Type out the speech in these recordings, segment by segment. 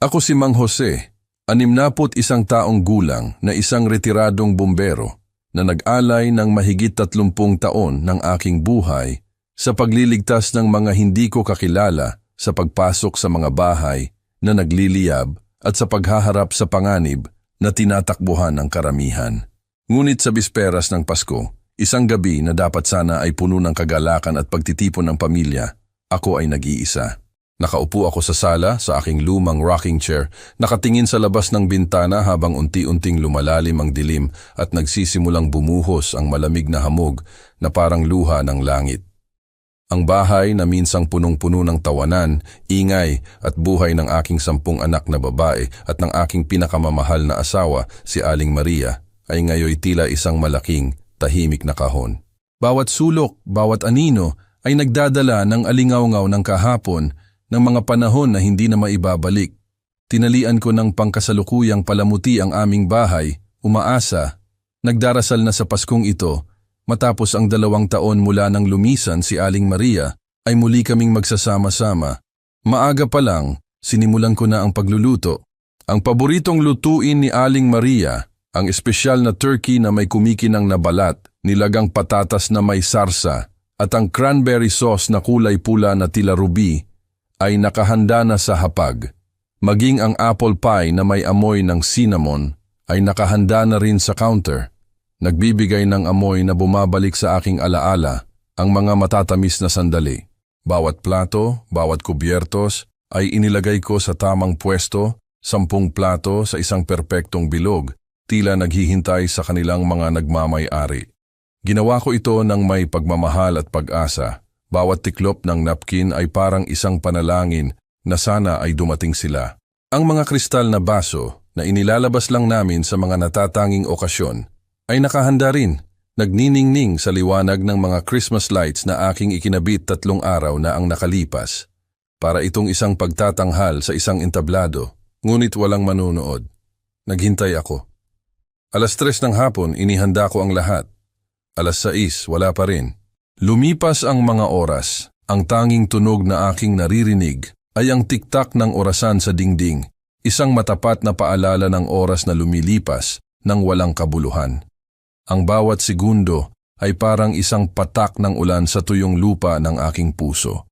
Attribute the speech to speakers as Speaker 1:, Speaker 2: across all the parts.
Speaker 1: Ako si Mang Jose, 61 taong gulang na isang retiradong bumbero na nag-alay ng mahigit 30 taon ng aking buhay sa pagliligtas ng mga hindi ko kakilala sa pagpasok sa mga bahay na nagliliyab at sa paghaharap sa panganib na tinatakbuhan ng karamihan. Ngunit sa bisperas ng Pasko, isang gabi na dapat sana ay puno ng kagalakan at pagtitipon ng pamilya, ako ay nag-iisa. Nakaupo ako sa sala sa aking lumang rocking chair, nakatingin sa labas ng bintana habang unti-unting lumalalim ang dilim at nagsisimulang bumuhos ang malamig na hamog na parang luha ng langit. Ang bahay na minsang punong-puno ng tawanan, ingay at buhay ng aking 10 anak na babae at ng aking pinakamamahal na asawa, si Aling Maria, ay ngayoy tila isang malaking, tahimik na kahon. Bawat sulok, bawat anino ay nagdadala ng alingaw-ngaw ng kahapon ng mga panahon na hindi na maibabalik. Tinalian ko ng pangkasalukuyang palamuti ang aming bahay, umaasa, nagdarasal na sa Paskong ito, matapos ang 2 taon mula nang lumisan si Aling Maria, ay muli kaming magsasama-sama. Maaga pa lang, sinimulan ko na ang pagluluto. Ang paboritong lutuin ni Aling Maria, ang espesyal na turkey na may kumikinang na balat, nilagang patatas na may sarsa, at ang cranberry sauce na kulay pula na tila ruby, ay nakahanda na sa hapag. Maging ang apple pie na may amoy ng cinnamon ay nakahanda na rin sa counter. Nagbibigay ng amoy na bumabalik sa aking alaala ang mga matatamis na sandali. Bawat plato, bawat kubyertos ay inilagay ko sa tamang pwesto, 10 plato sa isang perpektong bilog, tila naghihintay sa kanilang mga nagmamay-ari. Ginawa ko ito ng may pagmamahal at pag-asa. Bawat tiklop ng napkin ay parang isang panalangin na sana ay dumating sila. Ang mga kristal na baso na inilalabas lang namin sa mga natatanging okasyon ay nakahanda rin, nagniningning sa liwanag ng mga Christmas lights na aking ikinabit 3 araw na ang nakalipas. Para itong isang pagtatanghal sa isang entablado, ngunit walang manunood. Naghintay ako. 3:00 ng hapon, inihanda ko ang lahat. 6:00, wala pa rin. Lumipas ang mga oras, ang tanging tunog na aking naririnig ay ang tiktak ng orasan sa dingding, isang matapat na paalala ng oras na lumilipas ng walang kabuluhan. Ang bawat segundo ay parang isang patak ng ulan sa tuyong lupa ng aking puso.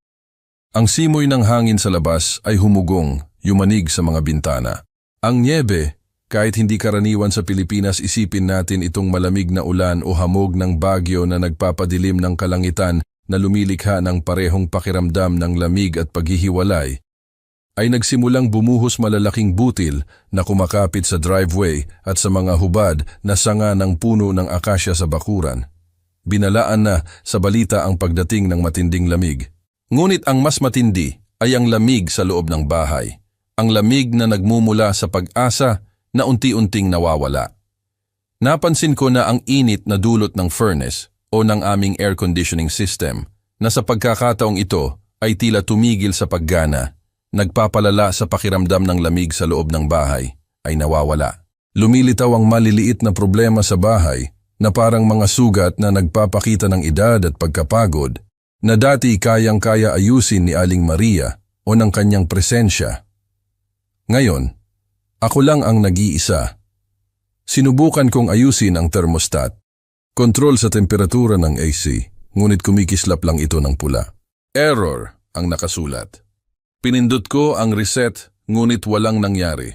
Speaker 1: Ang simoy ng hangin sa labas ay humugong, yumanig sa mga bintana. Ang nyebe, kahit hindi karaniwan sa Pilipinas, isipin natin itong malamig na ulan o hamog ng bagyo na nagpapadilim ng kalangitan na lumilikha ng parehong pakiramdam ng lamig at paghihiwalay, ay nagsimulang bumuhos malalaking butil na kumakapit sa driveway at sa mga hubad na sanga ng puno ng akasya sa bakuran. Binalaan na sa balita ang pagdating ng matinding lamig. Ngunit ang mas matindi ay ang lamig sa loob ng bahay. Ang lamig na nagmumula sa pag-asa na unti-unting nawawala. Napansin ko na ang init na dulot ng furnace o ng aming air conditioning system na sa pagkakataong ito ay tila tumigil sa paggana, nagpapalala sa pakiramdam ng lamig sa loob ng bahay, ay nawawala. Lumilitaw ang maliliit na problema sa bahay na parang mga sugat na nagpapakita ng edad at pagkapagod na dati kayang-kaya ayusin ni Aling Maria o ng kanyang presensya. Ngayon, ako lang ang nag-iisa. Sinubukan kong ayusin ang thermostat, kontrol sa temperatura ng AC, ngunit kumikislap lang ito ng pula. Error ang nakasulat. Pinindot ko ang reset, ngunit walang nangyari.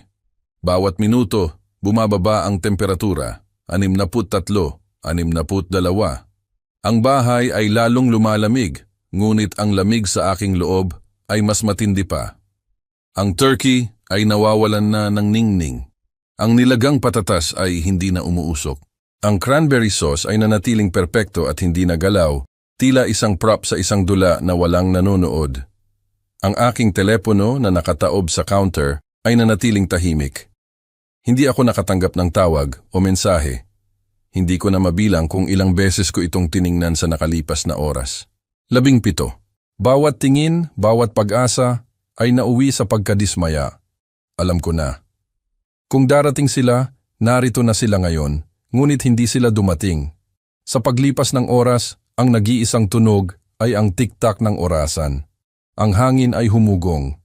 Speaker 1: Bawat minuto, bumababa ang temperatura, 63, 62. Ang bahay ay lalong lumalamig, ngunit ang lamig sa aking loob ay mas matindi pa. Ang turkey ay nawawalan na ng ningning. Ang nilagang patatas ay hindi na umuusok. Ang cranberry sauce ay nanatiling perpekto at hindi nagalaw, tila isang prop sa isang dula na walang nanonood. Ang aking telepono na nakataob sa counter ay nanatiling tahimik. Hindi ako nakatanggap ng tawag o mensahe. Hindi ko na mabilang kung ilang beses ko itong tiningnan sa nakalipas na oras. 17. Bawat tingin, bawat pag-asa ay nauwi sa pagkadismaya. Alam ko na. Kung darating sila, narito na sila ngayon, ngunit hindi sila dumating. Sa paglipas ng oras, ang nag-iisang tunog ay ang tiktak ng orasan. Ang hangin ay humugong.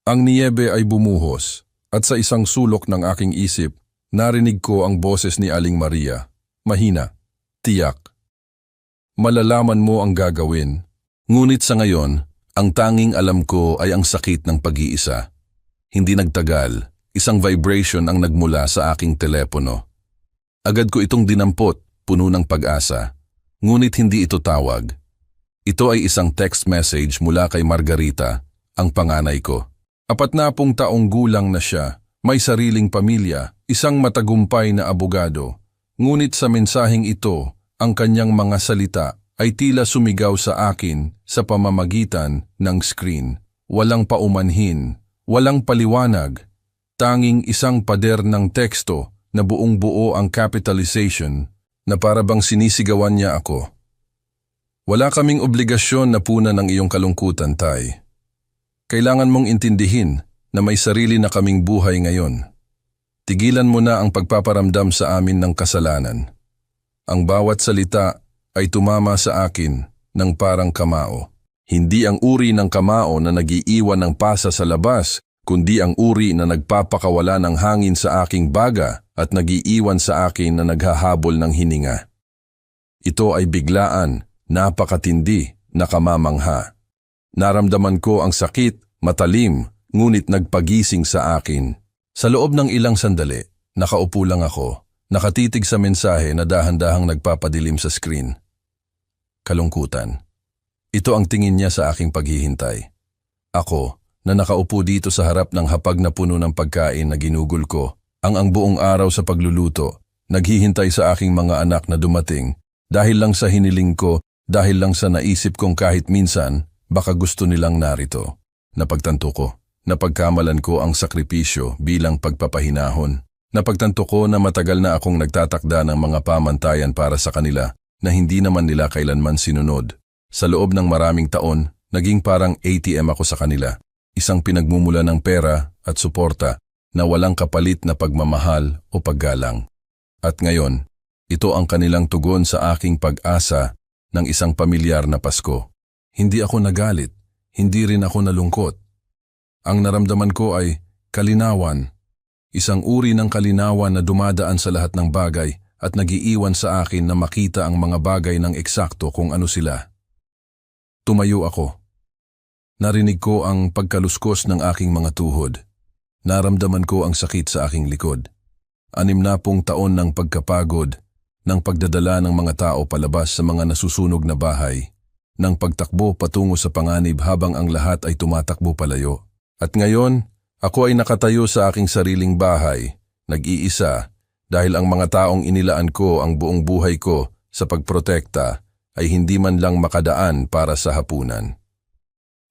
Speaker 1: Ang niyebe ay bumuhos. At sa isang sulok ng aking isip, narinig ko ang boses ni Aling Maria. Mahina, tiyak. Malalaman mo ang gagawin. Ngunit sa ngayon, ang tanging alam ko ay ang sakit ng pag-iisa. Hindi nagtagal, isang vibration ang nagmula sa aking telepono. Agad ko itong dinampot, puno ng pag-asa. Ngunit hindi ito tawag. Ito ay isang text message mula kay Margarita, ang panganay ko. 40 taong gulang na siya, may sariling pamilya, isang matagumpay na abogado. Ngunit sa mensaheng ito, ang kanyang mga salita ay tila sumigaw sa akin sa pamamagitan ng screen. Walang paumanhin, walang paliwanag, tanging isang pader ng teksto na buong buo ang capitalization na para bang sinisigawan niya ako. Wala kaming obligasyon na punan ng iyong kalungkutan, Tay. Kailangan mong intindihin na may sarili na kaming buhay ngayon. Tigilan mo na ang pagpaparamdam sa amin ng kasalanan. Ang bawat salita ay tumama sa akin ng parang kamao. Hindi ang uri ng kamao na nagiiwan ng pasa sa labas, kundi ang uri na nagpapakawala ng hangin sa aking baga at nagiiwan sa akin na naghahabol ng hininga. Ito ay biglaan, napakatindi, nakamamangha. Naramdaman ko ang sakit, matalim, ngunit nagpagising sa akin. Sa loob ng ilang sandali, nakaupo lang ako, nakatitig sa mensahe na dahan-dahang nagpapadilim sa screen. Kalungkutan. Ito ang tingin niya sa aking paghihintay. Ako, na nakaupo dito sa harap ng hapag na puno ng pagkain na ginugol ko, ang buong araw sa pagluluto, naghihintay sa aking mga anak na dumating, dahil lang sa hiniling ko, dahil lang sa naisip kong kahit minsan, baka gusto nilang narito. Napagtanto ko, napagkamalan ko ang sakripisyo bilang pagpapahinahon. Napagtanto ko na matagal na akong nagtatakda ng mga pamantayan para sa kanila na hindi naman nila kailanman sinunod. Sa loob ng maraming taon, naging parang ATM ako sa kanila. Isang pinagmumula ng pera at suporta na walang kapalit na pagmamahal o paggalang. At ngayon, ito ang kanilang tugon sa aking pag-asa ng isang pamilyar na Pasko. Hindi ako nagalit, hindi rin ako nalungkot. Ang naramdaman ko ay kalinawan. Isang uri ng kalinawan na dumadaan sa lahat ng bagay at nagiiwan sa akin na makita ang mga bagay ng eksakto kung ano sila. Tumayo ako. Narinig ko ang pagkaluskos ng aking mga tuhod. Naramdaman ko ang sakit sa aking likod. 60 taon ng pagkapagod, ng pagdadala ng mga tao palabas sa mga nasusunog na bahay, ng pagtakbo patungo sa panganib habang ang lahat ay tumatakbo palayo. At ngayon, ako ay nakatayo sa aking sariling bahay, nag-iisa, dahil ang mga taong inilaan ko ang buong buhay ko sa pagprotekta ay hindi man lang makadaan para sa hapunan.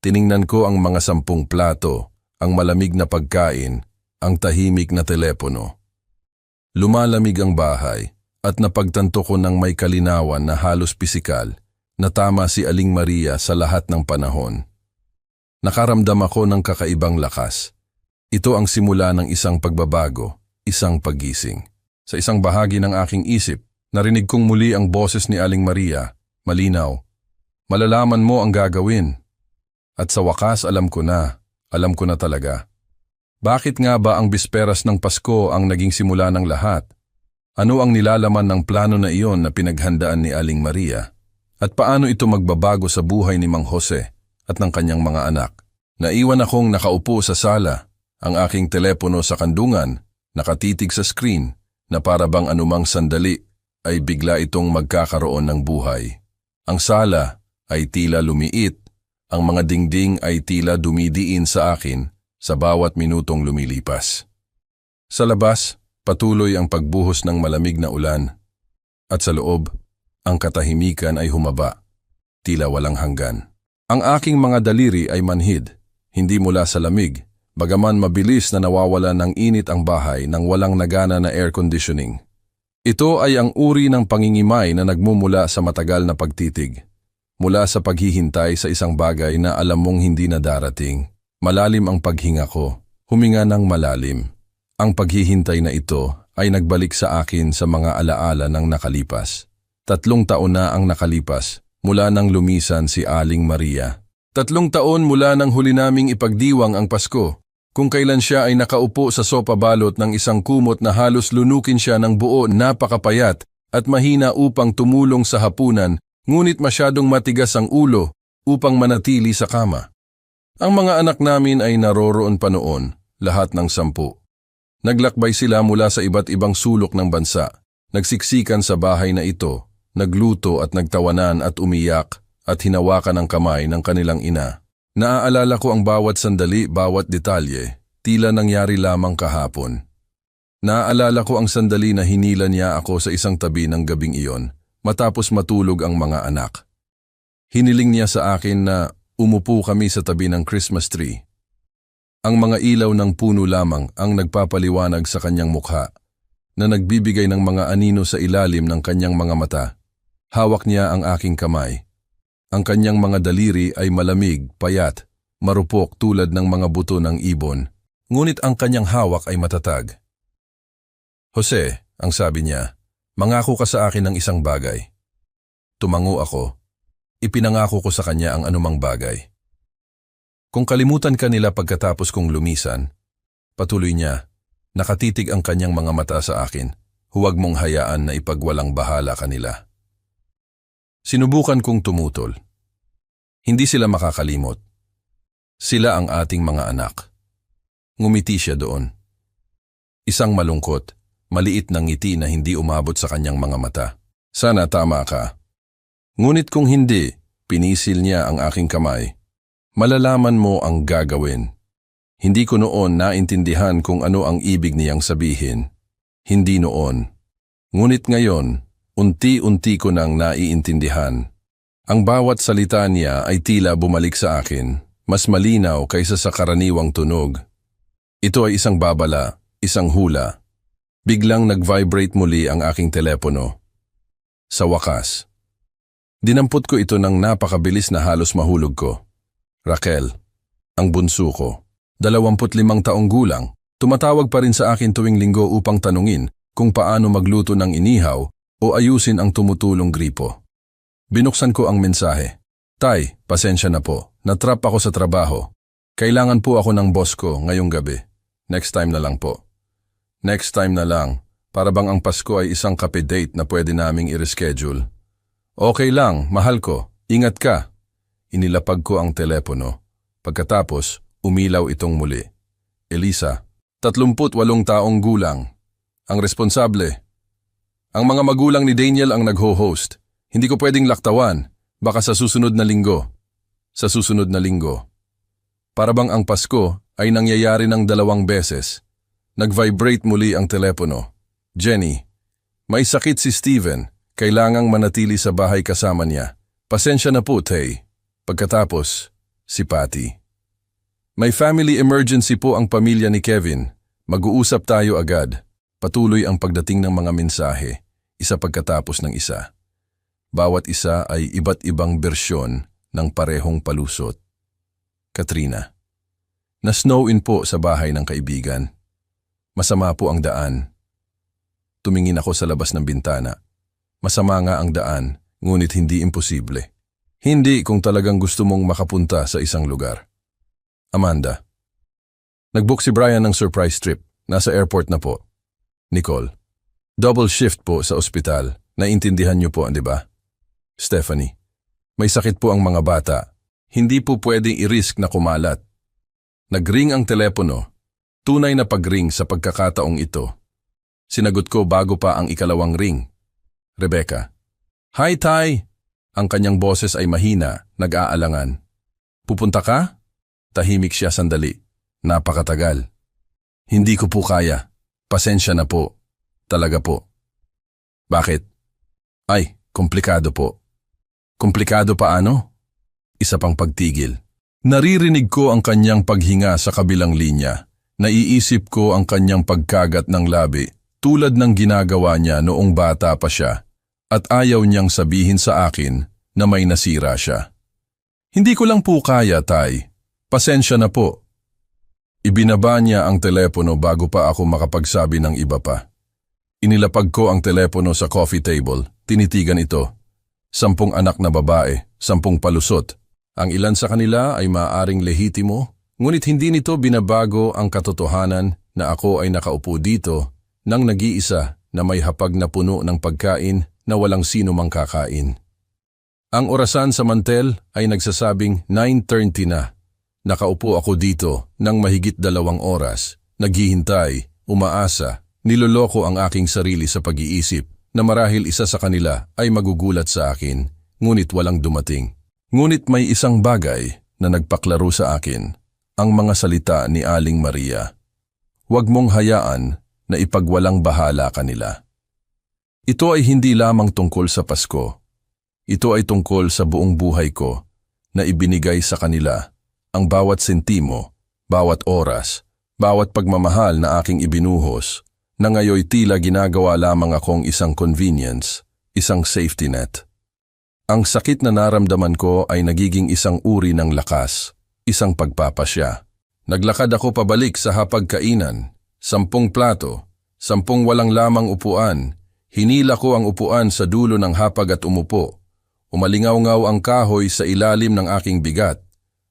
Speaker 1: Tiningnan ko ang mga 10 plato, ang malamig na pagkain, ang tahimik na telepono. Lumalamig ang bahay at napagtanto ko ng may kalinawan na halos pisikal na tama si Aling Maria sa lahat ng panahon. Nakaramdam ako ng kakaibang lakas. Ito ang simula ng isang pagbabago, isang paggising. Sa isang bahagi ng aking isip, narinig kong muli ang boses ni Aling Maria, malinaw. Malalaman mo ang gagawin. At sa wakas alam ko na talaga. Bakit nga ba ang bisperas ng Pasko ang naging simula ng lahat? Ano ang nilalaman ng plano na iyon na pinaghandaan ni Aling Maria? At paano ito magbabago sa buhay ni Mang Jose at ng kanyang mga anak? Naiwan akong nakaupo sa sala, ang aking telepono sa kandungan, nakatitig sa screen, na para bang anumang sandali ay bigla itong magkakaroon ng buhay. Ang sala ay tila lumiit, ang mga dingding ay tila dumidiin sa akin sa bawat minutong lumilipas. Sa labas, patuloy ang pagbuhos ng malamig na ulan. At sa loob, ang katahimikan ay humaba, tila walang hanggan. Ang aking mga daliri ay manhid, hindi mula sa lamig, bagaman mabilis na nawawala ng init ang bahay nang walang nagana na air conditioning. Ito ay ang uri ng pangingimay na nagmumula sa matagal na pagtitig. Mula sa paghihintay sa isang bagay na alam mong hindi na darating. Malalim ang paghinga ko, huminga ng malalim. Ang paghihintay na ito ay nagbalik sa akin sa mga alaala ng nakalipas. 3 taon na ang nakalipas mula nang lumisan si Aling Maria. 3 taon mula nang huli naming ipagdiwang ang Pasko, Kung kailan siya ay nakaupo sa sopa balot ng isang kumot na halos lunukin siya ng buo, napakapayat at mahina upang tumulong sa hapunan, ngunit masyadong matigas ang ulo upang manatili sa kama. Ang mga anak namin ay naroroon pa noon, lahat ng 10. Naglakbay sila mula sa iba't ibang sulok ng bansa, nagsiksikan sa bahay na ito, nagluto at nagtawanan at umiyak at hinawakan ang kamay ng kanilang ina. Naaalala ko ang bawat sandali, bawat detalye, tila nangyari lamang kahapon. Naaalala ko ang sandali na hinila niya ako sa isang tabi ng gabing iyon, matapos matulog ang mga anak. Hiniling niya sa akin na umupo kami sa tabi ng Christmas tree. Ang mga ilaw ng puno lamang ang nagpapaliwanag sa kanyang mukha, na nagbibigay ng mga anino sa ilalim ng kanyang mga mata. Hawak niya ang aking kamay. Ang kanyang mga daliri ay malamig, payat, marupok tulad ng mga buto ng ibon, ngunit ang kanyang hawak ay matatag. Jose, ang sabi niya, mangako ka sa akin ng isang bagay. Tumango ako. Ipinangako ko sa kanya ang anumang bagay. Kung kalimutan ka nila pagkatapos kong lumisan, patuloy niya, nakatitig ang kanyang mga mata sa akin, huwag mong hayaan na ipagwalang bahala kanila. Sinubukan kong tumutol. Hindi sila makakalimot. Sila ang ating mga anak. Ngumiti siya doon. Isang malungkot, maliit na ngiti na hindi umabot sa kanyang mga mata. Sana tama ka. Ngunit kung hindi, pinisil niya ang aking kamay. Malalaman mo ang gagawin. Hindi ko noon naintindihan kung ano ang ibig niyang sabihin. Hindi noon. Ngunit ngayon, unti-unti ko nang naiintindihan. Ang bawat salita niya ay tila bumalik sa akin, mas malinaw kaysa sa karaniwang tunog. Ito ay isang babala, isang hula. Biglang nag-vibrate muli ang aking telepono. Sa wakas. Dinampot ko ito ng napakabilis na halos mahulog ko. Raquel, ang bunso ko, 25 taong gulang, tumatawag pa rin sa akin tuwing linggo upang tanungin kung paano magluto ng inihaw o ayusin ang tumutulong gripo. Binuksan ko ang mensahe. Tay, pasensya na po. Natrap ako sa trabaho. Kailangan po ako ng boss ko ngayong gabi. Next time na lang po. Next time na lang. Para bang ang Pasko ay isang kape date na pwede naming i-reschedule. Okay lang, mahal ko. Ingat ka. Inilapag ko ang telepono. Pagkatapos, umilaw itong muli. Elisa, 38 taong gulang. Ang responsable. Ang mga magulang ni Daniel ang nagho-host. Hindi ko pwedeng laktawan. Baka sa susunod na linggo. Sa susunod na linggo. Para bang ang Pasko ay nangyayari ng 2 beses. Nag-vibrate muli ang telepono. Jenny, may sakit si Steven. Kailangang manatili sa bahay kasama niya. Pasensya na po, Tay. Pagkatapos, si Patty. May family emergency po ang pamilya ni Kevin. Mag-uusap tayo agad. Patuloy ang pagdating ng mga mensahe, isa pagkatapos ng isa. Bawat isa ay iba't ibang bersyon ng parehong palusot. Katrina. Na-snow in po sa bahay ng kaibigan. Masama po ang daan. Tumingin ako sa labas ng bintana. Masama nga ang daan, ngunit hindi imposible. Hindi kung talagang gusto mong makapunta sa isang lugar. Amanda. Nag-book si Brian ng surprise trip. Nasa airport na po. Nicole. Double shift po sa ospital. Naintindihan niyo po, di ba? Stephanie. May sakit po ang mga bata. Hindi po pwedeng i-risk na kumalat. Nag-ring ang telepono. Tunay na pag-ring sa pagkakataong ito. Sinagot ko bago pa ang ikalawang ring. Rebecca. Hi, Tay! Ang kanyang boses ay mahina, nag-aalangan. Pupunta ka? Tahimik siya sandali. Napakatagal. Hindi ko po kaya. Pasensya na po. Talaga po. Bakit? Ay, komplikado po. Komplikado paano? Isa pang pagtigil. Naririnig ko ang kanyang paghinga sa kabilang linya. Naiisip ko ang kanyang pagkagat ng labi tulad ng ginagawa niya noong bata pa siya at ayaw niyang sabihin sa akin na may nasira siya. Hindi ko lang po kaya, Tay. Pasensya na po. Ibinaba niya ang telepono bago pa ako makapagsabi ng iba pa. Inilapag ko ang telepono sa coffee table, tinitigan ito. 10 anak na babae, 10 palusot. Ang ilan sa kanila ay maaaring lehitimo, Ngunit hindi nito binabago ang katotohanan na ako ay nakaupo dito nang nag-iisa na may hapag na puno ng pagkain na walang sino mang kakain. Ang orasan sa mantel ay nagsasabing 9:30 na. Nakaupo ako dito ng mahigit 2 oras, naghihintay, umaasa, niloloko ang aking sarili sa pag-iisip na marahil isa sa kanila ay magugulat sa akin, ngunit walang dumating. Ngunit may isang bagay na nagpaklaro sa akin, ang mga salita ni Aling Maria. Huwag mong hayaan na ipagwalang bahala kanila. Ito ay hindi lamang tungkol sa Pasko. Ito ay tungkol sa buong buhay ko na ibinigay sa kanila ang bawat sentimo, bawat oras, bawat pagmamahal na aking ibinuhos na ngayoy tila ginagawa lamang akong isang convenience, isang safety net. Ang sakit na naramdaman ko ay nagiging isang uri ng lakas, isang pagpapasya. Naglakad ako pabalik sa hapagkainan, 10 plato, 10 walang lamang upuan. Hinila ko ang upuan sa dulo ng hapag at umupo. Umalingaw-ngaw ang kahoy sa ilalim ng aking bigat.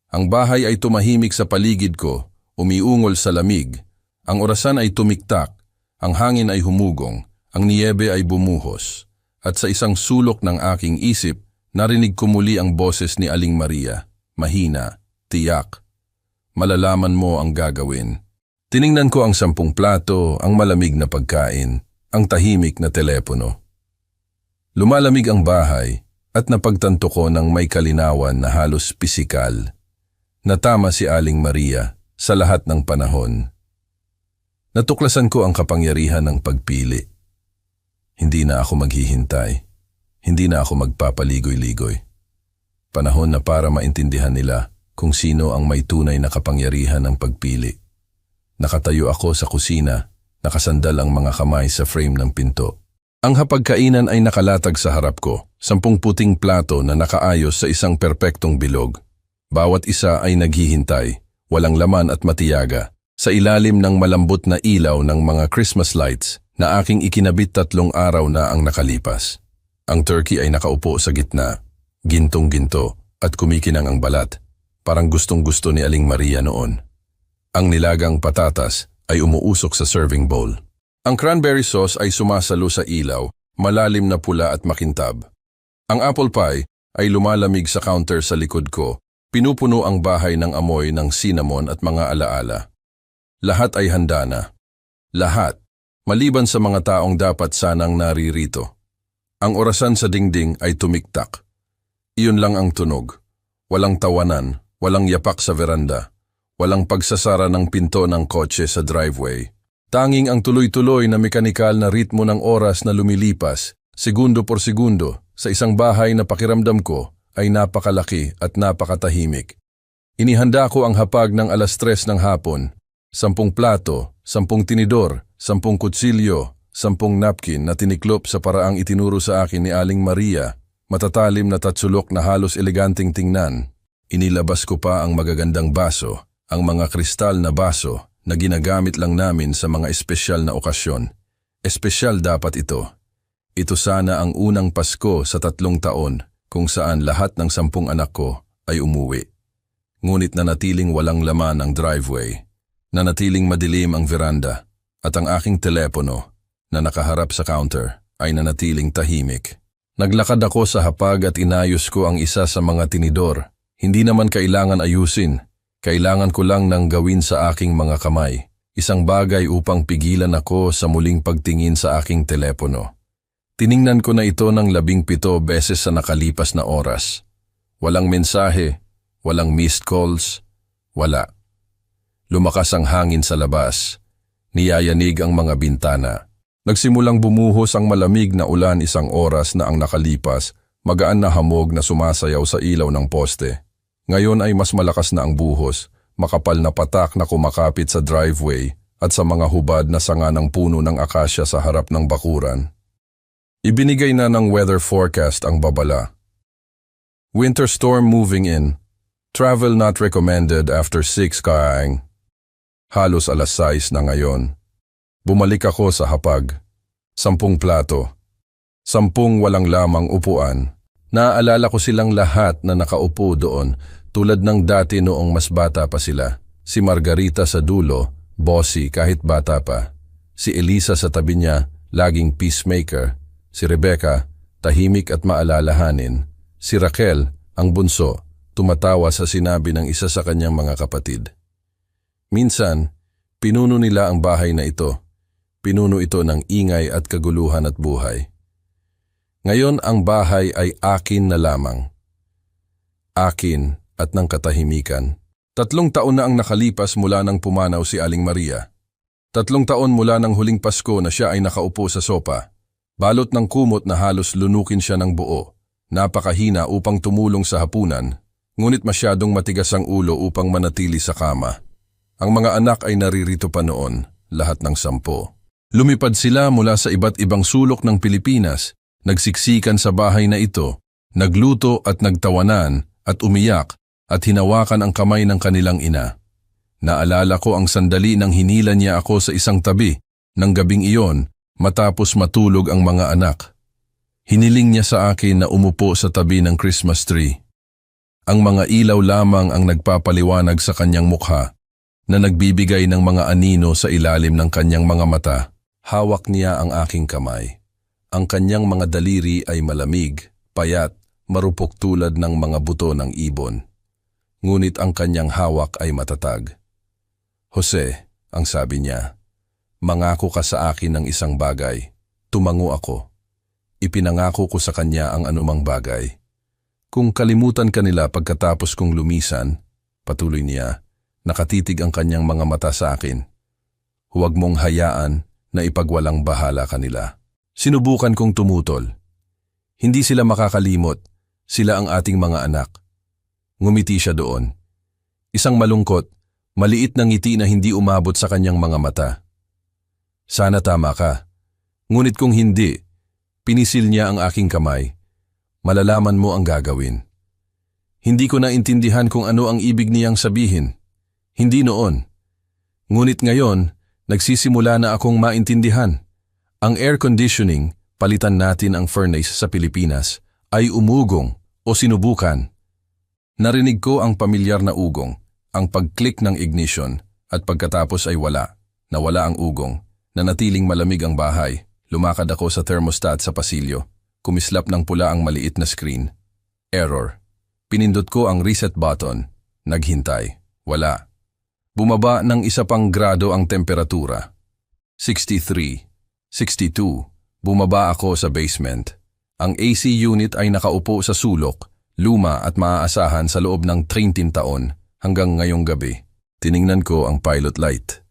Speaker 1: Ang bahay ay tumahimik sa paligid ko, umiungol sa lamig. Ang orasan ay tumiktak, ang hangin ay humugong, ang niyebe ay bumuhos. At sa isang sulok ng aking isip, narinig ko muli ang boses ni Aling Maria. Mahina, tiyak. Malalaman mo ang gagawin. Tiningnan ko ang 10 plato, ang malamig na pagkain, ang tahimik na telepono. Lumalamig ang bahay at napagtanto ko ng may kalinawan na halos pisikal. Natama si Aling Maria sa lahat ng panahon. Natuklasan ko ang kapangyarihan ng pagpili. Hindi na ako maghihintay. Hindi na ako magpapaligoy-ligoy. Panahon na para maintindihan nila kung sino ang may tunay na kapangyarihan ng pagpili. Nakatayo ako sa kusina, nakasandal ang mga kamay sa frame ng pinto. Ang hapagkainan ay nakalatag sa harap ko, 10 puting plato na nakaayos sa isang perpektong bilog. Bawat isa ay naghihintay, walang laman at matiyaga, sa ilalim ng malambot na ilaw ng mga Christmas lights na aking ikinabit 3 araw na ang nakalipas. Ang turkey ay nakaupo sa gitna, gintong-ginto at kumikinang ang balat, parang gustong-gusto ni Aling Maria noon. Ang nilagang patatas ay umuusok sa serving bowl. Ang cranberry sauce ay sumasalo sa ilaw, malalim na pula at makintab. Ang apple pie ay lumalamig sa counter sa likod ko, pinupuno ang bahay ng amoy ng cinnamon at mga alaala. Lahat ay handa na. Lahat, maliban sa mga taong dapat sanang naririto. Ang orasan sa dingding ay tumiktak. Iyon lang ang tunog. Walang tawanan, walang yapak sa veranda, walang pagsasara ng pinto ng kotse sa driveway. Tanging ang tuloy-tuloy na mekanikal na ritmo ng oras na lumilipas, segundo por segundo, sa isang bahay na pakiramdam ko ay napakalaki at napakatahimik. Inihanda ko ang hapag ng 3:00 ng hapon, 10 plato, 10 tinidor, 10 kutsilyo, 10 napkin na tiniklop sa paraang itinuro sa akin ni Aling Maria, matatalim na tatsulok na halos eleganteng tingnan. Inilabas ko pa ang magagandang baso, ang mga kristal na baso, na ginagamit lang namin sa mga espesyal na okasyon. Espesyal dapat ito. Ito sana ang unang Pasko sa 3 taon kung saan lahat ng 10 anak ko ay umuwi. Ngunit nanatiling walang laman ang driveway, nanatiling madilim ang veranda, at ang aking telepono na nakaharap sa counter ay nanatiling tahimik. Naglakad ako sa hapag at inayos ko ang isa sa mga tinidor. Hindi naman kailangan ayusin. Kailangan ko lang nang gawin sa aking mga kamay, isang bagay upang pigilan ako sa muling pagtingin sa aking telepono. Tiningnan ko na ito ng 17 beses sa nakalipas na oras. Walang mensahe, walang missed calls, wala. Lumakas ang hangin sa labas, niyayanig ang mga bintana. Nagsimulang bumuhos ang malamig na ulan 1 oras na ang nakalipas, magaan na hamog na sumasayaw sa ilaw ng poste. Ngayon ay mas malakas na ang buhos, makapal na patak na kumakapit sa driveway at sa mga hubad na sanga ng puno ng akasya sa harap ng bakuran. Ibinigay na ng weather forecast ang babala. Winter storm moving in. Travel not recommended after 6 km. Halos 6:00 na ngayon. Bumalik ako sa hapag. 10 plato. 10 walang lamang upuan. Naaalala ko silang lahat na nakaupo doon tulad ng dati noong mas bata pa sila. Si Margarita sa dulo, bossy kahit bata pa. Si Elisa sa tabi niya, laging peacemaker. Si Rebecca, tahimik at maalalahanin. Si Raquel, ang bunso, tumatawa sa sinabi ng isa sa kanyang mga kapatid. Minsan, pinuno nila ang bahay na ito. Pinuno ito ng ingay at kaguluhan at buhay. Ngayon ang bahay ay akin na lamang. Akin at ng katahimikan. 3 taon na ang nakalipas mula nang pumanaw si Aling Maria. 3 taon mula nang huling Pasko na siya ay nakaupo sa sopa. Balot ng kumot na halos lunukin siya ng buo. Napakahina upang tumulong sa hapunan, ngunit masyadong matigas ang ulo upang manatili sa kama. Ang mga anak ay naririto pa noon, lahat ng 10. Lumipad sila mula sa iba't ibang sulok ng Pilipinas. Nagsiksikan sa bahay na ito, nagluto at nagtawanan at umiyak at hinawakan ang kamay ng kanilang ina. Naalala ko ang sandali nang hinila niya ako sa isang tabi ng gabing iyon matapos matulog ang mga anak. Hiniling niya sa akin na umupo sa tabi ng Christmas tree. Ang mga ilaw lamang ang nagpapaliwanag sa kanyang mukha na nagbibigay ng mga anino sa ilalim ng kanyang mga mata. Hawak niya ang aking kamay. Ang kanyang mga daliri ay malamig, payat, marupok tulad ng mga buto ng ibon. Ngunit ang kanyang hawak ay matatag. Jose, ang sabi niya, mangako ka sa akin ng isang bagay. Tumango ako. Ipinangako ko sa kanya ang anumang bagay. Kung kalimutan ka nila pagkatapos kong lumisan, patuloy niya, nakatitig ang kanyang mga mata sa akin. Huwag mong hayaan na ipagwalang bahala kanila. Sinubukan kong tumutol. Hindi sila makakalimot, sila ang ating mga anak. Ngumiti siya doon. Isang malungkot, maliit na ngiti na hindi umabot sa kanyang mga mata. Sana tama ka. Ngunit kung hindi, pinisil niya ang aking kamay. Malalaman mo ang gagawin. Hindi ko naintindihan kung ano ang ibig niyang sabihin. Hindi noon. Ngunit ngayon, nagsisimula na akong maintindihan. Ang air conditioning, palitan natin ang furnace sa Pilipinas, ay umugong o sinubukan. Narinig ko ang pamilyar na ugong, ang pag-click ng ignition, at pagkatapos ay nawala ang ugong, nanatiling malamig ang bahay. Lumakad ako sa thermostat sa pasilyo, kumislap ng pula ang maliit na screen. Error. Pinindot ko ang reset button, naghintay, wala. Bumaba ng 1 pang grado ang temperatura. 63. 62. Bumaba ako sa basement. Ang AC unit ay nakaupo sa sulok, luma at maaasahan sa loob ng 30 taon hanggang ngayong gabi. Tiningnan ko ang pilot light.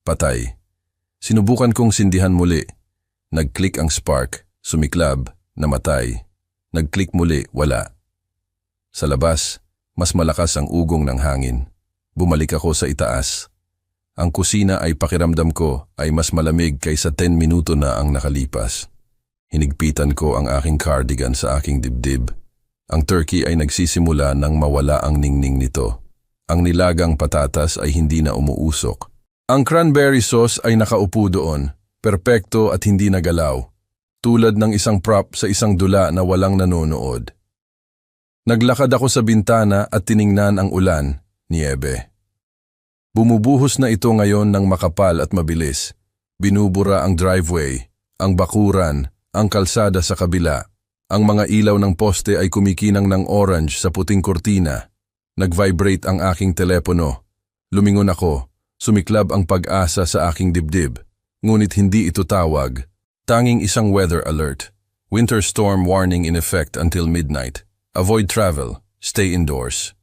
Speaker 1: Patay. Sinubukan kong sindihan muli. Nag-click ang spark, sumiklab, namatay. Nag-click muli, wala. Sa labas, mas malakas ang ugong ng hangin. Bumalik ako sa itaas. Ang kusina ay pakiramdam ko ay mas malamig kaysa 10 minuto na ang nakalipas. Hinigpitan ko ang aking cardigan sa aking dibdib. Ang turkey ay nagsisimula nang mawala ang ningning nito. Ang nilagang patatas ay hindi na umuusok. Ang cranberry sauce ay nakaupo doon, perpekto at hindi nagalaw, tulad ng isang prop sa isang dula na walang nanonood. Naglakad ako sa bintana at tiningnan ang ulan, niebe. Bumubuhos na ito ngayon ng makapal at mabilis. Binubura ang driveway, ang bakuran, ang kalsada sa kabila. Ang mga ilaw ng poste ay kumikinang ng orange sa puting kurtina. Nag-vibrate ang aking telepono. Lumingon ako, sumiklab ang pag-asa sa aking dibdib. Ngunit hindi ito tawag. Tanging isang weather alert. Winter storm warning in effect until midnight. Avoid travel. Stay indoors.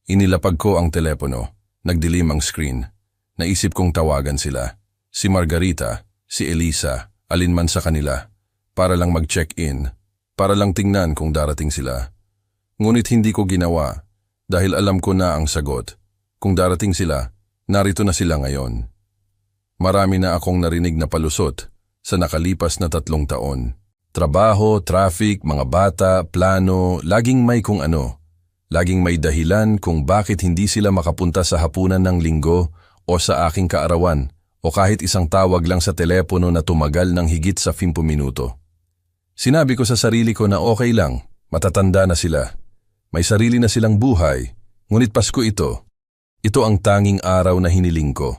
Speaker 1: Inilapag ko ang telepono. Nagdilim ang screen. Naisip kong tawagan sila. Si Margarita, si Elisa, alinman sa kanila. Para lang mag-check-in. Para lang tingnan kung darating sila. Ngunit hindi ko ginawa dahil alam ko na ang sagot. Kung darating sila, narito na sila ngayon. Marami na akong narinig na palusot sa nakalipas na 3 taon. Trabaho, traffic, mga bata, plano, laging may kung ano. Laging may dahilan kung bakit hindi sila makapunta sa hapunan ng linggo o sa aking kaarawan o kahit isang tawag lang sa telepono na tumagal ng higit sa 5 minuto. Sinabi ko sa sarili ko na okay lang, matatanda na sila. May sarili na silang buhay, ngunit Pasko ito. Ito ang tanging araw na hiniling ko.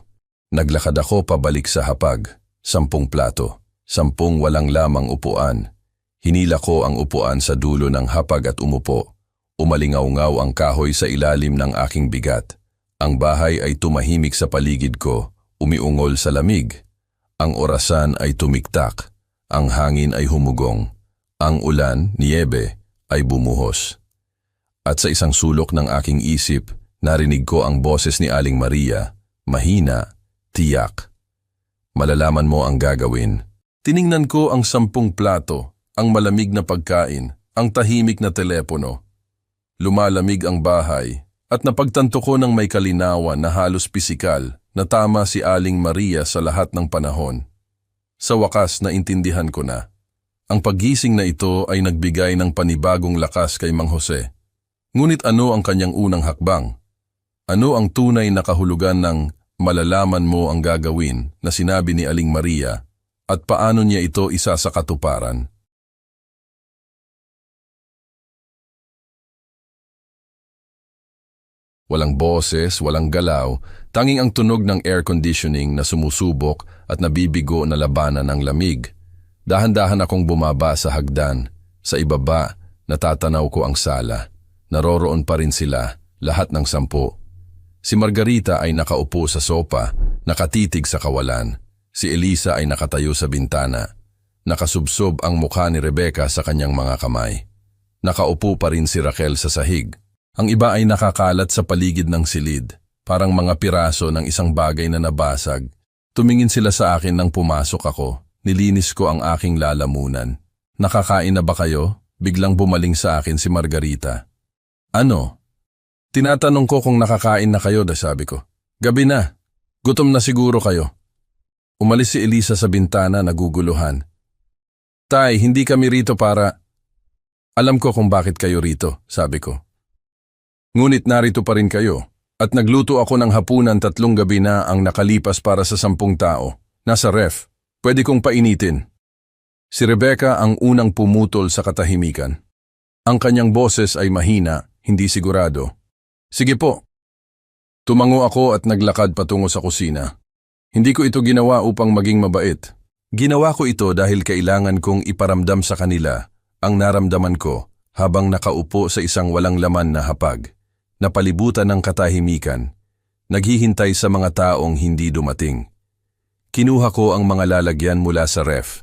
Speaker 1: Naglakad ako pabalik sa hapag. 10 plato, 10 walang lamang upuan. Hinila ko ang upuan sa dulo ng hapag at umupo. Umalingaw-ngaw ang kahoy sa ilalim ng aking bigat. Ang bahay ay tumahimik sa paligid ko, umiungol sa lamig. Ang orasan ay tumiktak. Ang hangin ay humugong. Ang ulan, niyebe, ay bumuhos. At sa isang sulok ng aking isip, narinig ko ang boses ni Aling Maria, mahina, tiyak. Malalaman mo ang gagawin. Tiningnan ko ang 10 plato, ang malamig na pagkain, ang tahimik na telepono. Lumalamig ang bahay at napagtanto ko ng may kalinawan na halos pisikal na tama si Aling Maria sa lahat ng panahon. Sa wakas naintindihan ko na. Ang paggising na ito ay nagbigay ng panibagong lakas kay Mang Jose. Ngunit ano ang kanyang unang hakbang? Ano ang tunay na kahulugan ng malalaman mo ang gagawin na sinabi ni Aling Maria at paano niya ito isa sa katuparan? Walang boses, walang galaw, tanging ang tunog ng air conditioning na sumusubok at nabibigo na labanan ng lamig. Dahan-dahan akong bumaba sa hagdan. Sa ibaba, natatanaw ko ang sala. Naroroon pa rin sila, lahat ng 10. Si Margarita ay nakaupo sa sopa, nakatitig sa kawalan. Si Elisa ay nakatayo sa bintana. Nakasubsob ang mukha ni Rebecca sa kanyang mga kamay. Nakaupo pa rin si Raquel sa sahig. Ang iba ay nakakalat sa paligid ng silid, parang mga piraso ng isang bagay na nabasag. Tumingin sila sa akin nang pumasok ako. Nilinis ko ang aking lalamunan. Nakakain na ba kayo? Biglang bumaling sa akin si Margarita. Ano? Tinatanong ko kung nakakain na kayo, sabi ko. Gabi na. Gutom na siguro kayo. Umalis si Elisa sa bintana, naguguluhan. Tay, hindi kami rito para... Alam ko kung bakit kayo rito, sabi ko. Ngunit narito pa rin kayo. At nagluto ako ng hapunan 3 gabi na ang nakalipas para sa 10 tao. Nasa ref. Pwede kong painitin. Si Rebecca ang unang pumutol sa katahimikan. Ang kanyang boses ay mahina, hindi sigurado. Sige po. Tumango ako at naglakad patungo sa kusina. Hindi ko ito ginawa upang maging mabait. Ginawa ko ito dahil kailangan kong iparamdam sa kanila ang naramdaman ko habang nakaupo sa isang walang laman na hapag, napalibutan ng katahimikan, naghihintay sa mga taong hindi dumating. Kinuha ko ang mga lalagyan mula sa ref.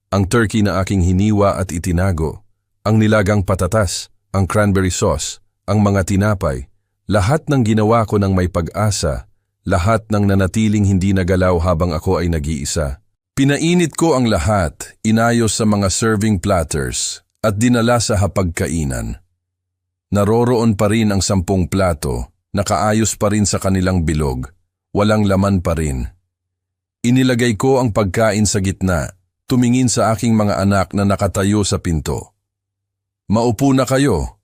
Speaker 1: Ang turkey na aking hiniwa at itinago, ang nilagang patatas, ang cranberry sauce, ang mga tinapay, lahat ng ginawa ko ng may pag-asa, lahat ng nanatiling hindi nagalaw habang ako ay nag-iisa. Pinainit ko ang lahat, inayos sa mga serving platters at dinala sa hapagkainan. Naroroon pa rin ang 10 plato, nakaayos pa rin sa kanilang bilog, walang laman pa rin. Inilagay ko ang pagkain sa gitna, tumingin sa aking mga anak na nakatayo sa pinto. Maupo na kayo.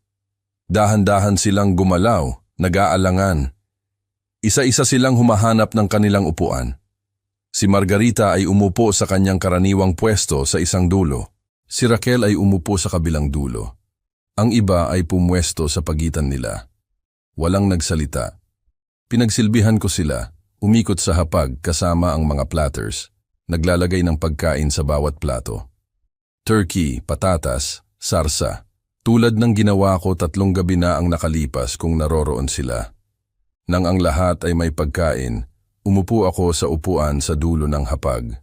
Speaker 1: Dahan-dahan silang gumalaw, nag-aalangan. Isa-isa silang humahanap ng kanilang upuan. Si Margarita ay umupo sa kanyang karaniwang pwesto sa isang dulo. Si Raquel ay umupo sa kabilang dulo. Ang iba ay pumwesto sa pagitan nila. Walang nagsalita. Pinagsilbihan ko sila. Umikot sa hapag kasama ang mga platters, naglalagay ng pagkain sa bawat plato. Turkey, patatas, sarsa. Tulad ng ginawa ko 3 gabi na ang nakalipas kung naroroon sila. Nang ang lahat ay may pagkain, umupo ako sa upuan sa dulo ng hapag.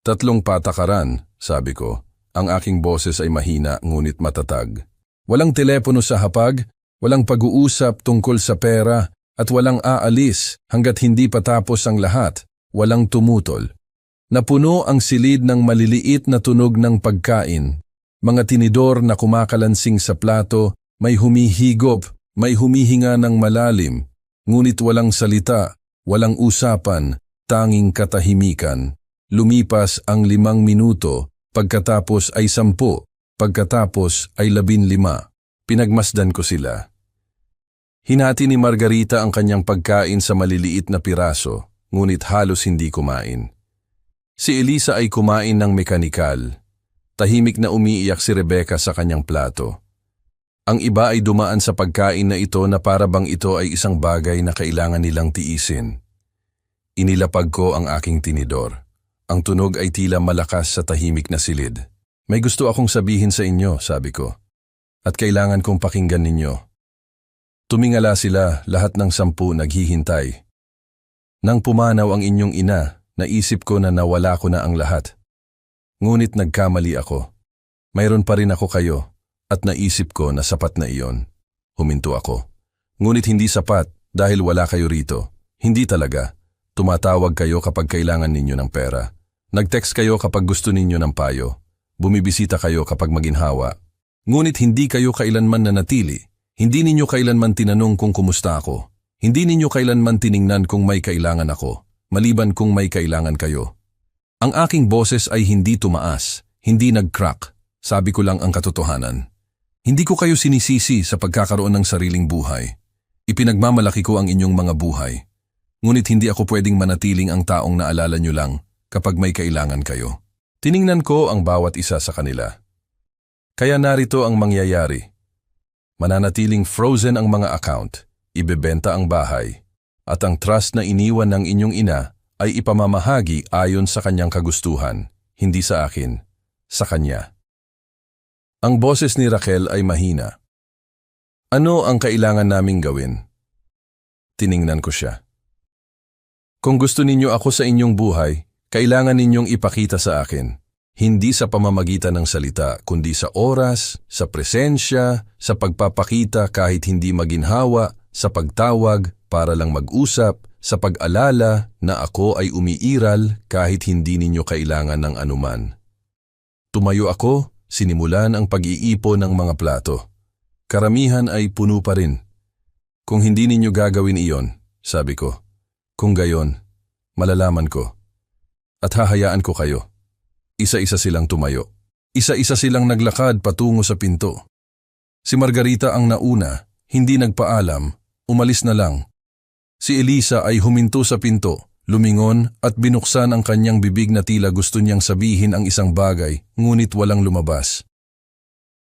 Speaker 1: 3 patakaran, sabi ko. Ang aking boses ay mahina ngunit matatag. Walang telepono sa hapag, walang pag-uusap tungkol sa pera, at walang aalis hanggat hindi patapos ang lahat, walang tumutol. Napuno ang silid ng maliliit na tunog ng pagkain. Mga tinidor na kumakalansing sa plato, may humihigop, may humihinga ng malalim. Ngunit walang salita, walang usapan, tanging katahimikan. Lumipas ang 5 minuto, pagkatapos ay 10, pagkatapos ay 15. Pinagmasdan ko sila. Hinati ni Margarita ang kanyang pagkain sa maliliit na piraso, ngunit halos hindi kumain. Si Elisa ay kumain ng mekanikal. Tahimik na umiiyak si Rebecca sa kanyang plato. Ang iba ay dumaan sa pagkain na ito na para bang ito ay isang bagay na kailangan nilang tiisin. Inilapag ko ang aking tinidor. Ang tunog ay tila malakas sa tahimik na silid. May gusto akong sabihin sa inyo, sabi ko. At kailangan kong pakinggan ninyo. Tumingala sila, lahat ng 10 naghihintay. Nang pumanaw ang inyong ina, naisip ko na nawala ko na ang lahat. Ngunit nagkamali ako. Mayroon pa rin ako kayo. At naisip ko na sapat na iyon. Huminto ako. Ngunit hindi sapat dahil wala kayo rito. Hindi talaga. Tumatawag kayo kapag kailangan ninyo ng pera. Nag-text kayo kapag gusto ninyo ng payo. Bumibisita kayo kapag maginhawa. Ngunit hindi kayo kailanman nanatili. Hindi ninyo kailanman tinanong kung kumusta ako. Hindi ninyo kailanman tiningnan kung may kailangan ako, maliban kung may kailangan kayo. Ang aking boses ay hindi tumaas, hindi nag-crack. Sabi ko lang ang katotohanan. Hindi ko kayo sinisisi sa pagkakaroon ng sariling buhay. Ipinagmamalaki ko ang inyong mga buhay. Ngunit hindi ako pwedeng manatiling ang taong naalala nyo lang kapag may kailangan kayo. Tiningnan ko ang bawat isa sa kanila. Kaya narito ang mangyayari. Mananatiling frozen ang mga account, ibebenta ang bahay, at ang trust na iniwan ng inyong ina ay ipamamahagi ayon sa kanyang kagustuhan, hindi sa akin, sa kanya. Ang boses ni Raquel ay mahina. Ano ang kailangan naming gawin? Tiningnan ko siya. Kung gusto ninyo ako sa inyong buhay, kailangan ninyong ipakita sa akin. Hindi sa pamamagitan ng salita, kundi sa oras, sa presensya, sa pagpapakita kahit hindi maginhawa, sa pagtawag para lang mag-usap, sa pag-alala na ako ay umiiral kahit hindi ninyo kailangan ng anuman. Tumayo ako. Sinimulan ang pag-iipon ng mga plato. Karamihan ay puno pa rin. Kung hindi ninyo gagawin iyon, sabi ko, kung gayon, malalaman ko. At hahayaan ko kayo. Isa-isa silang tumayo. Isa-isa silang naglakad patungo sa pinto. Si Margarita ang nauna, hindi nagpaalam, umalis na lang. Si Elisa ay huminto sa pinto. Lumingon at binuksan ang kanyang bibig na tila gusto niyang sabihin ang isang bagay, ngunit walang lumabas.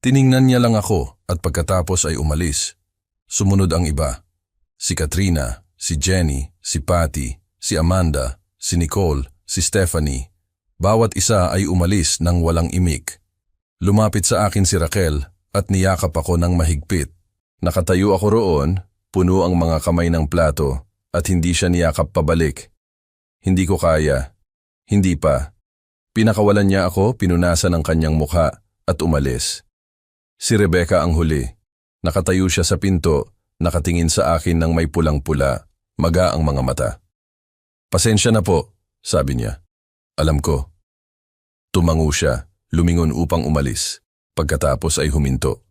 Speaker 1: Tiningnan niya lang ako at pagkatapos ay umalis. Sumunod ang iba. Si Katrina, si Jenny, si Patty, si Amanda, si Nicole, si Stephanie. Bawat isa ay umalis nang walang imik. Lumapit sa akin si Raquel at niyakap ako ng mahigpit. Nakatayo ako roon, puno ang mga kamay ng plato at hindi siya niyakap pabalik. Hindi ko kaya. Hindi pa. Pinakawalan niya ako, pinunasan ang kanyang mukha at umalis. Si Rebecca ang huli. Nakatayo siya sa pinto, nakatingin sa akin ng may pulang-pula, maga ang mga mata. Pasensya na po, sabi niya. Alam ko. Tumango siya, lumingon upang umalis. Pagkatapos ay huminto.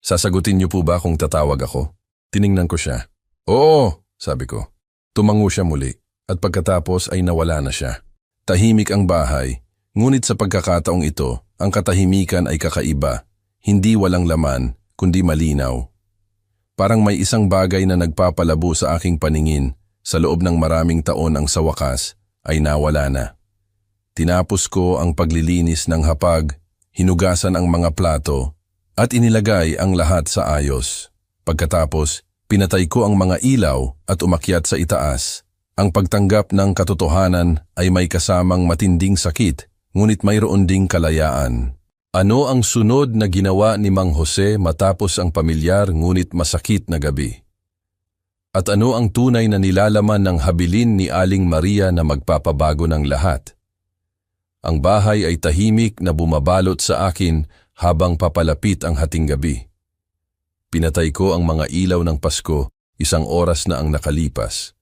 Speaker 1: Sasagutin niyo po ba kung tatawag ako? Tiningnan ko siya. Oo, sabi ko. Tumango siya muli. At pagkatapos ay nawala na siya. Tahimik ang bahay, ngunit sa pagkakataong ito, ang katahimikan ay kakaiba, hindi walang laman, kundi malinaw. Parang may isang bagay na nagpapalabo sa aking paningin, sa loob ng maraming taon ang sa wakas, ay nawala na. Tinapos ko ang paglilinis ng hapag, hinugasan ang mga plato, at inilagay ang lahat sa ayos. Pagkatapos, pinatay ko ang mga ilaw at umakyat sa itaas. Ang pagtanggap ng katotohanan ay may kasamang matinding sakit, ngunit mayroon ding kalayaan. Ano ang sunod na ginawa ni Mang Jose matapos ang pamilyar ngunit masakit na gabi? At ano ang tunay na nilalaman ng habilin ni Aling Maria na magpapabago ng lahat? Ang bahay ay tahimik na bumabalot sa akin habang papalapit ang hating gabi. Pinatay ko ang mga ilaw ng Pasko, 1 oras na ang nakalipas.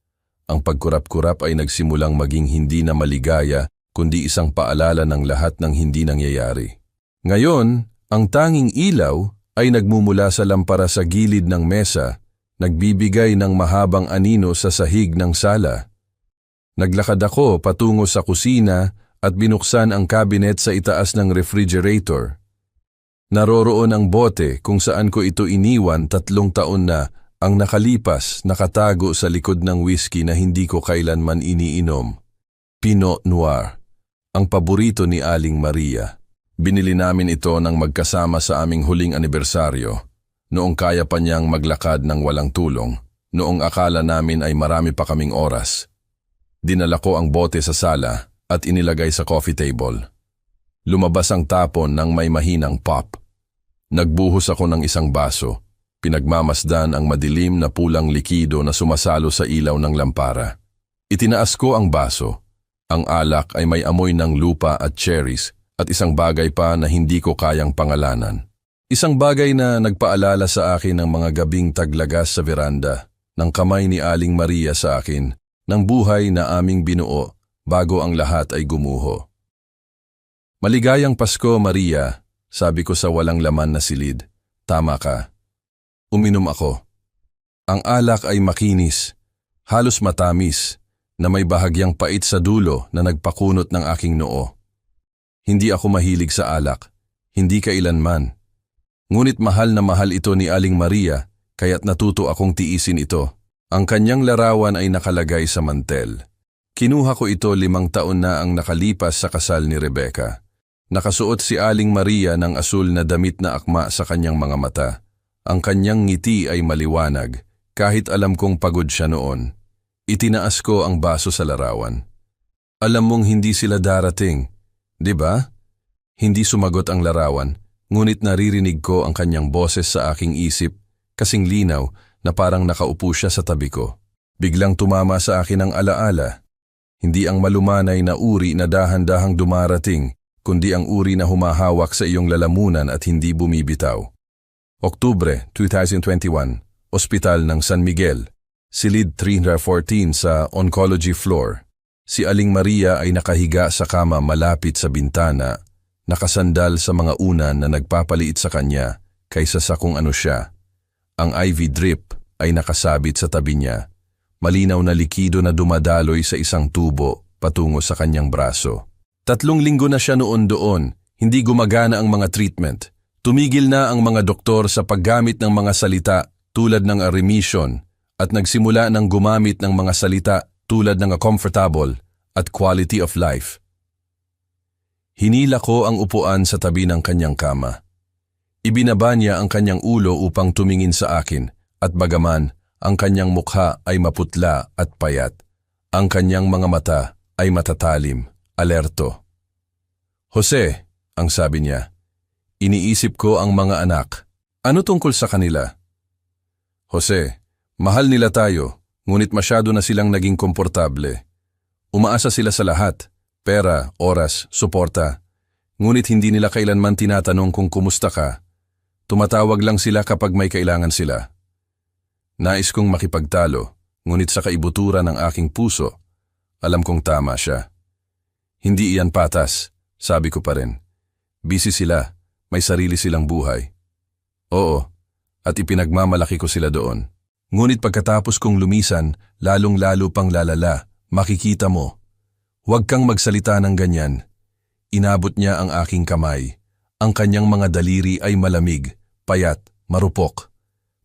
Speaker 1: Ang pagkurap-kurap ay nagsimulang maging hindi na maligaya, kundi isang paalala ng lahat ng hindi nangyayari. Ngayon, ang tanging ilaw ay nagmumula sa lampara sa gilid ng mesa, nagbibigay ng mahabang anino sa sahig ng sala. Naglakad ako patungo sa kusina at binuksan ang cabinet sa itaas ng refrigerator. Naroroon ang bote kung saan ko ito iniwan 3 taon na ang nakalipas nakatago sa likod ng whiskey na hindi ko kailanman iniinom. Pinot Noir, ang paborito ni Aling Maria. Binili namin ito nang magkasama sa aming huling anibersaryo. noong kaya pa niyang maglakad ng walang tulong, noong akala namin ay marami pa kaming oras. Dinala ko ang bote sa sala at inilagay sa coffee table. Lumabas ang tapon ng may mahinang pop. Nagbuhos ako ng isang baso. Pinagmamasdan ang madilim na pulang likido na sumasalo sa ilaw ng lampara. Itinaas ko ang baso. Ang alak ay may amoy ng lupa at cherries at isang bagay pa na hindi ko kayang pangalanan. Isang bagay na nagpaalala sa akin ng mga gabing taglagas sa veranda, ng kamay ni Aling Maria sa akin, ng buhay na aming binuo bago ang lahat ay gumuho. Maligayang Pasko, Maria, sabi ko sa walang laman na silid. Tama ka. Uminom ako. Ang alak ay makinis, halos matamis, na may bahagyang pait sa dulo na nagpakunot ng aking noo. Hindi ako mahilig sa alak, hindi kailanman. Ngunit mahal na mahal ito ni Aling Maria, kaya't natuto akong tiisin ito. Ang kanyang larawan ay nakalagay sa mantel. Kinuha ko ito 5 taon na ang nakalipas sa kasal ni Rebecca. Nakasuot si Aling Maria ng asul na damit na akma sa kanyang mga mata. Ang kanyang ngiti ay maliwanag, kahit alam kong pagod siya noon. Itinaas ko ang baso sa larawan. Alam mong hindi sila darating, di ba? Hindi sumagot ang larawan. Ngunit naririnig ko ang kanyang boses sa aking isip, kasing linaw na parang nakaupo siya sa tabi ko. Biglang tumama sa akin ang alaala. Hindi ang malumanay na uri na dahan-dahang dumarating, kundi ang uri na humahawak sa iyong lalamunan at hindi bumibitaw. Oktubre 2021, Ospital ng San Miguel, silid 314 sa oncology floor. Si Aling Maria ay nakahiga sa kama malapit sa bintana, nakasandal sa mga unan na nagpapaliit sa kanya kaysa sa kung ano siya. Ang IV drip ay nakasabit sa tabi niya, malinaw na likido na dumadaloy sa isang tubo patungo sa kanyang braso. 3 linggo na siya noon doon, hindi gumagana ang mga treatment. Tumigil na ang mga doktor sa paggamit ng mga salita tulad ng remission at nagsimula ng gumamit ng mga salita tulad ng comfortable at quality of life. Hinila ko ang upuan sa tabi ng kanyang kama. Ibinaba niya ang kanyang ulo upang tumingin sa akin at bagaman ang kanyang mukha ay maputla at payat, ang kanyang mga mata ay matatalim, alerto. Jose, ang sabi niya, iniisip ko ang mga anak. Ano tungkol sa kanila? Jose, mahal nila tayo, ngunit masyado na silang naging komportable. Umaasa sila sa lahat. Pera, oras, suporta. Ngunit hindi nila kailanman tinatanong kung kumusta ka. Tumatawag lang sila kapag may kailangan sila. Nais kong makipagtalo, ngunit sa kaibuturan ng aking puso, alam kong tama siya. Hindi iyan patas, sabi ko pa rin. Busy sila, may sarili silang buhay. Oo, at ipinagmamalaki ko sila doon. Ngunit pagkatapos kong lumisan, lalong-lalo pang lalala, makikita mo. Huwag kang magsalita ng ganyan. Inabot niya ang aking kamay. Ang kanyang mga daliri ay malamig, payat, marupok.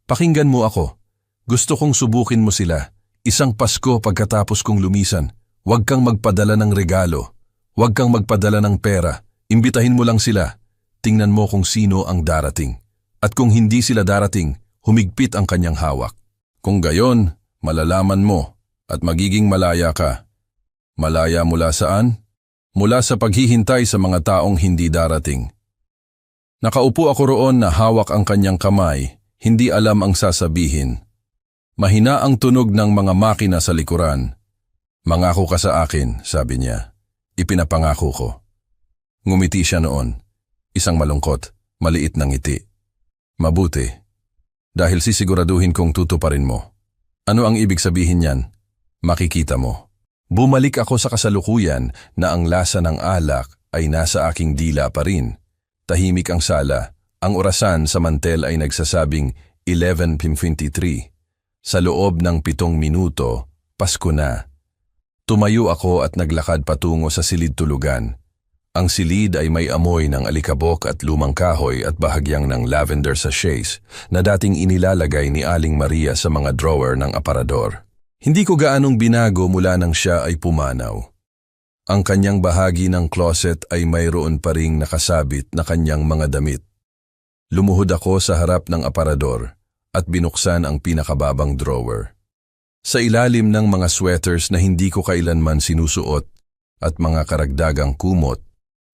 Speaker 1: Pakinggan mo ako. Gusto kong subukin mo sila. Isang Pasko pagkatapos kong lumisan. Huwag kang magpadala ng regalo. Huwag kang magpadala ng pera. Imbitahin mo lang sila. Tingnan mo kung sino ang darating. At kung hindi sila darating, humigpit ang kanyang hawak. Kung gayon, malalaman mo at magiging malaya ka. Malaya mula saan? Mula sa paghihintay sa mga taong hindi darating. Nakaupo ako roon na hawak ang kanyang kamay, hindi alam ang sasabihin. Mahina ang tunog ng mga makina sa likuran. Mangako ka sa akin, sabi niya. Ipinapangako ko. Ngumiti siya noon. Isang malungkot, maliit na ngiti. Mabuti. Dahil sisiguraduhin kong tutuparin mo. Ano ang ibig sabihin niyan? Makikita mo. Bumalik ako sa kasalukuyan na ang lasa ng alak ay nasa aking dila pa rin. Tahimik ang sala. Ang orasan sa mantel ay nagsasabing 11:53. Sa loob ng 7 minuto, Pasko na. Tumayo ako at naglakad patungo sa silid tulugan. Ang silid ay may amoy ng alikabok at lumang kahoy at bahagyang ng lavender sachets na dating inilalagay ni Aling Maria sa mga drawer ng aparador. Hindi ko gaanong binago mula nang siya ay pumanaw. Ang kanyang bahagi ng closet ay mayroon pa ring nakasabit na kanyang mga damit. Lumuhod ako sa harap ng aparador at binuksan ang pinakababang drawer. Sa ilalim ng mga sweaters na hindi ko kailanman sinusuot at mga karagdagang kumot,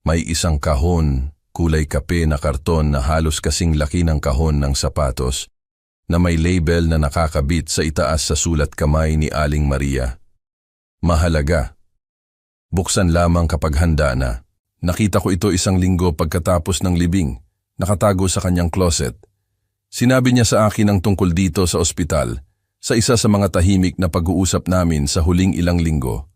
Speaker 1: may isang kahon, kulay kape na karton na halos kasing laki ng kahon ng sapatos, na may label na nakakabit sa itaas sa sulat kamay ni Aling Maria. Mahalaga. Buksan lamang kapag handa na. Nakita ko ito isang linggo pagkatapos ng libing, nakatago sa kanyang closet. Sinabi niya sa akin ang tungkol dito sa ospital, sa isa sa mga tahimik na pag-uusap namin sa huling ilang linggo.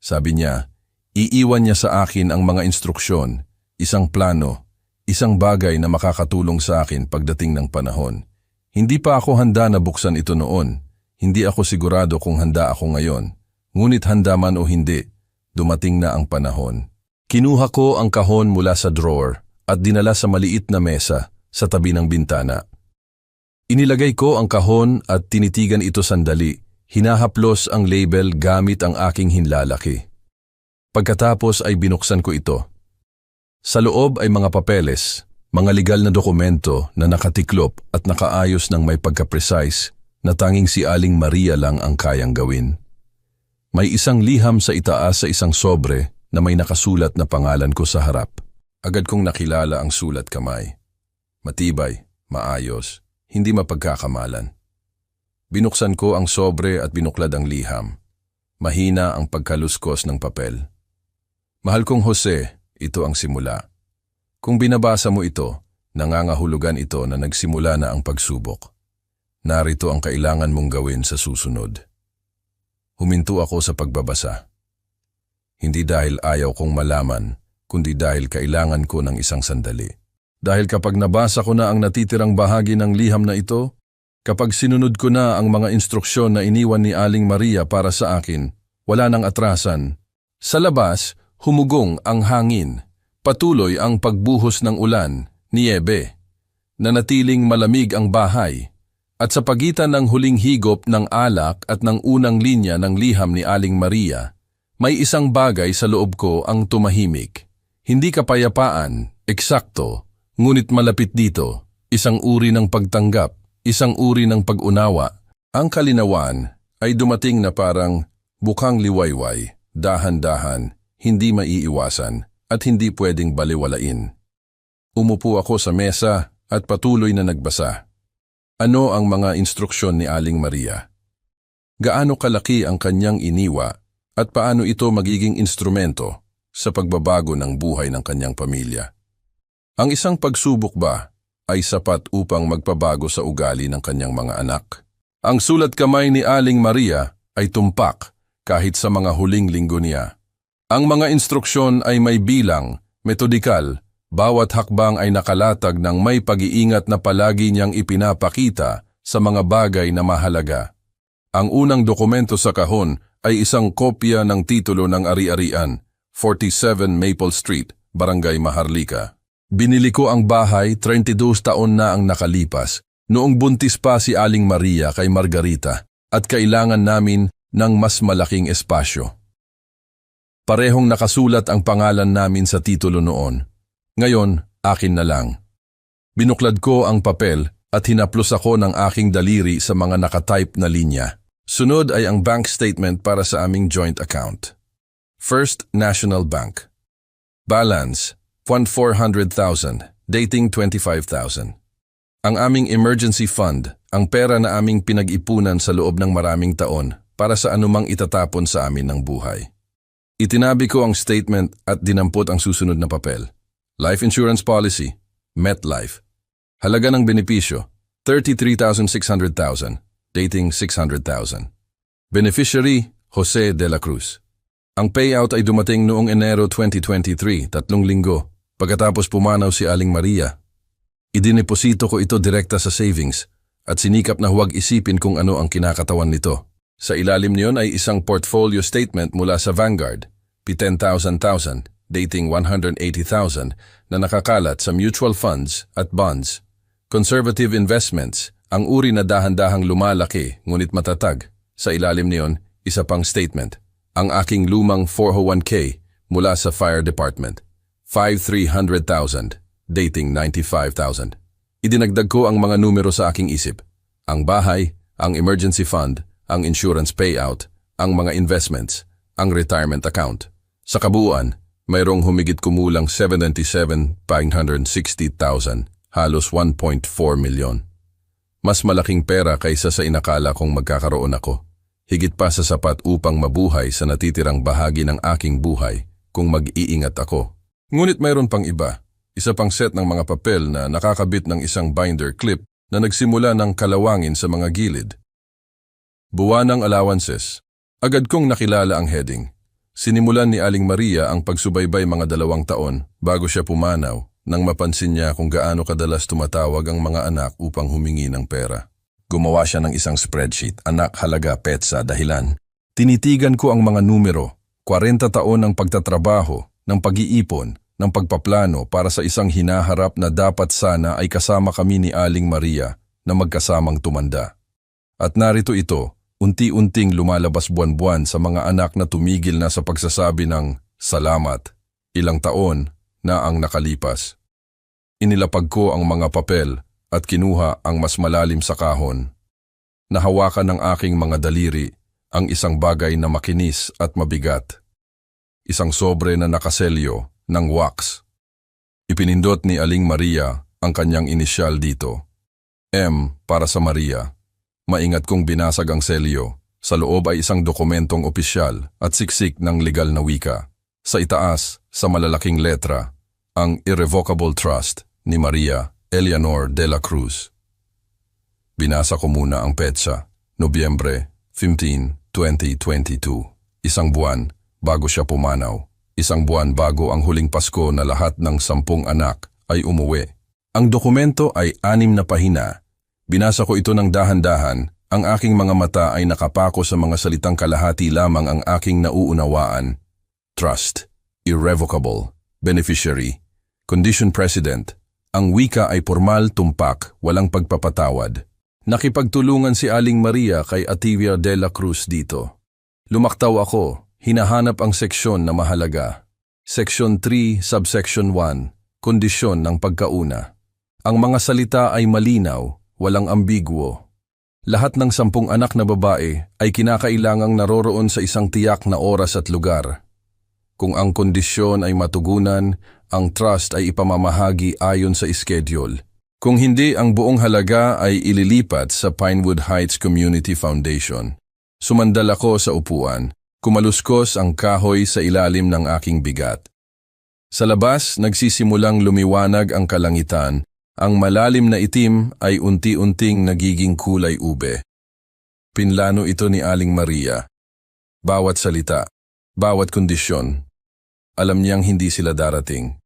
Speaker 1: Sabi niya, iiwan niya sa akin ang mga instruksyon, isang plano, isang bagay na makakatulong sa akin pagdating ng panahon. Hindi pa ako handa na buksan ito noon. Hindi ako sigurado kung handa ako ngayon. Ngunit handa man o hindi, dumating na ang panahon. Kinuha ko ang kahon mula sa drawer at dinala sa maliit na mesa sa tabi ng bintana. Inilagay ko ang kahon at tinitigan ito sandali. Hinahaplos ang label gamit ang aking hinlalaki. Pagkatapos ay binuksan ko ito. Sa loob ay mga papeles, mga legal na dokumento na nakatiklop at nakaayos ng may pagka-precise na tanging si Aling Maria lang ang kayang gawin. May isang liham sa itaas sa isang sobre na may nakasulat na pangalan ko sa harap. Agad kong nakilala ang sulat kamay. Matibay, maayos, hindi mapagkakamalan. Binuksan ko ang sobre at binuklad ang liham. Mahina ang pagkaluskos ng papel. Mahal kong Jose, ito ang simula. Kung binabasa mo ito, nangangahulugan ito na nagsimula na ang pagsubok. Narito ang kailangan mong gawin sa susunod. Huminto ako sa pagbabasa. Hindi dahil ayaw kong malaman, kundi dahil kailangan ko ng isang sandali. Dahil kapag nabasa ko na ang natitirang bahagi ng liham na ito, kapag sinunod ko na ang mga instruksyon na iniwan ni Aling Maria para sa akin, wala nang atrasan. Sa labas, humugong ang hangin. Patuloy ang pagbuhos ng ulan, niyebe. Nanatiling malamig ang bahay. At sa pagitan ng huling higop ng alak at ng unang linya ng liham ni Aling Maria, may isang bagay sa loob ko ang tumahimik. Hindi kapayapaan, eksakto, ngunit malapit dito, isang uri ng pagtanggap, isang uri ng pag-unawa. Ang kalinawan ay dumating na parang bukang liwayway, dahan-dahan, hindi maiiwasan at hindi pwedeng baliwalain. Umupo ako sa mesa at patuloy na nagbasa. Ano ang mga instruksyon ni Aling Maria? Gaano kalaki ang kanyang iniwa at paano ito magiging instrumento sa pagbabago ng buhay ng kanyang pamilya? Ang isang pagsubok ba ay sapat upang magpabago sa ugali ng kanyang mga anak? Ang sulat kamay ni Aling Maria ay tumpak kahit sa mga huling linggo niya. Ang mga instruksyon ay may bilang, metodikal, bawat hakbang ay nakalatag ng may pag-iingat na palagi niyang ipinapakita sa mga bagay na mahalaga. Ang unang dokumento sa kahon ay isang kopya ng titulo ng ari-arian, 47 Maple Street, Barangay Maharlika. Binili ko ang bahay 32 taon na ang nakalipas, noong buntis pa si Aling Maria kay Margarita at kailangan namin ng mas malaking espasyo. Parehong nakasulat ang pangalan namin sa titulo noon. Ngayon, akin na lang. Binuklad ko ang papel at hinaplos ako ng aking daliri sa mga nakatype na linya. Sunod ay ang bank statement para sa aming joint account. First National Bank. Balance, 1,400,000, dating 25,000. Ang aming emergency fund, ang pera na aming pinag-ipunan sa loob ng maraming taon para sa anumang itatapon sa amin ng buhay. Itinabi ko ang statement at dinampot ang susunod na papel. Life insurance policy, MetLife. Halaga ng benepisyo, 33,600,000, dating 600,000. Beneficiary, Jose de la Cruz. Ang payout ay dumating noong Enero 2023, 3 linggo, pagkatapos pumanaw si Aling Maria. Idineposito ko ito direkta sa savings at sinikap na huwag isipin kung ano ang kinakatawan nito. Sa ilalim niyon ay isang portfolio statement mula sa Vanguard, P10,000, dating 180,000 na nakakalat sa mutual funds at bonds. Conservative investments, ang uri na dahan-dahang lumalaki ngunit matatag. Sa ilalim niyon, isa pang statement. Ang aking lumang 401k mula sa Fire Department, 5,300,000, dating 95,000. Idinagdag ko ang mga numero sa aking isip. Ang bahay, ang emergency fund, ang insurance payout, ang mga investments, ang retirement account. Sa kabuuan, mayroong humigit kumulang 77,560,000, halos 1.4 milyon. Mas malaking pera kaysa sa inakala kong magkakaroon ako. Higit pa sa sapat upang mabuhay sa natitirang bahagi ng aking buhay kung mag-iingat ako. Ngunit mayroon pang iba. Isa pang set ng mga papel na nakakabit ng isang binder clip na nagsimula ng kalawangin sa mga gilid. Buwanang allowances. Agad kong nakilala ang heading. Sinimulan ni Aling Maria ang pagsubaybay mga 2 taon bago siya pumanaw nang mapansin niya kung gaano kadalas tumatawag ang mga anak upang humingi ng pera. Gumawa siya ng isang spreadsheet, anak, halaga, petsa, dahilan. Tinitigan ko ang mga numero, 40 taon ng pagtatrabaho, ng pag-iipon, ng pagpaplano para sa isang hinaharap na dapat sana ay kasama kami ni Aling Maria na magkasamang tumanda. At narito ito, unti-unting lumalabas buwan-buwan sa mga anak na tumigil na sa pagsasabi ng salamat. Ilang taon na ang nakalipas. Inilapag ko ang mga papel at kinuha ang mas malalim sa kahon. Nahawakan ng aking mga daliri ang isang bagay na makinis at mabigat. Isang sobre na nakaselyo ng wax. Ipinindot ni Aling Maria ang kanyang inisyal dito. M para sa Maria. Maingat kong binasag ang selyo. Sa loob ay isang dokumentong opisyal at siksik ng legal na wika. Sa itaas, sa malalaking letra, ang Irrevocable Trust ni Maria Eleanor de la Cruz. Binasa ko muna ang petsa, Nobyembre 15, 2022. Isang buwan bago siya pumanaw. Isang buwan bago ang huling Pasko na lahat ng 10 anak ay umuwi. Ang dokumento ay 6 na pahina. Binasa ko ito ng dahan-dahan. Ang aking mga mata ay nakapako sa mga salitang kalahati lamang ang aking nauunawaan. Trust, irrevocable, beneficiary, condition precedent. Ang wika ay formal, tumpak, walang pagpapatawad. Nakipagtulungan si Aling Maria kay Ativia de la Cruz dito. Lumaktaw ako. Hinahanap ang seksyon na mahalaga. Section 3, subsection 1, kondisyon ng pagkauna. Ang mga salita ay malinaw, walang ambiguo. Lahat ng 10 anak na babae ay kinakailangang naroroon sa isang tiyak na oras at lugar. Kung ang kondisyon ay matugunan, ang trust ay ipamamahagi ayon sa schedule. Kung hindi, ang buong halaga ay ililipat sa Pinewood Heights Community Foundation. Sumandal ako sa upuan. Kumaluskos ang kahoy sa ilalim ng aking bigat. Sa labas, nagsisimulang lumiwanag ang kalangitan. Ang malalim na itim ay unti-unting nagiging kulay ube. Pinlano ito ni Aling Maria. Bawat salita, bawat kondisyon. Alam niyang hindi sila darating.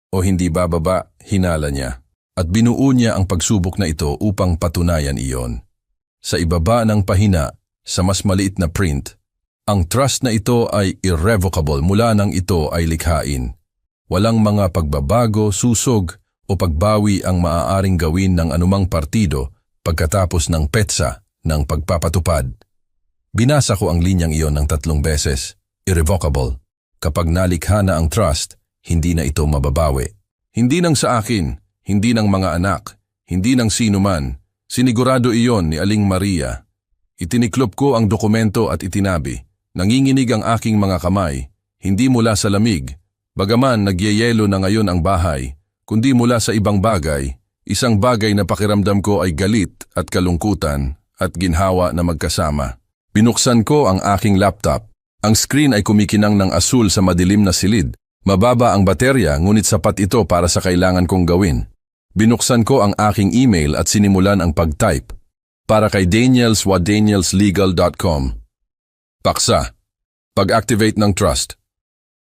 Speaker 1: O hindi bababa, hinala niya. At binuo niya ang pagsubok na ito upang patunayan iyon. Sa ibaba ng pahina, sa mas maliit na print, ang trust na ito ay irrevocable mula nang ito ay likhain. Walang mga pagbabago, susog o pagbawi ang maaaring gawin ng anumang partido pagkatapos ng petsa ng pagpapatupad. Binasa ko ang linyang iyon ng 3 beses. Irrevocable. Kapag nalikha na ang trust, hindi na ito mababawi. Hindi nang sa akin, hindi ng mga anak, hindi ng sino man. Sinigurado iyon ni Aling Maria. Itiniklop ko ang dokumento at itinabi. Nanginginig ang aking mga kamay, hindi mula sa lamig, bagaman nagyeyelo na ngayon ang bahay, kundi mula sa ibang bagay, isang bagay na pakiramdam ko ay galit at kalungkutan at ginhawa na magkasama. Binuksan ko ang aking laptop. Ang screen ay kumikinang ng asul sa madilim na silid. Mababa ang baterya ngunit sapat ito para sa kailangan kong gawin. Binuksan ko ang aking email at sinimulan ang pag-type. Para kay daniels@danielslegal.com. Paksa. Pag-activate ng trust.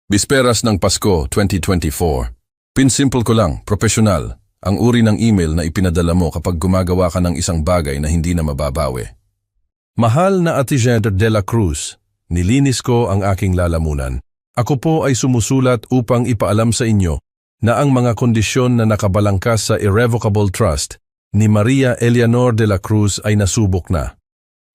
Speaker 1: Bisperas ng Pasko 2024. Pinsimple ko lang, profesional, ang uri ng email na ipinadala mo kapag gumagawa ka ng isang bagay na hindi na mababawi. Mahal na Ativia de la Cruz, nilinis ko ang aking lalamunan. Ako po ay sumusulat upang ipaalam sa inyo na ang mga kondisyon na nakabalangkas sa Irrevocable Trust ni Maria Eleanor de la Cruz ay nasubok na.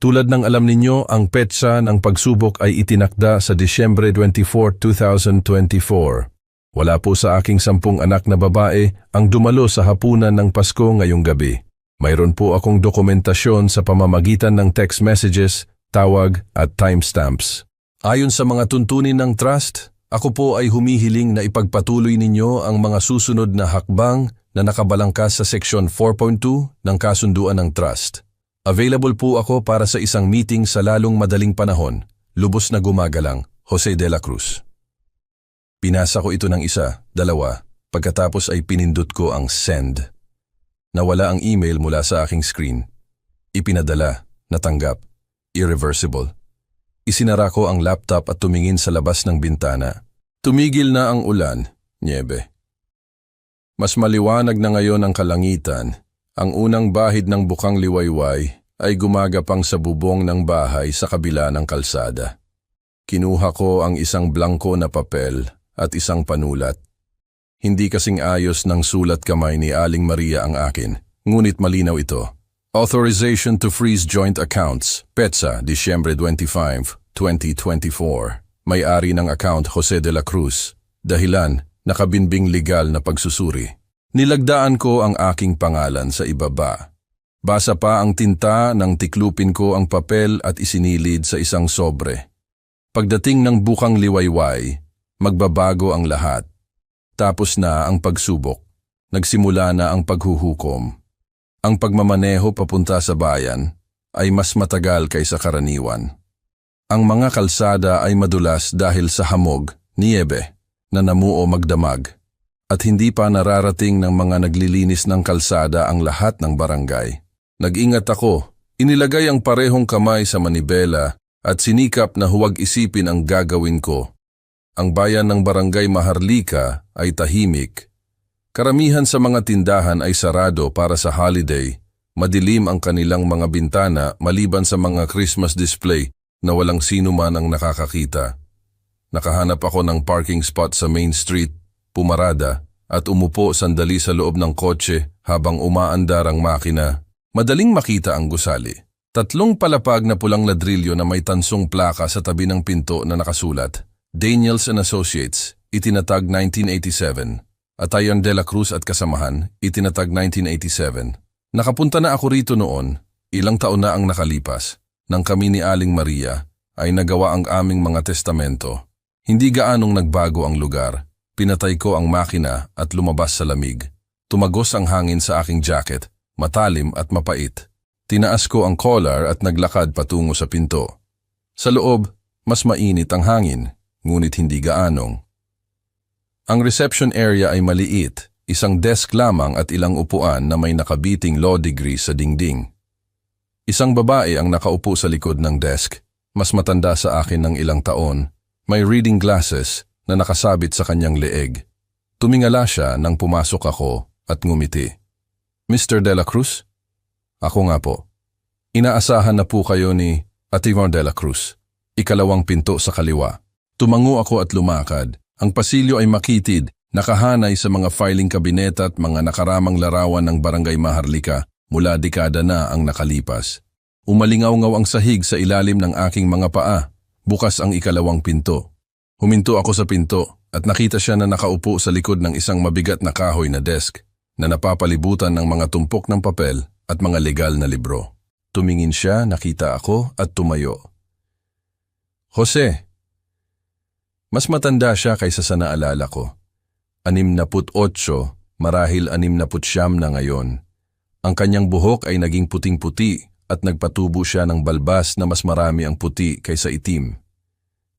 Speaker 1: Tulad ng alam ninyo, ang petsa ng pagsubok ay itinakda sa Disyembre 24, 2024. Wala po sa aking 10 anak na babae ang dumalo sa hapunan ng Pasko ngayong gabi. Mayroon po akong dokumentasyon sa pamamagitan ng text messages, tawag at timestamps. Ayon sa mga tuntunin ng trust, ako po ay humihiling na ipagpatuloy ninyo ang mga susunod na hakbang na nakabalangkas sa Seksyon 4.2 ng Kasunduan ng Trust. Available po ako para sa isang meeting sa lalong madaling panahon. Lubos na gumagalang, Jose de la Cruz. Pinasa ko ito ng 1, 2, pagkatapos ay pinindot ko ang send. Nawala ang email mula sa aking screen. Ipinadala, natanggap, irreversible. Isinara ko ang laptop at tumingin sa labas ng bintana. Tumigil na ang ulan, nyebe. Mas maliwanag na ngayon ang kalangitan. Ang unang bahid ng bukang liwayway ay gumagapang sa bubong ng bahay sa kabila ng kalsada. Kinuha ko ang isang blangko na papel at isang panulat. Hindi kasing ayos ng sulat kamay ni Aling Maria ang akin, ngunit malinaw ito. Authorization to freeze joint accounts, PETSA, Disyembre 25, 2024. May-ari ng account Jose de la Cruz. Dahilan, nakabinbing legal na pagsusuri. Nilagdaan ko ang aking pangalan sa ibaba. Basa pa ang tinta nang tiklupin ko ang papel at isinilid sa isang sobre. Pagdating ng bukang liwayway, magbabago ang lahat. Tapos na ang pagsubok. Nagsimula na ang paghuhukom. Ang pagmamaneho papunta sa bayan ay mas matagal kaysa karaniwan. Ang mga kalsada ay madulas dahil sa hamog, niebe, na namuo magdamag. At hindi pa nararating ng mga naglilinis ng kalsada ang lahat ng barangay. Nag-ingat ako, inilagay ang parehong kamay sa manibela at sinikap na huwag isipin ang gagawin ko. Ang bayan ng Barangay Maharlika ay tahimik. Karamihan sa mga tindahan ay sarado para sa holiday. Madilim ang kanilang mga bintana maliban sa mga Christmas display na walang sino man ang nakakakita. Nakahanap ako ng parking spot sa Main Street, pumarada, at umupo sandali sa loob ng kotse habang umaandar ang makina. Madaling makita ang gusali. 3 palapag na pulang ladrilyo na may tansong plaka sa tabi ng pinto na nakasulat. Daniels and Associates, itinatag 1987. At Ayon de la Cruz at Kasamahan, itinatag 1987. Nakapunta na ako rito noon, ilang taon na ang nakalipas, nang kami ni Aling Maria ay nagawa ang aming mga testamento. Hindi gaanong nagbago ang lugar. Pinatay ko ang makina at lumabas sa lamig. Tumagos ang hangin sa aking jacket, matalim at mapait. Tinaas ko ang collar at naglakad patungo sa pinto. Sa loob, mas mainit ang hangin, ngunit hindi gaanong. Ang reception area ay maliit, isang desk lamang at ilang upuan na may nakabiting law degree sa dingding. Isang babae ang nakaupo sa likod ng desk, mas matanda sa akin ng ilang taon, may reading glasses na nakasabit sa kanyang leeg. Tumingala siya nang pumasok ako at ngumiti. Mr. de la Cruz? Ako nga po. Inaasahan na po kayo ni Ativon de la Cruz. Ikalawang pinto sa kaliwa. Tumango ako at lumakad. Ang pasilyo ay makitid, nakahanay sa mga filing cabinet at mga nakaramang larawan ng Barangay Maharlika mula dekada na ang nakalipas. Umalingaw-ngaw ang sahig sa ilalim ng aking mga paa. Bukas ang ikalawang pinto. Huminto ako sa pinto at nakita siya na nakaupo sa likod ng isang mabigat na kahoy na desk na napapalibutan ng mga tumpok ng papel at mga legal na libro. Tumingin siya, nakita ako at tumayo. Jose. Mas matanda siya kaysa sa naalala ko. 68, marahil 69 na ngayon. Ang kanyang buhok ay naging puting-puti at nagpatubo siya ng balbas na mas marami ang puti kaysa itim.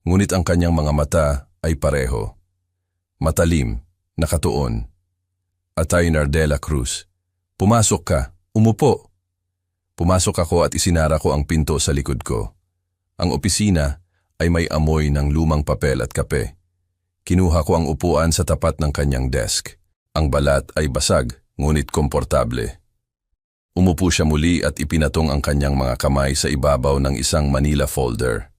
Speaker 1: Ngunit ang kanyang mga mata ay pareho. Matalim, nakatuon. Atynar de la Cruz. Pumasok ka, umupo. Pumasok ako at isinara ko ang pinto sa likod ko. Ang opisina ay may amoy ng lumang papel at kape. Kinuha ko ang upuan sa tapat ng kanyang desk. Ang balat ay basag, ngunit komportable. Umupo siya muli at ipinatong ang kanyang mga kamay sa ibabaw ng isang Manila folder.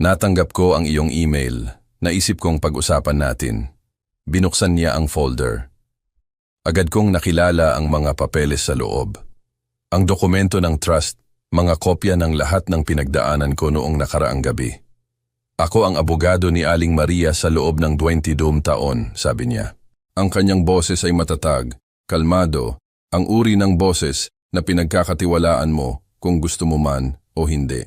Speaker 1: Natanggap ko ang iyong email. Naisip kong pag-usapan natin. Binuksan niya ang folder. Agad kong nakilala ang mga papeles sa loob. Ang dokumento ng trust, mga kopya ng lahat ng pinagdaanan ko noong nakaraang gabi. Ako ang abogado ni Aling Maria sa loob ng 22 taon, sabi niya. Ang kanyang boses ay matatag, kalmado, ang uri ng boses na pinagkakatiwalaan mo kung gusto mo man o hindi.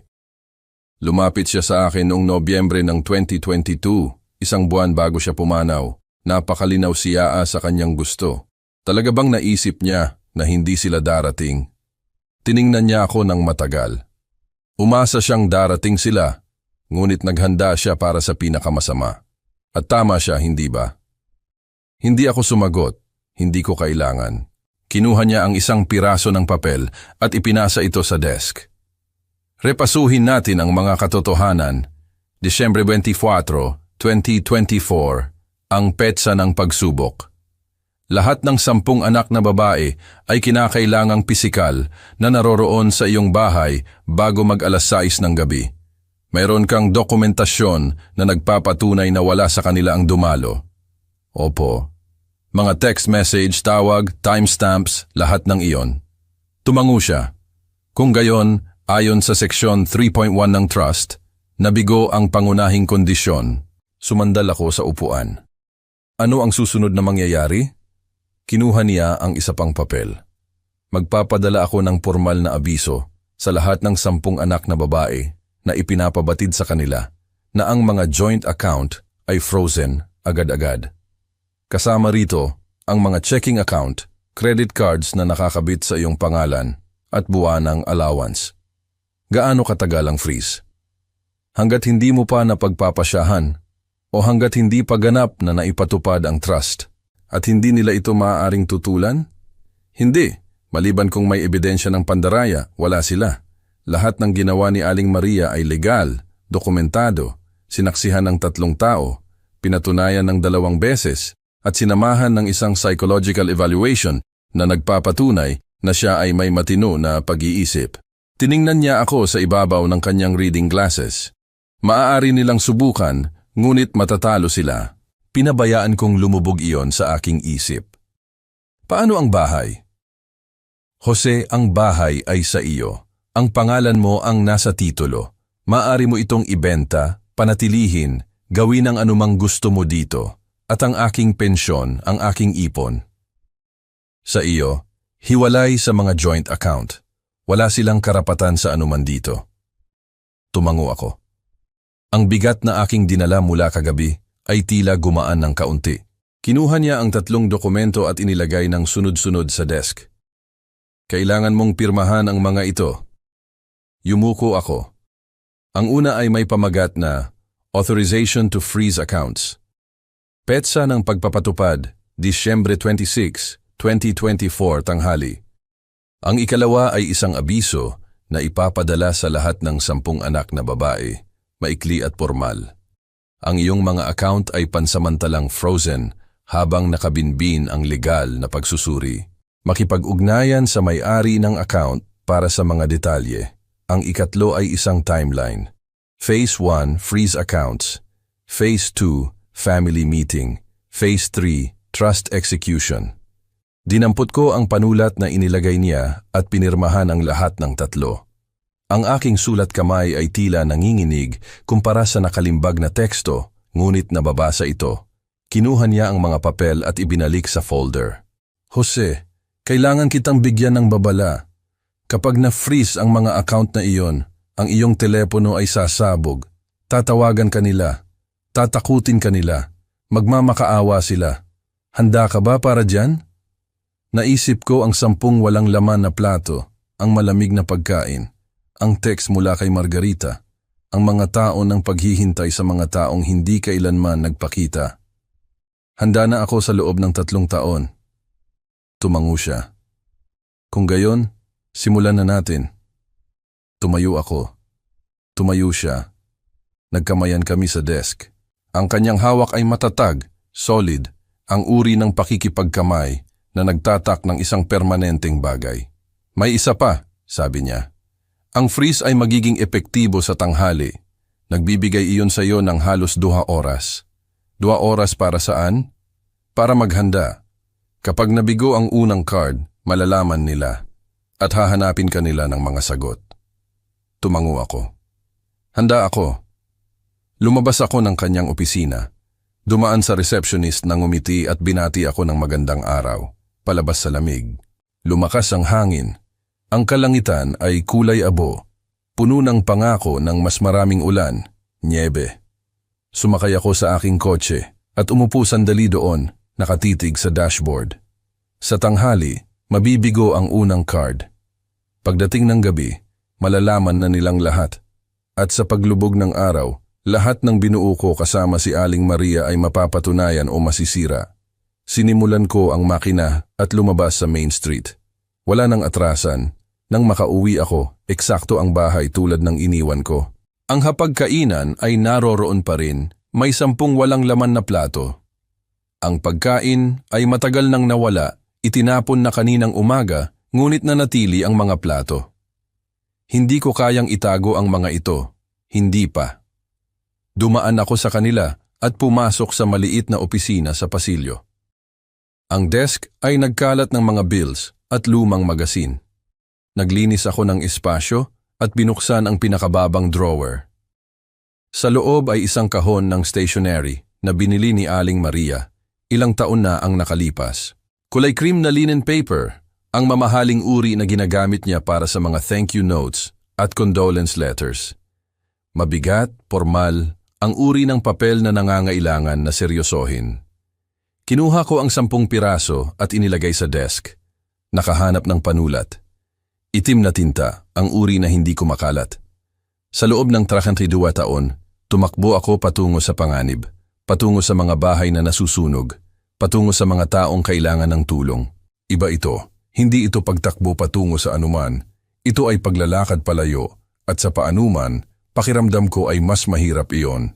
Speaker 1: Lumapit siya sa akin noong Nobyembre ng 2022, isang buwan bago siya pumanaw. Napakalinaw siya sa kanyang gusto. Talaga bang naisip niya na hindi sila darating? Tiningnan niya ako ng matagal. Umasa siyang darating sila, ngunit naghanda siya para sa pinakamasama. At tama siya, hindi ba? Hindi ako sumagot, hindi ko kailangan. Kinuha niya ang isang piraso ng papel at ipinasa ito sa desk. Repasuhin natin ang mga katotohanan. Disyembre 24, 2024, ang petsa ng pagsubok. Lahat ng 10 anak na babae ay kinakailangang pisikal na naroroon sa iyong bahay bago mag-alas 6 ng gabi. Mayroon kang dokumentasyon na nagpapatunay na wala sa kanila ang dumalo. Opo. Mga text message, tawag, timestamps, lahat ng iyon. Tumango siya. Kung gayon, ayon sa seksyon 3.1 ng trust, nabigo ang pangunahing kondisyon. Sumandal ako sa upuan. Ano ang susunod na mangyayari? Kinuha niya ang isa pang papel. Magpapadala ako ng formal na abiso sa lahat ng 10 anak na babae na ipinapabatid sa kanila na ang mga joint account ay frozen agad-agad. Kasama rito ang mga checking account, credit cards na nakakabit sa iyong pangalan at buwanang allowance. Gaano katagal ang freeze? Hanggat hindi mo pa napagpapasyahan o hanggat hindi pa ganap na naipatupad ang trust at hindi nila ito maaaring tutulan? Hindi. Maliban kung may ebidensya ng pandaraya, wala sila. Lahat ng ginawa ni Aling Maria ay legal, dokumentado, sinaksihan ng 3 tao, pinatunayan ng 2 beses, at sinamahan ng isang psychological evaluation na nagpapatunay na siya ay may matino na pag-iisip. Tiningnan niya ako sa ibabaw ng kanyang reading glasses. Maaari nilang subukan, ngunit matatalo sila. Pinabayaan kong lumubog iyon sa aking isip. Paano ang bahay? Jose, ang bahay ay sa iyo. Ang pangalan mo ang nasa titulo. Maaari mo itong ibenta, panatilihin, gawin ang anumang gusto mo dito. At ang aking pensyon, ang aking ipon. Sa iyo, hiwalay sa mga joint account. Wala silang karapatan sa anuman dito. Tumango ako. Ang bigat na aking dinala mula kagabi ay tila gumaan ng kaunti. Kinuha niya ang 3 dokumento at inilagay ng sunod-sunod sa desk. Kailangan mong pirmahan ang mga ito. Yumuko ako. Ang una ay may pamagat na Authorization to Freeze Accounts. Petsa ng pagpapatupad, Disyembre 26, 2024 tanghali. Ang ikalawa ay isang abiso na ipapadala sa lahat ng 10 anak na babae, maikli at formal. Ang iyong mga account ay pansamantalang frozen habang nakabinbin ang legal na pagsusuri. Makipag-ugnayan sa may-ari ng account para sa mga detalye. Ang ikatlo ay isang timeline. Phase 1, freeze accounts. Phase 2, family meeting. Phase 3, trust execution. Dinampot ko ang panulat na inilagay niya at pinirmahan ang lahat ng 3. Ang aking sulat kamay ay tila nanginginig kumpara sa nakalimbag na teksto, ngunit nababasa ito. Kinuha niya ang mga papel at ibinalik sa folder. Jose, kailangan kitang bigyan ng babala. Kapag na-freeze ang mga account na iyon, ang iyong telepono ay sasabog. Tatawagan ka nila. Tatakutin ka nila. Magmamakaawa sila. Handa ka ba para dyan? Naisip ko ang 10 walang laman na plato, ang malamig na pagkain. Ang text mula kay Margarita, ang mga taon ng paghihintay sa mga taong hindi kailanman nagpakita. Handa na ako sa loob ng 3 taon. Tumango siya. Kung gayon, simulan na natin. Tumayo ako. Tumayo siya. Nagkamayan kami sa desk. Ang kanyang hawak ay matatag, solid, ang uri ng pakikipagkamay na nagtatak ng isang permanenteng bagay. May isa pa, sabi niya. Ang freeze ay magiging epektibo sa tanghali. Nagbibigay iyon sa iyo ng halos 2 oras. 2 oras para saan? Para maghanda. Kapag nabigo ang unang card, malalaman nila at hahanapin ka nila ng mga sagot. Tumango ako. Handa ako. Lumabas ako ng kanyang opisina. Dumaan sa receptionist nang ngumiti at binati ako ng magandang araw. Palabas sa lamig. Lumakas ang hangin. Ang kalangitan ay kulay abo. Puno ng pangako ng mas maraming ulan, nyebe. Sumakay ako sa aking kotse at umupo sandali doon, nakatitig sa dashboard. Sa tanghali, mabibigo ang unang card. Pagdating ng gabi, malalaman na nilang lahat. At sa paglubog ng araw, lahat ng binuo ko kasama si Aling Maria ay mapapatunayan o masisira. Sinimulan ko ang makina at lumabas sa Main Street. Wala nang atrasan. Nang makauwi ako, eksakto ang bahay tulad ng iniwan ko. Ang hapagkainan ay naroroon pa rin, may 10 walang laman na plato. Ang pagkain ay matagal nang nawala, itinapon na kaninang umaga, ngunit nanatili ang mga plato. Hindi ko kayang itago ang mga ito, hindi pa. Dumaan ako sa kanila at pumasok sa maliit na opisina sa pasilyo. Ang desk ay nagkalat ng mga bills at lumang magasin. Naglinis ako ng espasyo at binuksan ang pinakababang drawer. Sa loob ay isang kahon ng stationery na binili ni Aling Maria. Ilang taon na ang nakalipas. Kulay cream na linen paper, ang mamahaling uri na ginagamit niya para sa mga thank you notes at condolence letters. Mabigat, formal, ang uri ng papel na nangangailangan na seryosohin. Kinuha ko ang 10 piraso at inilagay sa desk. Nakahanap ng panulat. Itim na tinta, ang uri na hindi kumakalat. Sa loob ng 32 taon, tumakbo ako patungo sa panganib, patungo sa mga bahay na nasusunog, patungo sa mga taong kailangan ng tulong. Iba ito, hindi ito pagtakbo patungo sa anuman, ito ay paglalakad palayo, at sa paanuman, pakiramdam ko ay mas mahirap iyon.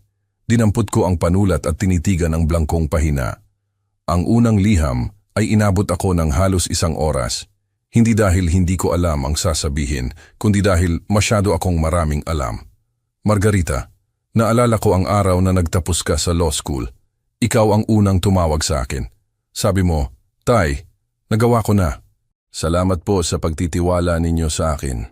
Speaker 1: Dinampot ko ang panulat at tinitigan ang blangkong pahina. Ang unang liham ay inabot ako ng halos 1 oras. Hindi dahil hindi ko alam ang sasabihin, kundi dahil masyado akong maraming alam. Margarita, naalala ko ang araw na nagtapos ka sa law school. Ikaw ang unang tumawag sa akin. Sabi mo, Tay, nagawa ko na. Salamat po sa pagtitiwala ninyo sa akin.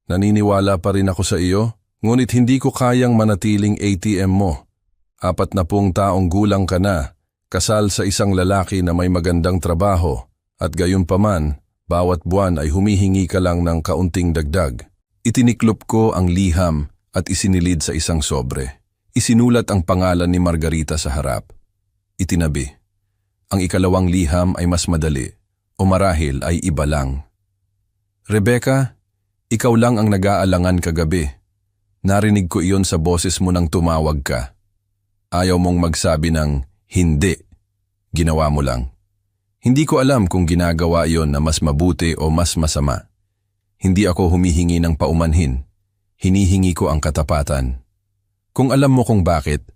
Speaker 1: Naniniwala pa rin ako sa iyo, ngunit hindi ko kayang manatiling ATM mo. 40 taong gulang ka na, kasal sa isang lalaki na may magandang trabaho, at gayunpaman, bawat buwan ay humihingi ka lang ng kaunting dagdag. Itiniklop ko ang liham at isinilid sa isang sobre. Isinulat ang pangalan ni Margarita sa harap. Itinabi. Ang ikalawang liham ay mas madali, o marahil ay iba lang. Rebecca, ikaw lang ang nag-aalangan kagabi. Narinig ko iyon sa boses mo nang tumawag ka. Ayaw mong magsabi ng hindi. Ginawa mo lang. Hindi ko alam kung ginagawa iyon na mas mabuti o mas masama. Hindi ako humihingi ng paumanhin. Hinihingi ko ang katapatan. Kung alam mo kung bakit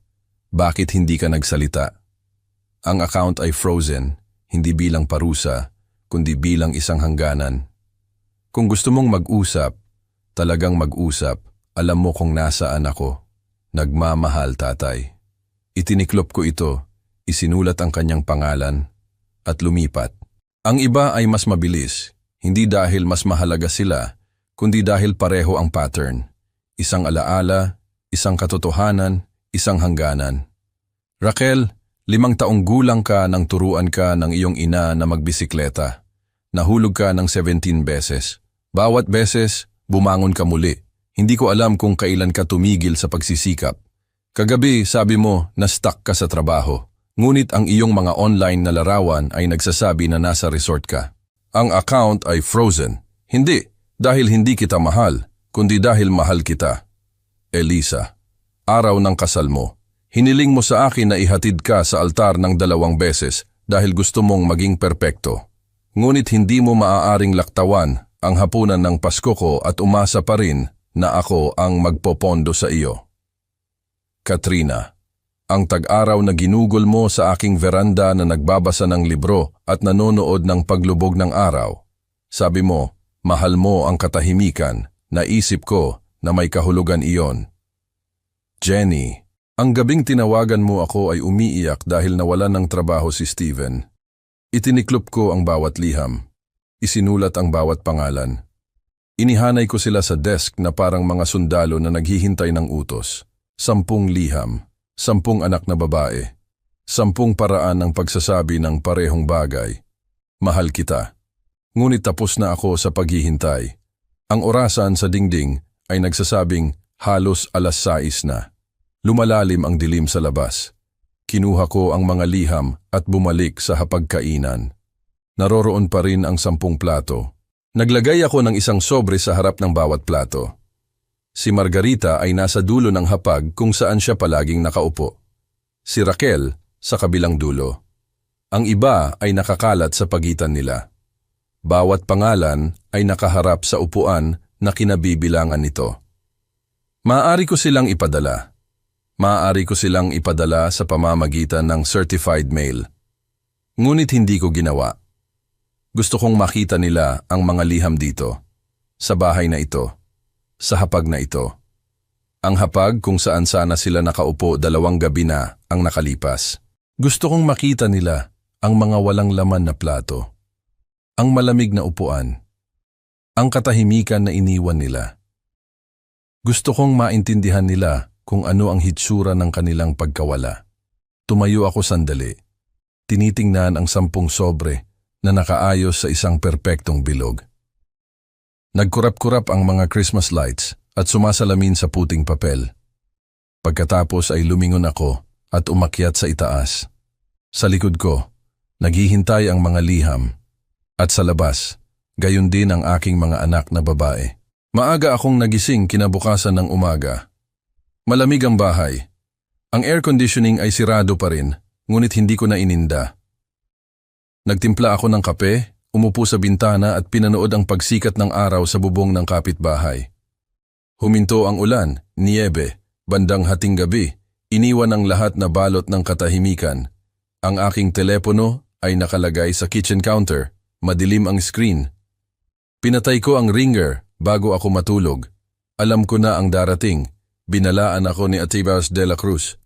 Speaker 1: hindi ka nagsalita? Ang account ay frozen, hindi bilang parusa, kundi bilang isang hangganan. Kung gusto mong mag-usap, talagang mag-usap, alam mo kung nasaan ako. Nagmamahal, tatay. Itiniklop ko ito, isinulat ang kanyang pangalan, at lumipat. Ang iba ay mas mabilis, hindi dahil mas mahalaga sila, kundi dahil pareho ang pattern. Isang alaala, isang katotohanan, isang hangganan. Raquel, 5 taong gulang ka nang turuan ka ng iyong ina na magbisikleta. Nahulog ka ng 17 beses. Bawat beses, bumangon ka muli. Hindi ko alam kung kailan ka tumigil sa pagsisikap. Kagabi, sabi mo na stuck ka sa trabaho. Ngunit ang iyong mga online na larawan ay nagsasabi na nasa resort ka. Ang account ay frozen. Hindi, dahil hindi kita mahal, kundi dahil mahal kita. Elisa, araw ng kasal mo. Hiniling mo sa akin na ihatid ka sa altar ng 2 beses dahil gusto mong maging perpekto. Ngunit hindi mo maaaring laktawan ang hapunan ng Pasko ko at umasa pa rin na ako ang magpopondo sa iyo. Katrina, ang tag-araw na ginugol mo sa aking veranda na nagbabasa ng libro at nanonood ng paglubog ng araw. Sabi mo, mahal mo ang katahimikan, naisip ko na may kahulugan iyon. Jenny, ang gabing tinawagan mo ako ay umiiyak dahil nawalan ng trabaho si Steven. Itiniklop ko ang bawat liham. Isinulat ang bawat pangalan. Inihanay ko sila sa desk na parang mga sundalo na naghihintay ng utos. 10 liham, 10 anak na babae, 10 paraan ng pagsasabi ng parehong bagay. Mahal kita. Ngunit tapos na ako sa paghihintay. Ang orasan sa dingding ay nagsasabing halos 6:00 na. Lumalalim ang dilim sa labas. Kinuha ko ang mga liham at bumalik sa hapagkainan. Naroroon pa rin ang 10 plato. Naglagay ako ng isang sobre sa harap ng bawat plato. Si Margarita ay nasa dulo ng hapag kung saan siya palaging nakaupo. Si Raquel sa kabilang dulo. Ang iba ay nakakalat sa pagitan nila. Bawat pangalan ay nakaharap sa upuan na kinabibilangan nito. Maaari ko silang ipadala. Maaari ko silang ipadala sa pamamagitan ng certified mail. Ngunit hindi ko ginawa. Gusto kong makita nila ang mga liham dito, sa bahay na ito, sa hapag na ito. Ang hapag kung saan sana sila nakaupo 2 gabi na ang nakalipas. Gusto kong makita nila ang mga walang laman na plato, ang malamig na upuan, ang katahimikan na iniwan nila. Gusto kong maintindihan nila kung ano ang hitsura ng kanilang pagkawala. Tumayo ako sandali. Tinitingnan ang 10 sobre na nakaayos sa isang perpektong bilog. Nagkurap-kurap ang mga Christmas lights at sumasalamin sa puting papel. Pagkatapos ay lumingon ako at umakyat sa itaas. Sa likod ko, naghihintay ang mga liham. At sa labas, gayon din ang aking mga anak na babae. Maaga akong nagising kinabukasan ng umaga. Malamig ang bahay. Ang air conditioning ay sirado pa rin, ngunit hindi ko na ininda. Nagtimpla ako ng kape, umupo sa bintana at pinanood ang pagsikat ng araw sa bubong ng kapitbahay. Huminto ang ulan, niyebe, bandang hating gabi, iniwan ang lahat na balot ng katahimikan. Ang aking telepono ay nakalagay sa kitchen counter, madilim ang screen. Pinatay ko ang ringer bago ako matulog. Alam ko na ang darating, binalaan ako ni Atibas de la Cruz.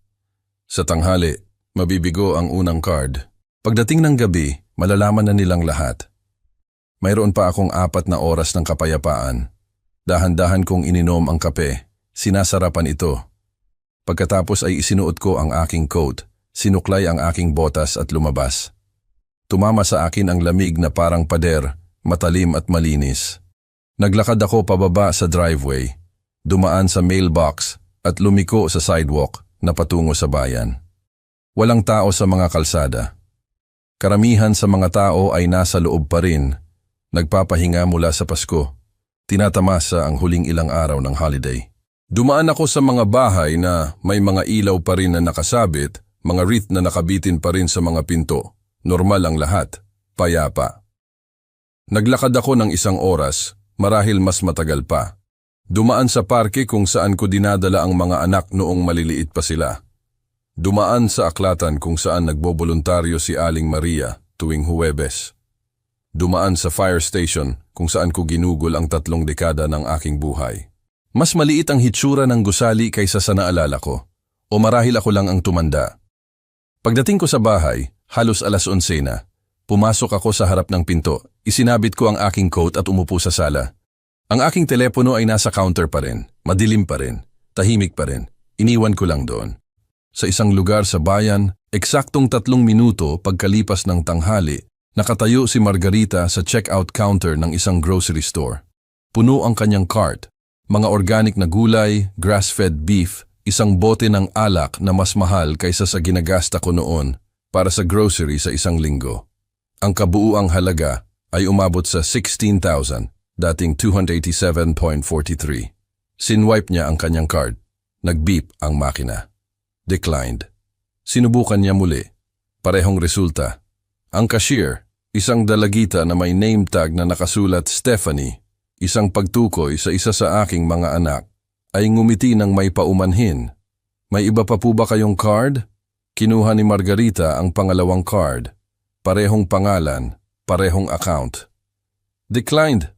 Speaker 1: Sa tanghali, mabibigo ang unang card. Pagdating ng gabi, malalaman na nilang lahat. Mayroon pa akong 4 na oras ng kapayapaan. Dahan-dahan kong ininom ang kape, sinasarapan ito. Pagkatapos ay isinuot ko ang aking coat, sinuklay ang aking botas at lumabas. Tumama sa akin ang lamig na parang pader, matalim at malinis. Naglakad ako pababa sa driveway, dumaan sa mailbox at lumiko sa sidewalk na patungo sa bayan. Walang tao sa mga kalsada. Karamihan sa mga tao ay nasa loob pa rin, nagpapahinga mula sa Pasko. Tinatamasa ang huling ilang araw ng holiday. Dumaan ako sa mga bahay na may mga ilaw pa rin na nakasabit, mga wreath na nakabitin pa rin sa mga pinto. Normal ang lahat, payapa. Naglakad ako ng 1 oras, marahil mas matagal pa. Dumaan sa parke kung saan ko dinadala ang mga anak noong maliliit pa sila. Dumaan sa aklatan kung saan nagboboluntaryo si Aling Maria tuwing Huwebes. Dumaan sa fire station kung saan ko ginugol ang 3 dekada ng aking buhay. Mas maliit ang hitsura ng gusali kaysa sa naalala ko, o marahil ako lang ang tumanda. Pagdating ko sa bahay, halos 11:00 na. Pumasok ako sa harap ng pinto, isinabit ko ang aking coat at umupo sa sala. Ang aking telepono ay nasa counter pa rin, madilim pa rin, tahimik pa rin, iniwan ko lang doon. Sa isang lugar sa bayan, eksaktong 3 minuto pagkalipas ng tanghali, nakatayo si Margarita sa checkout counter ng isang grocery store. Puno ang kanyang cart, mga organic na gulay, grass-fed beef, isang bote ng alak na mas mahal kaysa sa ginagasta ko noon para sa grocery sa 1 linggo. Ang kabuuang halaga ay umabot sa 16,000, dating 287.43. Sinwipe niya ang kanyang card. Nag-beep ang makina. Declined. Sinubukan niya muli. Parehong resulta. Ang cashier, isang dalagita na may name tag na nakasulat Stephanie, isang pagtukoy sa isa sa aking mga anak, ay ngumiti ng may paumanhin. May iba pa po ba kayong card? Kinuha ni Margarita ang pangalawang card. Parehong pangalan, parehong account. Declined.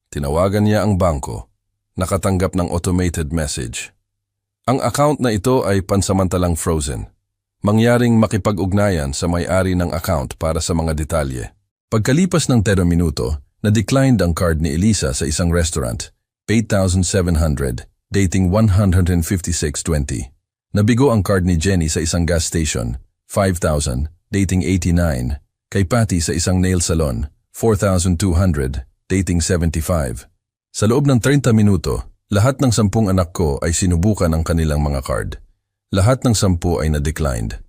Speaker 1: Tinawagan niya ang bangko. Nakatanggap ng automated message. Ang account na ito ay pansamantalang frozen. Mangyaring makipag-ugnayan sa may-ari ng account para sa mga detalye. Pagkalipas ng 10 minuto, na-declined ang card ni Elisa sa isang restaurant, 8,700, dating 156.20. Nabigo ang card ni Jenny sa isang gas station, 5,000, dating 89. Kay Patty sa isang nail salon, 4,200, dating 75. Sa loob ng 30 minuto, lahat ng 10 anak ko ay sinubukan ang kanilang mga card. Lahat ng 10 ay na-declined.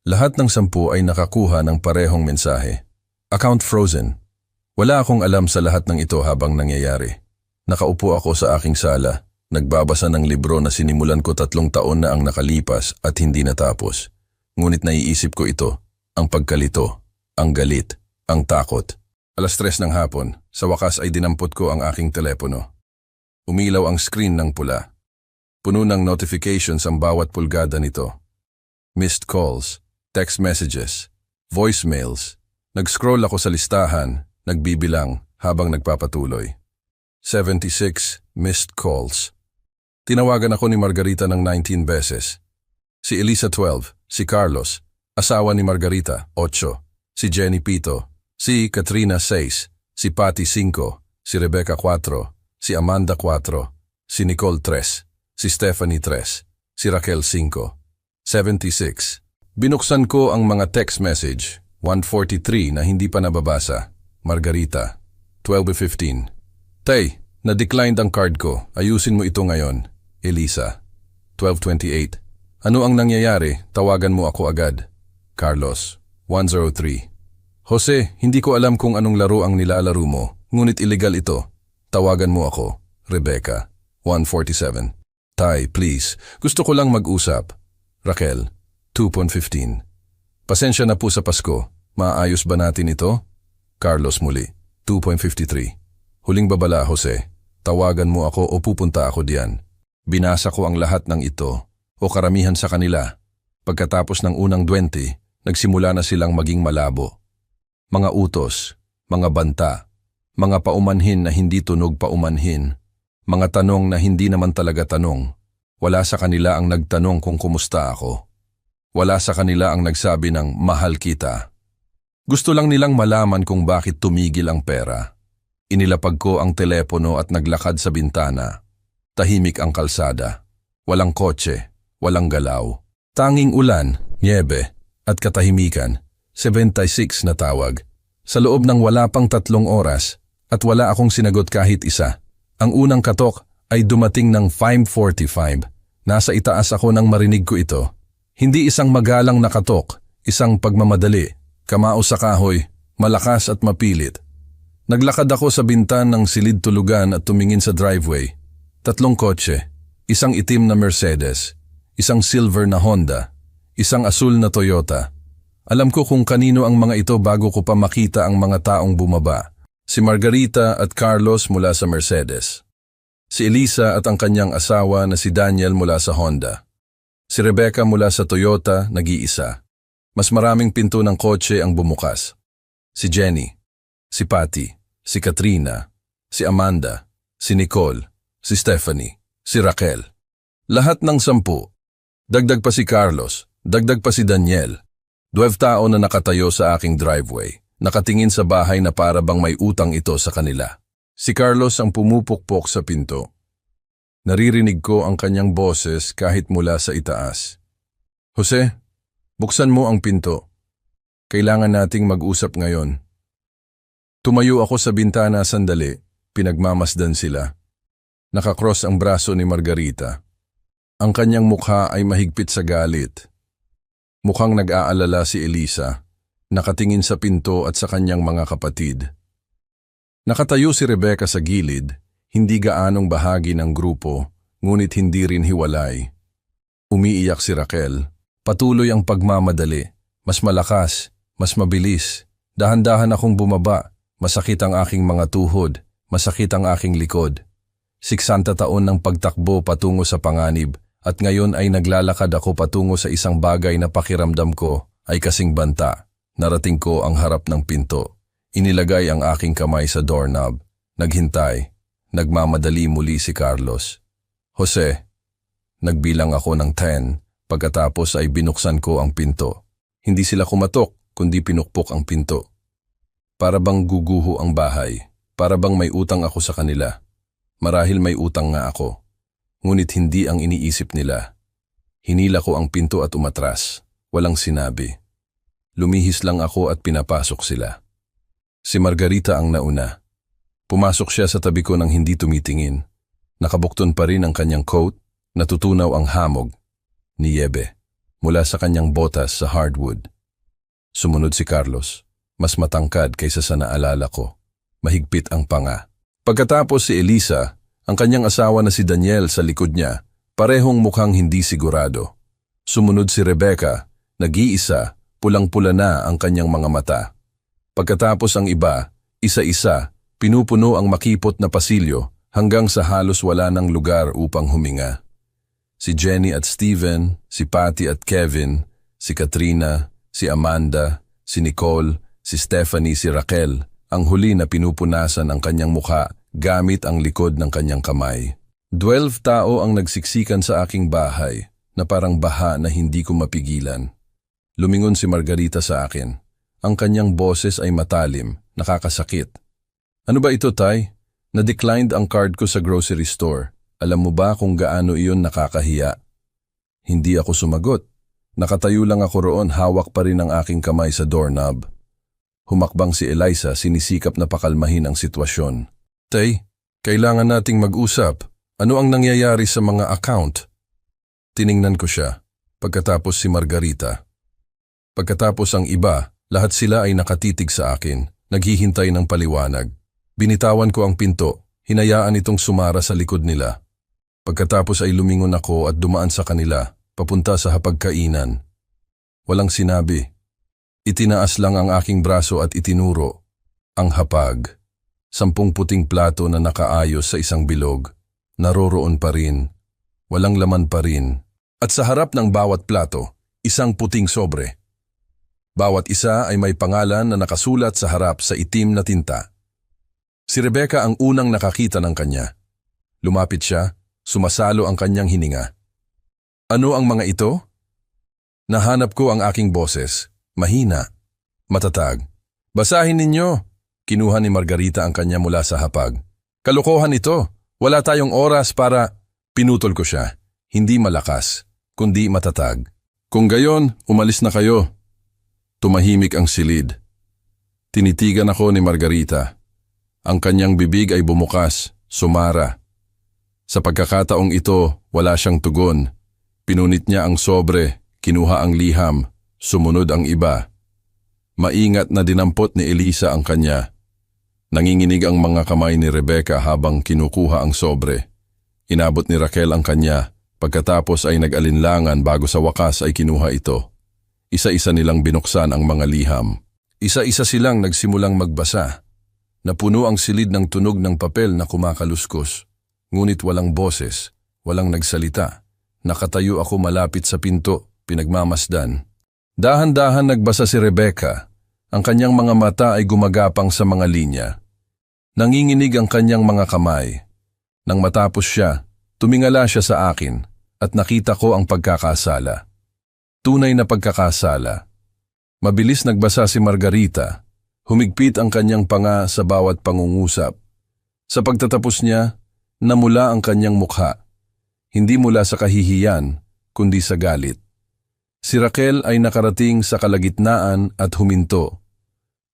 Speaker 1: Lahat ng 10 ay nakakuha ng parehong mensahe. Account frozen. Wala akong alam sa lahat ng ito habang nangyayari. Nakaupo ako sa aking sala, nagbabasa ng libro na sinimulan ko 3 taon na ang nakalipas at hindi natapos. Ngunit naiisip ko ito, ang pagkalito, ang galit, ang takot. 3:00 ng hapon, sa wakas ay dinampot ko ang aking telepono. Umilaw ang screen ng pula. Puno ng notifications ang bawat pulgada nito. Missed calls, text messages, voicemails. Nag-scroll ako sa listahan, nagbibilang habang nagpapatuloy. 76 missed calls. Tinawagan ako ni Margarita ng 19 beses. Si Elisa 12, si Carlos, asawa ni Margarita 8, si Jenny 7, si Katrina 6, si Patty 5, si Rebecca 4, si Amanda 4, si Nicole 3, si Stephanie 3, si Raquel 5. 76. Binuksan ko ang mga text message, 143 na hindi pa nababasa. Margarita, 12:15. Tay, na-declined ang card ko. Ayusin mo ito ngayon. Elisa, 12:28. Ano ang nangyayari? Tawagan mo ako agad. Carlos, 103. Jose, hindi ko alam kung anong laro ang nilalaro mo, ngunit illegal ito. Tawagan mo ako. Rebecca, 147. Tay, please, gusto ko lang mag-usap. Raquel, 2:15. Pasensya na po sa Pasko. Maayos ba natin ito? Carlos muli, 2:53. Huling babala, Jose. Tawagan mo ako o pupunta ako diyan. Binasa ko ang lahat ng ito, o karamihan sa kanila. Pagkatapos ng unang 20, nagsimula na silang maging malabo. Mga utos, mga banta, mga paumanhin na hindi tunog paumanhin, mga tanong na hindi naman talaga tanong. Wala sa kanila ang nagtanong kung kumusta ako. Wala sa kanila ang nagsabi ng mahal kita. Gusto lang nilang malaman kung bakit tumigil ang pera. Inilapag ko ang telepono at naglakad sa bintana. Tahimik ang kalsada. Walang kotse, walang galaw. Tanging ulan, nyebe, at katahimikan. 76 na tawag. Sa loob ng wala pang 3 oras at wala akong sinagot kahit isa. Ang unang katok ay dumating ng 5:45. Nasa itaas ako nang marinig ko ito. Hindi isang magalang na katok, isang pagmamadali, kamao sa kahoy, malakas at mapilit. Naglakad ako sa bintan ng silid tulugan at tumingin sa driveway. 3 kotse, isang itim na Mercedes, isang silver na Honda, isang asul na Toyota. Alam ko kung kanino ang mga ito bago ko pa makita ang mga taong bumaba. Si Margarita at Carlos mula sa Mercedes. Si Elisa at ang kanyang asawa na si Daniel mula sa Honda. Si Rebecca mula sa Toyota, nag-iisa. Mas maraming pinto ng kotse ang bumukas. Si Jenny, si Patty, si Katrina, si Amanda, si Nicole, si Stephanie, si Raquel. Lahat ng 10. Dagdag pa si Carlos, dagdag pa si Daniel. 12 tao na nakatayo sa aking driveway, nakatingin sa bahay na para bang may utang ito sa kanila. Si Carlos ang pumupukpok sa pinto. Naririnig ko ang kanyang boses kahit mula sa itaas. Jose, buksan mo ang pinto. Kailangan nating mag-usap ngayon. Tumayo ako sa bintana sandali, pinagmamasdan sila. Nakakross ang braso ni Margarita. Ang kanyang mukha ay mahigpit sa galit. Mukhang nag-aalala si Elisa, nakatingin sa pinto at sa kanyang mga kapatid. Nakatayo si Rebecca sa gilid, hindi gaanong bahagi ng grupo, ngunit hindi rin hiwalay. Umiiyak si Raquel, patuloy ang pagmamadali, mas malakas, mas mabilis. Dahan-dahan akong bumaba, masakit ang aking mga tuhod, masakit ang aking likod. 60 taon ng pagtakbo patungo sa panganib. At ngayon ay naglalakad ako patungo sa isang bagay na pakiramdam ko ay kasing banta. Narating ko ang harap ng pinto. Inilagay ang aking kamay sa doorknob. Naghintay. Nagmamadali muli si Carlos. Jose, nagbilang ako ng 10. Pagkatapos ay binuksan ko ang pinto. Hindi sila kumatok, kundi pinukpok ang pinto. Para bang guguho ang bahay. Para bang may utang ako sa kanila. Marahil may utang nga ako. Ngunit hindi ang iniisip nila. Hinila ko ang pinto at umatras. Walang sinabi. Lumihis lang ako at pinapasok sila. Si Margarita ang nauna. Pumasok siya sa tabi ko nang hindi tumitingin. Nakabukton pa rin ang kanyang coat, natutunaw ang hamog. Niyebe, mula sa kanyang botas sa hardwood. Sumunod si Carlos, mas matangkad kaysa sa naalala ko. Mahigpit ang panga. Pagkatapos si Elisa, ang kanyang asawa na si Daniel sa likod niya, parehong mukhang hindi sigurado. Sumunod si Rebecca, nag-iisa, pulang-pula na ang kanyang mga mata. Pagkatapos ang iba, isa-isa, pinupuno ang makipot na pasilyo hanggang sa halos wala ng lugar upang huminga. Si Jenny at Steven, si Patty at Kevin, si Katrina, si Amanda, si Nicole, si Stephanie, si Raquel, ang huli na pinupunasan ang kanyang mukha gamit ang likod ng kanyang kamay. 12 tao ang nagsiksikan sa aking bahay na parang baha na hindi ko mapigilan. Lumingon si Margarita sa akin. Ang kanyang boses ay matalim, nakakasakit. Ano ba ito, Tay? Na-declined ang card ko sa grocery store. Alam mo ba kung gaano iyon nakakahiya? Hindi ako sumagot. Nakatayo lang ako roon, hawak pa rin ang aking kamay sa doorknob. Humakbang si Eliza, sinisikap na pakalmahin ang sitwasyon. Tay, kailangan nating mag-usap. Ano ang nangyayari sa mga account? Tiningnan ko siya, pagkatapos si Margarita. Pagkatapos ang iba, lahat sila ay nakatitig sa akin, naghihintay ng paliwanag. Binitawan ko ang pinto, hinayaan itong sumara sa likod nila. Pagkatapos ay lumingon ako at dumaan sa kanila, papunta sa hapagkainan. Walang sinabi. Itinaas lang ang aking braso at itinuro. Ang hapag. 10 puting plato na nakaayos sa isang bilog. Naroroon pa rin. Walang laman pa rin. At sa harap ng bawat plato, isang puting sobre. Bawat isa ay may pangalan na nakasulat sa harap sa itim na tinta. Si Rebecca ang unang nakakita ng kanya. Lumapit siya, sumasalo ang kanyang hininga. Ano ang mga ito? Nahanap ko ang aking boses. Mahina. Matatag. Basahin ninyo. Kinuha ni Margarita ang kanya mula sa hapag. Kalokohan ito. Wala tayong oras para... Pinutol ko siya. Hindi malakas, kundi matatag. Kung gayon, umalis na kayo. Tumahimik ang silid. Tinitigan ako ni Margarita. Ang kanyang bibig ay bumukas, sumara. Sa pagkakataong ito, wala siyang tugon. Pinunit niya ang sobre, kinuha ang liham, sumunod ang iba. Maingat na dinampot ni Elisa ang kanya. Nanginginig ang mga kamay ni Rebecca habang kinukuha ang sobre. Inabot ni Raquel ang kanya, pagkatapos ay nag-alinlangan bago sa wakas ay kinuha ito. Isa-isa nilang binuksan ang mga liham. Isa-isa silang nagsimulang magbasa. Napuno ang silid ng tunog ng papel na kumakaluskos. Ngunit walang boses, walang nagsalita. Nakatayo ako malapit sa pinto, pinagmamasdan. Dahan-dahan nagbasa si Rebecca. Ang kanyang mga mata ay gumagapang sa mga linya. Nanginginig ang kanyang mga kamay. Nang matapos siya, tumingala siya sa akin at nakita ko ang pagkakasala. Tunay na pagkakasala. Mabilis nagbasa si Margarita. Humigpit ang kanyang panga sa bawat pangungusap. Sa pagtatapos niya, namula ang kanyang mukha. Hindi mula sa kahihiyan, kundi sa galit. Si Raquel ay nakarating sa kalagitnaan at huminto.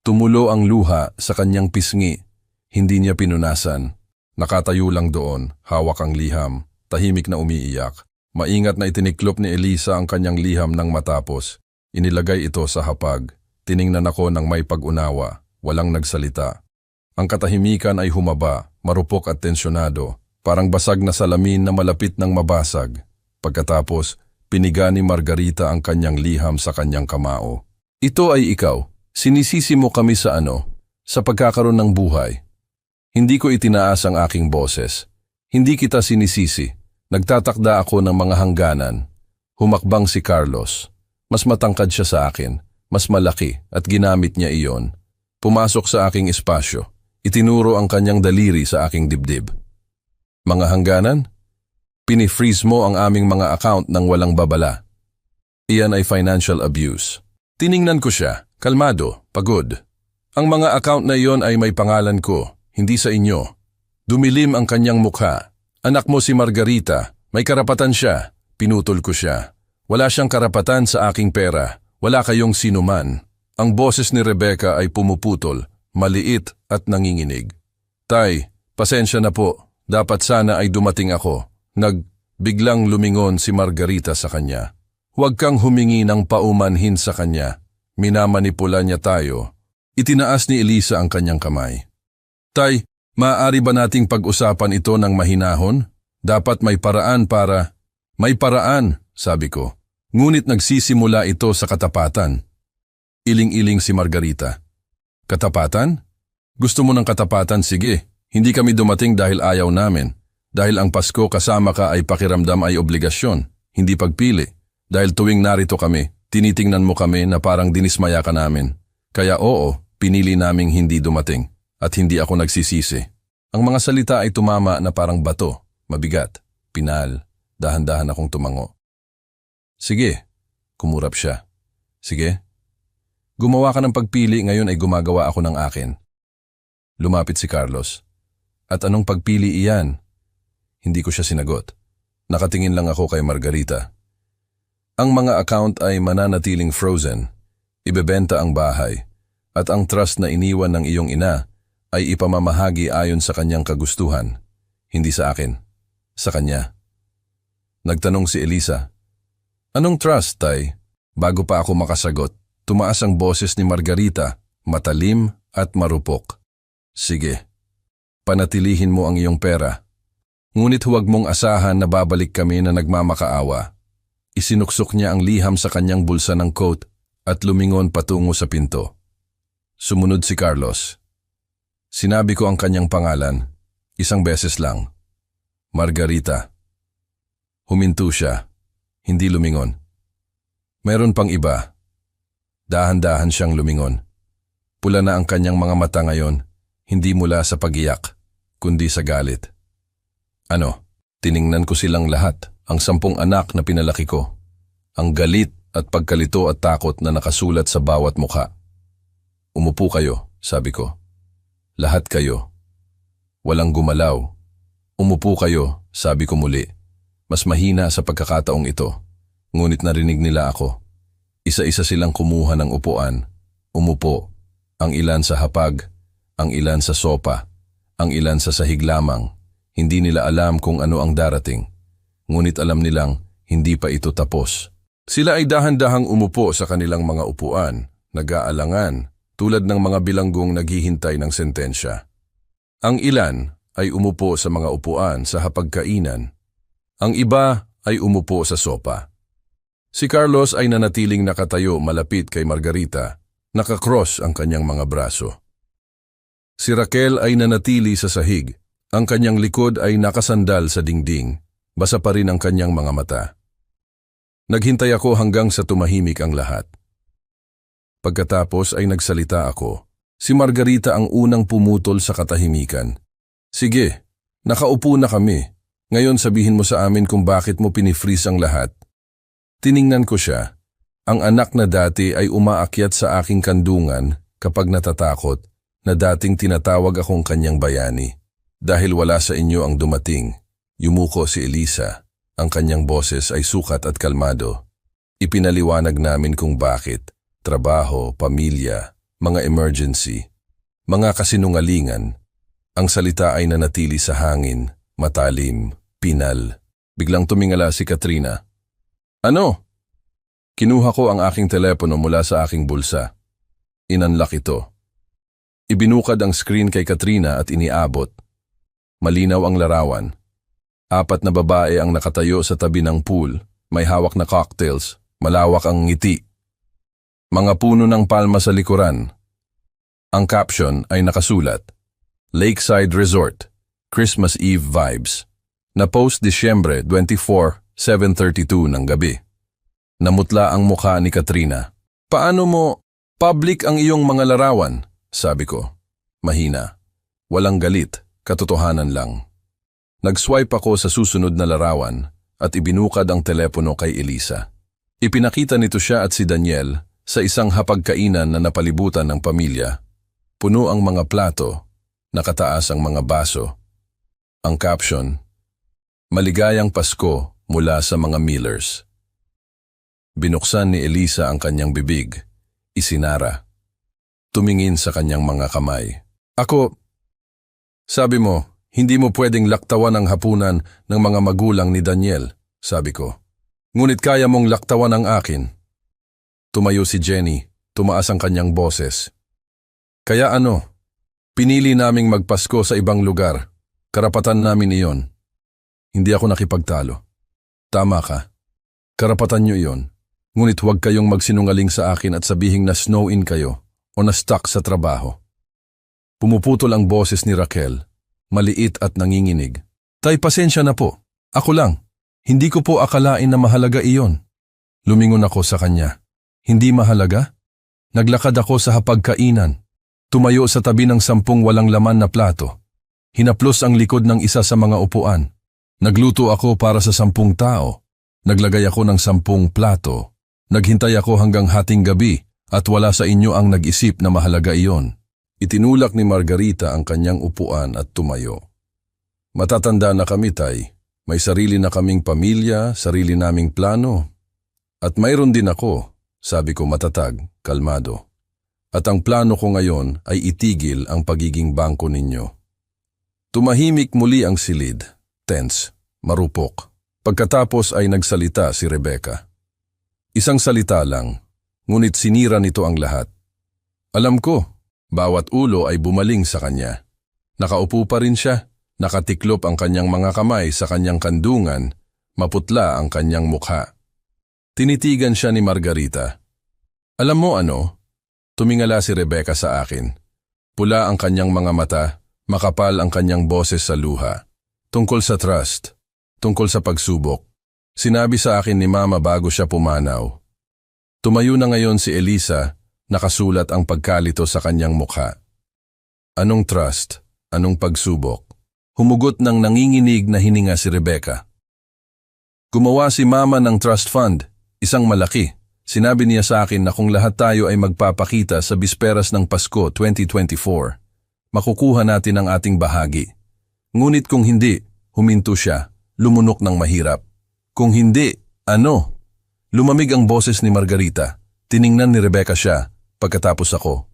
Speaker 1: Tumulo ang luha sa kanyang pisngi. Hindi niya pinunasan. Nakatayo lang doon, hawak ang liham, tahimik na umiiyak. Maingat na itiniklop ni Elisa ang kanyang liham nang matapos. Inilagay ito sa hapag. Tiningnan ako ng may pag-unawa, walang nagsalita. Ang katahimikan ay humaba, marupok at tensyonado, parang basag na salamin na malapit ng mabasag. Pagkatapos, piniga ni Margarita ang kanyang liham sa kanyang kamao. Ito ay ikaw. Sinisisi mo kami sa ano? Sa pagkakaroon ng buhay. Hindi ko itinaas ang aking boses. Hindi kita sinisisi. Nagtatakda ako ng mga hangganan. Humakbang si Carlos. Mas matangkad siya sa akin. Mas malaki at ginamit niya iyon. Pumasok sa aking espasyo. Itinuro ang kanyang daliri sa aking dibdib. Mga hangganan? Pinifreeze mo ang aming mga account ng walang babala. Iyan ay financial abuse. Tiningnan ko siya, kalmado, pagod. Ang mga account na iyon ay may pangalan ko, hindi sa inyo. Dumilim ang kanyang mukha. Anak mo si Margarita, may karapatan siya. Pinutol ko siya. Wala siyang karapatan sa aking pera. Wala kayong sinuman. Ang boses ni Rebecca ay pumuputol, maliit at nanginginig. Tay, pasensya na po. Dapat sana ay dumating ako. Biglang lumingon si Margarita sa kanya. Huwag kang humingi ng paumanhin sa kanya. Minamanipula niya tayo. Itinaas ni Elisa ang kanyang kamay. Tay, maaari ba nating pag-usapan ito ng mahinahon? Dapat may paraan para... May paraan, sabi ko. Ngunit nagsisimula ito sa katapatan. Iling-iling si Margarita. Katapatan? Gusto mo ng katapatan? Sige. Hindi kami dumating dahil ayaw namin. Dahil ang Pasko kasama ka ay pakiramdam ay obligasyon, hindi pagpili. Dahil tuwing narito kami, tinitingnan mo kami na parang dinismaya ka namin. Kaya oo, pinili naming hindi dumating. At hindi ako nagsisisi. Ang mga salita ay tumama na parang bato, mabigat, pinal, dahan-dahan akong tumango. Sige, kumurap siya. Sige. Gumawa ka ng pagpili, ngayon ay gumagawa ako ng akin. Lumapit si Carlos. At anong pagpili iyan? Hindi ko siya sinagot. Nakatingin lang ako kay Margarita. Ang mga account ay mananatiling frozen. Ibebenta ang bahay. At ang trust na iniwan ng iyong ina ay ipamamahagi ayon sa kanyang kagustuhan. Hindi sa akin. Sa kanya. Nagtanong si Elisa. Anong trust, Tay? Bago pa ako makasagot, tumaas ang boses ni Margarita, matalim at marupok. Sige. Panatilihin mo ang iyong pera. Ngunit huwag mong asahan na babalik kami na nagmamakaawa. Isinuksok niya ang liham sa kanyang bulsa ng coat at lumingon patungo sa pinto. Sumunod si Carlos. Sinabi ko ang kanyang pangalan, isang beses lang. Margarita. Huminto siya, hindi lumingon. Meron pang iba. Dahan-dahan siyang lumingon. Pula na ang kanyang mga mata ngayon. Hindi mula sa pagiyak, kundi sa galit. Tiningnan ko silang lahat, ang 10 anak na pinalaki ko. Ang galit at pagkalito at takot na nakasulat sa bawat mukha. Umupo kayo, sabi ko. Lahat kayo. Walang gumalaw. Umupo kayo, sabi ko muli. Mas mahina sa pagkakataong ito. Ngunit narinig nila ako. Isa-isa silang kumuha ng upuan. Umupo. Ang ilan sa hapag. Ang ilan sa sopa, ang ilan sa sahig lamang. Hindi nila alam kung ano ang darating. Ngunit alam nilang hindi pa ito tapos. Sila ay dahan-dahang umupo sa kanilang mga upuan, nag-aalangan, tulad ng mga bilanggong naghihintay ng sentensya. Ang ilan ay umupo sa mga upuan sa hapagkainan. Ang iba ay umupo sa sopa. Si Carlos ay nanatiling nakatayo malapit kay Margarita, nakakross ang kanyang mga braso. Si Raquel ay nanatili sa sahig. Ang kanyang likod ay nakasandal sa dingding. Basa pa rin ang kanyang mga mata. Naghintay ako hanggang sa tumahimik ang lahat. Pagkatapos ay nagsalita ako. Si Margarita ang unang pumutol sa katahimikan. Sige, nakaupo na kami. Ngayon sabihin mo sa amin kung bakit mo pinifreeze ang lahat. Tiningnan ko siya. Ang anak na dati ay umaakyat sa aking kandungan kapag natatakot. Na dating tinatawag akong kanyang bayani. Dahil wala sa inyo ang dumating, yumuko si Elisa. Ang kanyang boses ay sukat at kalmado. Ipinaliwanag namin kung bakit. Trabaho, pamilya, mga emergency, mga kasinungalingan. Ang salita ay nanatili sa hangin, matalim, pinal. Biglang tumingala si Katrina. Ano? Kinuha ko ang aking telepono mula sa aking bulsa. Inunlock ito. Ibinukad ang screen kay Katrina at iniabot. Malinaw ang larawan. 4 na babae ang nakatayo sa tabi ng pool, may hawak na cocktails, malawak ang ngiti. Mga puno ng palma sa likuran. Ang caption ay nakasulat, Lakeside Resort, Christmas Eve Vibes. Na-post Disyembre 24, 7:32 ng gabi. Namutla ang mukha ni Katrina. Paano mo public ang iyong mga larawan? Sabi ko. Mahina. Walang galit, katotohanan lang. Nag-swipe ako sa susunod na larawan at ibinukad ang telepono kay Elisa. Ipinakita nito siya at si Daniel sa isang hapagkainan na napalibutan ng pamilya. Puno ang mga plato, nakataas ang mga baso. Ang caption, Maligayang Pasko mula sa mga Millers. Binuksan ni Elisa ang kanyang bibig. Isinara. Tumingin sa kanyang mga kamay. Ako, sabi mo, hindi mo pwedeng laktawan ang hapunan ng mga magulang ni Daniel, sabi ko. Ngunit kaya mong laktawan ang akin. Tumayo si Jenny, tumaas ang kanyang boses. Kaya ano, pinili naming magpasko sa ibang lugar. Karapatan namin iyon. Hindi ako nakipagtalo. Tama ka. Karapatan niyo iyon. Ngunit huwag kayong magsinungaling sa akin at sabihing na snow in kayo o na-stuck sa trabaho. Pumuputol ang boses ni Raquel, maliit at nanginginig. Tay, pasensya na po. Ako lang. Hindi ko po akalain na mahalaga iyon. Lumingon ako sa kanya. Hindi mahalaga? Naglakad ako sa hapagkainan. Tumayo sa tabi ng 10 walang laman na plato. Hinaplos ang likod ng isa sa mga upuan. Nagluto ako para sa 10 tao. Naglagay ako ng 10 plato. Naghintay ako hanggang hating gabi at wala sa inyo ang nag-isip na mahalaga iyon. Itinulak ni Margarita ang kanyang upuan at tumayo. Matatanda na kami, Tay. May sarili na kaming pamilya, sarili naming plano. At mayroon din ako, sabi ko matatag, kalmado. At ang plano ko ngayon ay itigil ang pagiging bangko ninyo. Tumahimik muli ang silid, tense, marupok. Pagkatapos ay nagsalita si Rebecca. Isang salita lang, ngunit sinira nito ang lahat. Alam ko, bawat ulo ay bumaling sa kanya. Nakaupo pa rin siya, nakatiklop ang kanyang mga kamay sa kanyang kandungan, maputla ang kanyang mukha. Tinitigan siya ni Margarita. Alam mo ano? Tumingala si Rebecca sa akin. Pula ang kanyang mga mata, makapal ang kanyang boses sa luha. Tungkol sa trust, tungkol sa pagsubok. Sinabi sa akin ni Mama bago siya pumanaw. Tumayo na ngayon si Elisa, nakasulat ang pagkalito sa kanyang mukha. Anong trust? Anong pagsubok? Humugot ng nanginginig na hininga si Rebecca. Gumawa si Mama ng trust fund, isang malaki. Sinabi niya sa akin na kung lahat tayo ay magpapakita sa bisperas ng Pasko 2024, makukuha natin ang ating bahagi. Ngunit kung hindi, huminto siya, lumunok ng mahirap. Kung hindi, ano? Lumamig ang boses ni Margarita. Tiningnan ni Rebecca siya, pagkatapos ako.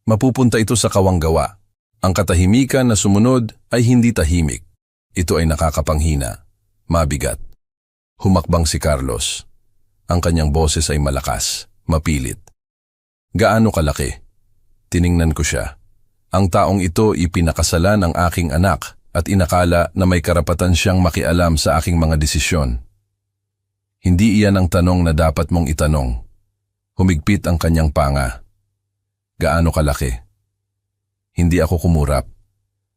Speaker 1: Mapupunta ito sa kawanggawa. Ang katahimikan na sumunod ay hindi tahimik. Ito ay nakakapanghina, mabigat. Humakbang si Carlos. Ang kanyang boses ay malakas, mapilit. Gaano kalaki? Tiningnan ko siya. Ang taong ito ipinakasalan ang aking anak at inakala na may karapatan siyang makialam sa aking mga desisyon. Hindi iyan ang tanong na dapat mong itanong. Humigpit ang kanyang panga. Gaano kalaki? Hindi ako kumurap.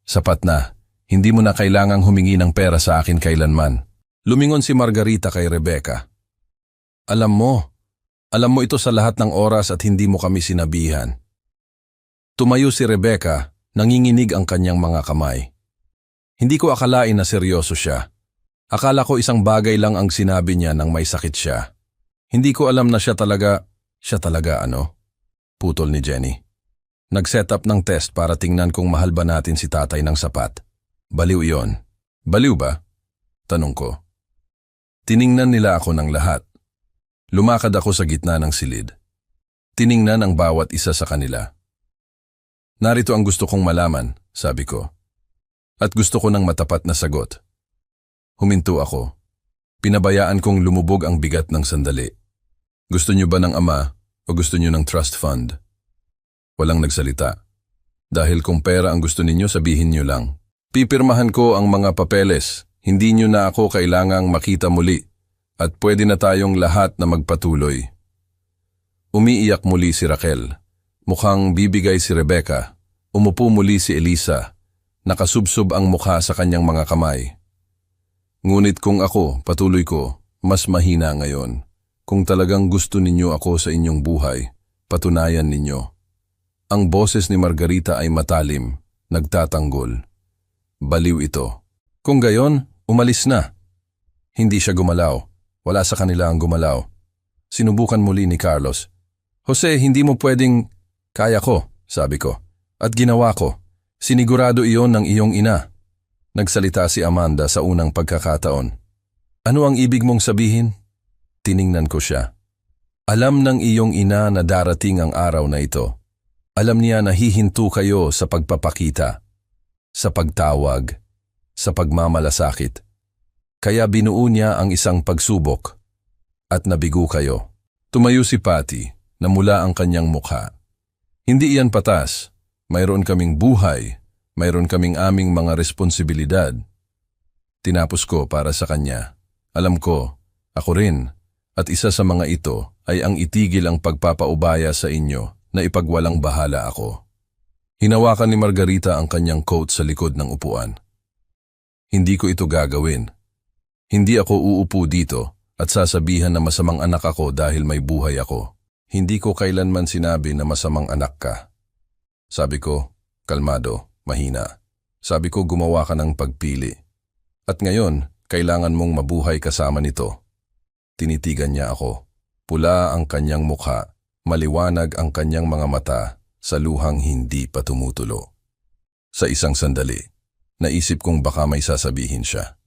Speaker 1: Sapat na, hindi mo na kailangang humingi ng pera sa akin kailanman. Lumingon si Margarita kay Rebecca. Alam mo ito sa lahat ng oras at hindi mo kami sinabihan. Tumayo si Rebecca, nanginginig ang kanyang mga kamay. Hindi ko akalain na seryoso siya. Akala ko isang bagay lang ang sinabi niya nang may sakit siya. Hindi ko alam na siya talaga ano? Putol ni Jenny. Nag-set up ng test para tingnan kung mahal ba natin si tatay ng sapat. Baliw iyon. Baliw ba? Tanong ko. Tiningnan nila ako ng lahat. Lumakad ako sa gitna ng silid. Tiningnan ang bawat isa sa kanila. Narito ang gusto kong malaman, sabi ko. At gusto ko ng matapat na sagot. Huminto ako. Pinabayaan kong lumubog ang bigat ng sandali. Gusto niyo ba ng ama o gusto niyo ng trust fund? Walang nagsalita. Dahil kung pera ang gusto ninyo, sabihin niyo lang. Pipirmahan ko ang mga papeles. Hindi niyo na ako kailangang makita muli. At pwede na tayong lahat na magpatuloy. Umiiyak muli si Raquel. Mukhang bibigay si Rebecca. Umupo muli si Elisa. Nakasubsob ang mukha sa kanyang mga kamay. Ngunit kung ako, patuloy ko, mas mahina ngayon. Kung talagang gusto ninyo ako sa inyong buhay, patunayan ninyo. Ang boses ni Margarita ay matalim, nagtatanggol. Baliw ito. Kung gayon, umalis na. Hindi siya gumalaw. Wala sa kanila ang gumalaw. Sinubukan muli ni Carlos. Jose, hindi mo pwedeng... Kaya ko, sabi ko. At ginawa ko. Sinigurado iyon ng iyong ina. Nagsalita si Amanda sa unang pagkakataon. Ano ang ibig mong sabihin? Tiningnan ko siya. Alam ng iyong ina na darating ang araw na ito. Alam niya na hihinto kayo sa pagpapakita, sa pagtawag, sa pagmamalasakit. Kaya binuo niya ang isang pagsubok at nabigo kayo. Tumayo si Patty na mula ang kanyang mukha. Hindi iyan patas. Mayroon kaming buhay. Mayroon kaming aming mga responsibilidad. Tinapos ko para sa kanya. Alam ko, ako rin, at isa sa mga ito ay ang itigil ang pagpapaubaya sa inyo na ipagwalang bahala ako. Hinawakan ni Margarita ang kanyang coat sa likod ng upuan. Hindi ko ito gagawin. Hindi ako uupo dito at sasabihan na masamang anak ako dahil may buhay ako. Hindi ko kailanman sinabi na masamang anak ka. Sabi ko, kalmado, mahina. Sabi ko gumawa ka ng pagpili. At ngayon, kailangan mong mabuhay kasama nito. Tinitigan niya ako. Pula ang kanyang mukha, maliwanag ang kanyang mga mata sa luhang hindi pa tumutulo. Sa isang sandali, naisip kong baka may sasabihin siya.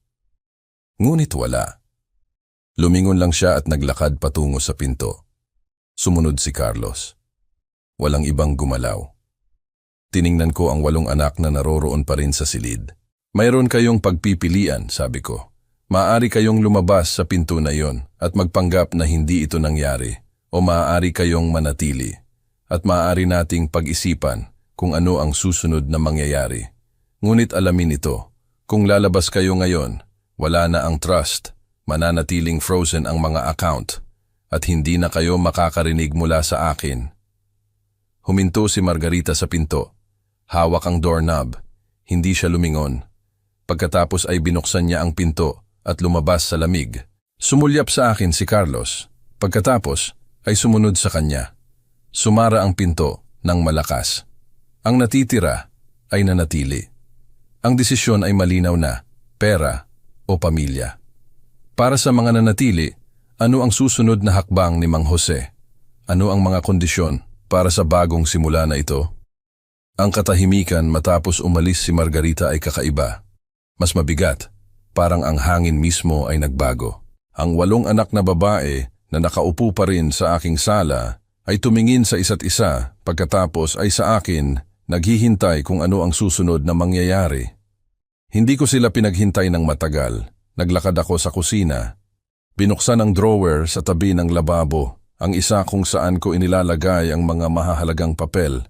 Speaker 1: Ngunit wala. Lumingon lang siya at naglakad patungo sa pinto. Sumunod si Carlos. Walang ibang gumalaw. Tiningnan ko ang 8 anak na naroroon pa rin sa silid. Mayroon kayong pagpipilian, sabi ko. Maaari kayong lumabas sa pinto na yon at magpanggap na hindi ito nangyari o maaari kayong manatili at maaari nating pag-isipan kung ano ang susunod na mangyayari. Ngunit alamin ito, kung lalabas kayo ngayon, wala na ang trust, mananatiling frozen ang mga account at hindi na kayo makakarinig mula sa akin. Huminto si Margarita sa pinto. Hawak ang doorknob. Hindi siya lumingon. Pagkatapos ay binuksan niya ang pinto at lumabas sa lamig. Sumulyap sa akin si Carlos. Pagkatapos ay sumunod sa kanya. Sumara ang pinto ng malakas. Ang natitira ay nanatili. Ang desisyon ay malinaw na, pera o pamilya. Para sa mga nanatili, ano ang susunod na hakbang ni Mang Jose? Ano ang mga kondisyon para sa bagong simula na ito? Ang katahimikan matapos umalis si Margarita ay kakaiba. Mas mabigat. Parang ang hangin mismo ay nagbago. Ang 8 anak na babae na nakaupo pa rin sa aking sala ay tumingin sa isa't isa pagkatapos ay sa akin naghihintay kung ano ang susunod na mangyayari. Hindi ko sila pinaghintay ng matagal. Naglakad ako sa kusina. Binuksan ang drawer sa tabi ng lababo, ang isa kung saan ko inilalagay ang mga mahahalagang papel.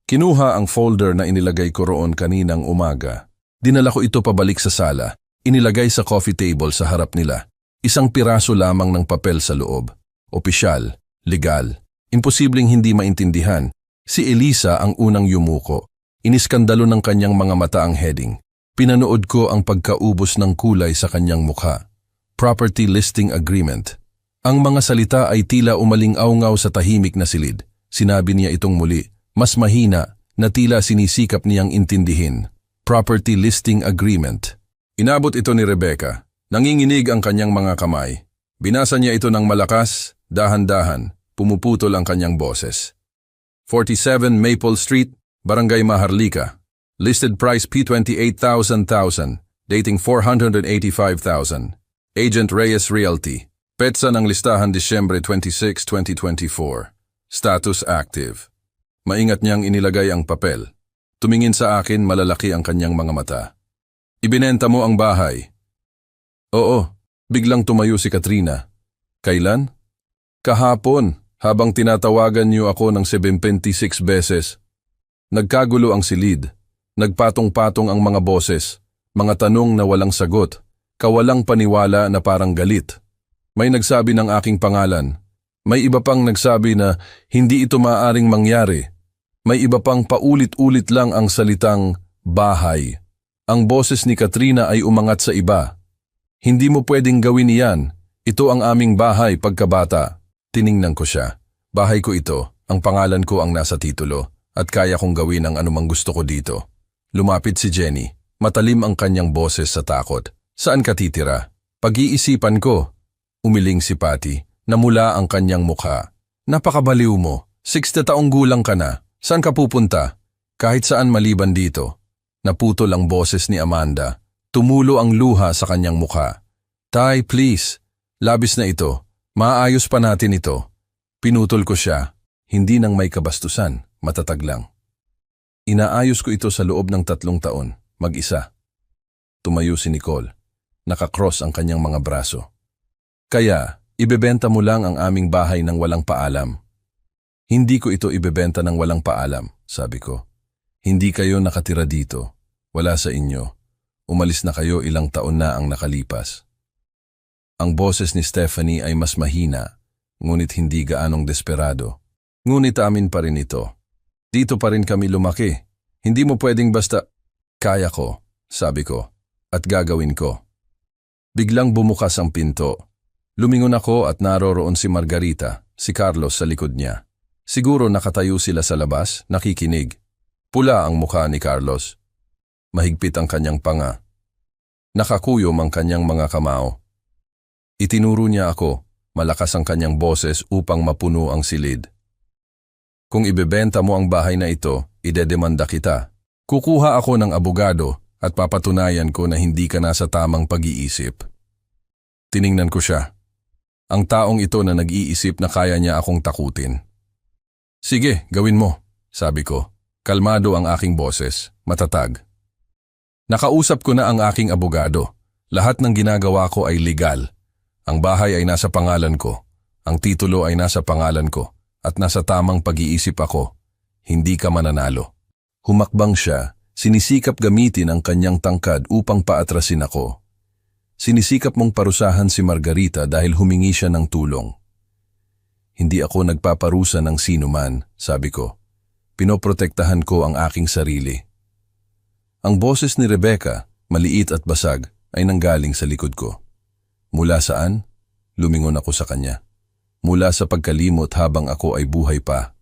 Speaker 1: Kinuha ang folder na inilagay ko roon kaninang umaga. Dinala ko ito pabalik sa sala. Inilagay sa coffee table sa harap nila. Isang piraso lamang ng papel sa loob. Opisyal, legal, imposibleng hindi maintindihan. Si Elisa ang unang yumuko. Iniskandalo ng kanyang mga mata ang heading. Pinanood ko ang pagkaubos ng kulay sa kanyang mukha. Property Listing Agreement. Ang mga salita ay tila umaling-awngaw sa tahimik na silid. Sinabi niya itong muli, mas mahina na tila sinisikap niyang intindihin. Property Listing Agreement. Inabot ito ni Rebecca. Nanginginig ang kanyang mga kamay. Binasa niya ito ng malakas, dahan-dahan, pumuputol ang kanyang boses. 47 Maple Street, Barangay Maharlika. Listed price P28,000, dating 485,000. Agent Reyes Realty. Petsa ng listahan Disyembre 26, 2024. Status active. Maingat niyang inilagay ang papel. Tumingin sa akin, malalaki ang kanyang mga mata. Ibinenta mo ang bahay. Oo, biglang tumayo si Katrina. Kailan? Kahapon, habang tinatawagan niyo ako ng 76 beses. Nagkagulo ang silid. Nagpatong-patong ang mga boses. Mga tanong na walang sagot. Kawalang paniwala na parang galit. May nagsabi ng aking pangalan. May iba pang nagsabi na hindi ito maaaring mangyari. May iba pang paulit-ulit lang ang salitang bahay. Ang boses ni Katrina ay umangat sa iba. Hindi mo pwedeng gawin iyan. Ito ang aming bahay pagkabata. Tiningnan ko siya. Bahay ko ito. Ang pangalan ko ang nasa titulo. At kaya kong gawin ang anumang gusto ko dito. Lumapit si Jenny. Matalim ang kanyang boses sa takot. Saan ka titira? Pag-iisipan ko. Umiling si Patty. Namula ang kanyang mukha. Napakabaliw mo. 60 taong gulang ka na. Saan ka pupunta? Kahit saan maliban dito. Naputol ang boses ni Amanda. Tumulo ang luha sa kanyang mukha. Tay, please. Labis na ito. Maayos pa natin ito. Pinutol ko siya, hindi nang may kabastusan, matatag lang. Inaayos ko ito sa loob ng 3 taon, mag-isa. Tumayo si Nicole. Nakakross ang kanyang mga braso. Kaya, ibebenta mo lang ang aming bahay ng walang paalam. Hindi ko ito ibebenta ng walang paalam, sabi ko. Hindi kayo nakatira dito. Wala sa inyo. Umalis na kayo, ilang taon na ang nakalipas. Ang boses ni Stephanie ay mas mahina, ngunit hindi gaanong desperado. Ngunit amin pa rin ito. Dito pa rin kami lumaki. Hindi mo pwedeng basta, kaya ko, sabi ko, at gagawin ko. Biglang bumukas ang pinto. Lumingon ako at naroroon si Margarita, si Carlos sa likod niya. Siguro nakatayo sila sa labas, nakikinig. Pula ang mukha ni Carlos. Mahigpit ang kanyang panga. Nakakuyom ang kanyang mga kamao. Itinuro niya ako, malakas ang kanyang boses upang mapuno ang silid. Kung ibebenta mo ang bahay na ito, idedemanda kita. Kukuha ako ng abogado at papatunayan ko na hindi ka nasa tamang pag-iisip. Tiningnan ko siya. Ang taong ito na nag-iisip na kaya niya akong takutin. Sige, gawin mo, sabi ko. Kalmado ang aking boses, matatag. Nakausap ko na ang aking abogado. Lahat ng ginagawa ko ay legal. Ang bahay ay nasa pangalan ko. Ang titulo ay nasa pangalan ko. At nasa tamang pag-iisip ako. Hindi ka mananalo. Humakbang siya, sinisikap gamitin ang kanyang tangkad upang paatrasin ako. Sinisikap mong parusahan si Margarita dahil humingi siya ng tulong. Hindi ako nagpaparusa ng sino man, sabi ko. Pinoprotektahan ko ang aking sarili. Ang boses ni Rebecca, maliit at basag, ay nanggaling sa likod ko. Mula saan? Lumingon ako sa kanya. Mula sa pagkalimot habang ako ay buhay pa.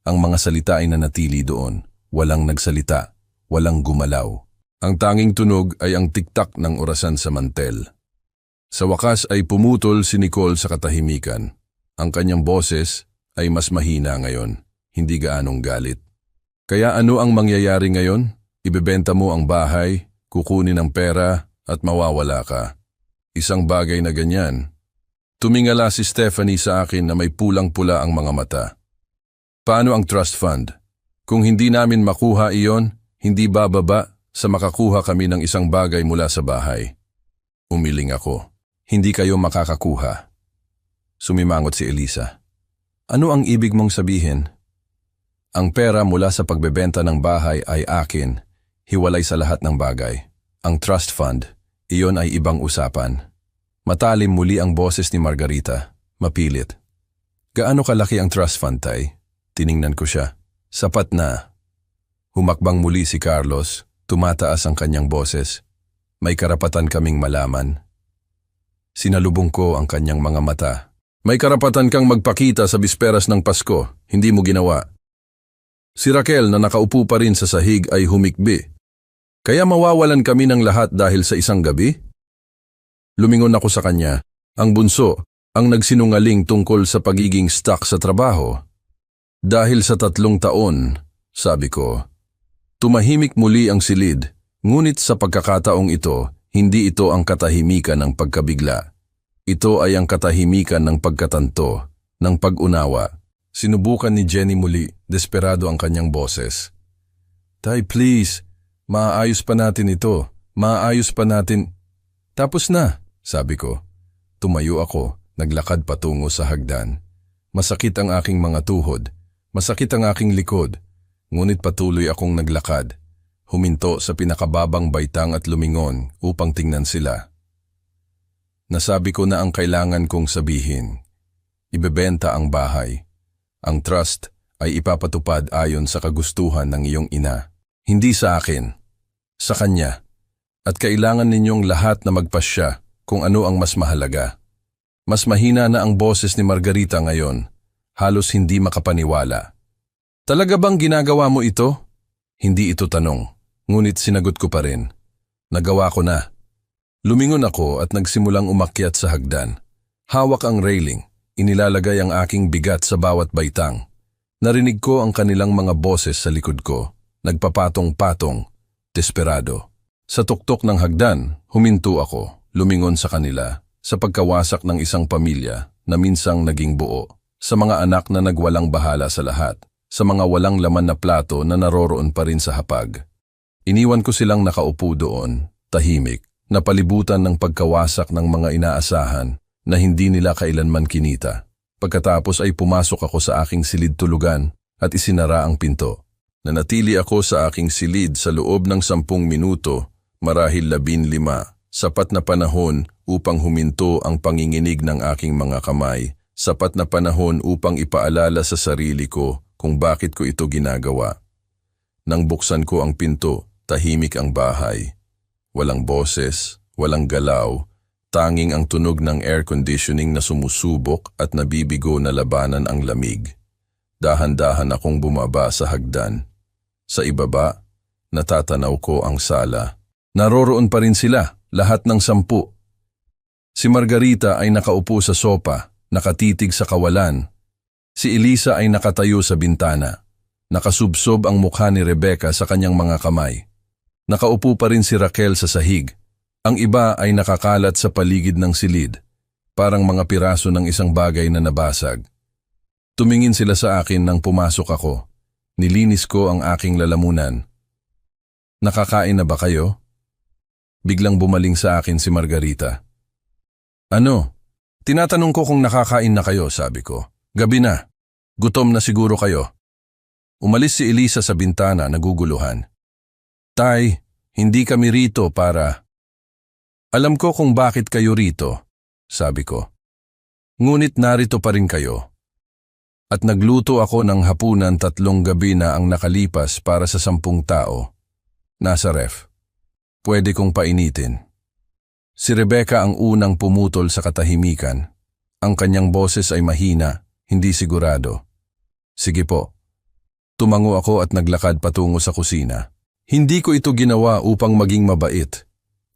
Speaker 1: Ang mga salita ay nanatili doon. Walang nagsalita, walang gumalaw. Ang tanging tunog ay ang tiktak ng orasan sa mantel. Sa wakas ay pumutol si Nicole sa katahimikan. Ang kanyang boses ay mas mahina ngayon, hindi gaanong galit. Kaya ano ang mangyayari ngayon? Ibebenta mo ang bahay, kukunin ang pera at mawawala ka. Isang bagay na ganyan. Tumingala si Stephanie sa akin na may pulang-pula ang mga mata. Paano ang trust fund? Kung hindi namin makuha iyon, hindi bababa sa makakuha kami ng isang bagay mula sa bahay. Umiling ako. Hindi kayo makakakuha. Sumimangot si Elisa. Ano ang ibig mong sabihin? Ang pera mula sa pagbebenta ng bahay ay akin, hiwalay sa lahat ng bagay. Ang trust fund, iyon ay ibang usapan. Matalim muli ang boses ni Margarita, mapilit. Gaano kalaki ang trust fund, Tay? Tiningnan ko siya. Sapat na. Humakbang muli si Carlos, tumataas ang kanyang boses. May karapatan kaming malaman. Sinalubong ko ang kanyang mga mata. May karapatan kang magpakita sa bisperas ng Pasko, hindi mo ginawa. Si Raquel na nakaupo pa rin sa sahig ay humikbi. Kaya mawawalan kami ng lahat dahil sa isang gabi? Lumingon ako sa kanya. Ang bunso, ang nagsinungaling tungkol sa pagiging stuck sa trabaho. Dahil sa 3 taon, sabi ko. Tumahimik muli ang silid, ngunit sa pagkakataong ito, hindi ito ang katahimikan ng pagkabigla. Ito ay ang katahimikan ng pagkatanto, ng pag-unawa. Sinubukan ni Jenny muli, desperado ang kanyang boses. Tay, please, maaayos pa natin ito. Maaayos pa natin. Tapos na, sabi ko. Tumayo ako, naglakad patungo sa hagdan. Masakit ang aking mga tuhod, masakit ang aking likod. Ngunit patuloy akong naglakad. Huminto sa pinakababang baitang at lumingon upang tingnan sila. Nasabi ko na ang kailangan kong sabihin. Ibebenta ang bahay. Ang trust ay ipapatupad ayon sa kagustuhan ng iyong ina. Hindi sa akin, sa kanya. At kailangan ninyong lahat na magpasya kung ano ang mas mahalaga. Mas mahina na ang boses ni Margarita ngayon. Halos hindi makapaniwala. Talaga bang ginagawa mo ito? Hindi ito tanong, ngunit sinagot ko pa rin. Nagawa ko na. Lumingon ako at nagsimulang umakyat sa hagdan. Hawak ang railing. Inilalagay ang aking bigat sa bawat baitang. Narinig ko ang kanilang mga boses sa likod ko. Nagpapatong-patong, desperado. Sa tuktok ng hagdan, huminto ako, lumingon sa kanila, sa pagkawasak ng isang pamilya na minsang naging buo. sa mga anak na nagwalang bahala sa lahat, sa mga walang laman na plato na naroroon pa rin sa hapag. Iniwan ko silang nakaupo doon, tahimik, napalibutan ng pagkawasak ng mga inaasahan na hindi nila kailanman kinita. Pagkatapos ay pumasok ako sa aking silid tulugan at isinara ang pinto. Nanatili ako sa aking silid sa loob ng 10 minuto, marahil 15, sapat na panahon upang huminto ang panginginig ng aking mga kamay, sapat na panahon upang ipaalala sa sarili ko kung bakit ko ito ginagawa. Nang buksan ko ang pinto, tahimik ang bahay. Walang boses, walang galaw, tanging ang tunog ng air conditioning na sumusubok at nabibigo na labanan ang lamig. Dahan-dahan akong bumaba sa hagdan. Sa ibaba, natatanaw ko ang sala. Naroroon pa rin sila, lahat ng 10. Si Margarita ay nakaupo sa sopa, nakatitig sa kawalan. Si Elisa ay nakatayo sa bintana. Nakasubsob ang mukha ni Rebecca sa kanyang mga kamay. Nakaupo pa rin si Raquel sa sahig. Ang iba ay nakakalat sa paligid ng silid, parang mga piraso ng isang bagay na nabasag. Tumingin sila sa akin nang pumasok ako. Nilinis ko ang aking lalamunan. "Nakakain na ba kayo?" Biglang bumaling sa akin si Margarita. "Ano? Tinatanong ko kung nakakain na kayo," sabi ko. "Gabi na. Gutom na siguro kayo." Umalis si Elisa sa bintana, naguguluhan. "Tay, hindi kami rito para..." "Alam ko kung bakit kayo rito," sabi ko. "Ngunit narito pa rin kayo." At nagluto ako ng hapunan 3 gabi na ang nakalipas para sa 10 tao. Nasa ref. Pwede kong painitin. Si Rebecca ang unang pumutol sa katahimikan. Ang kanyang boses ay mahina, hindi sigurado. "Sige po." Tumango ako at naglakad patungo sa kusina. Hindi ko ito ginawa upang maging mabait.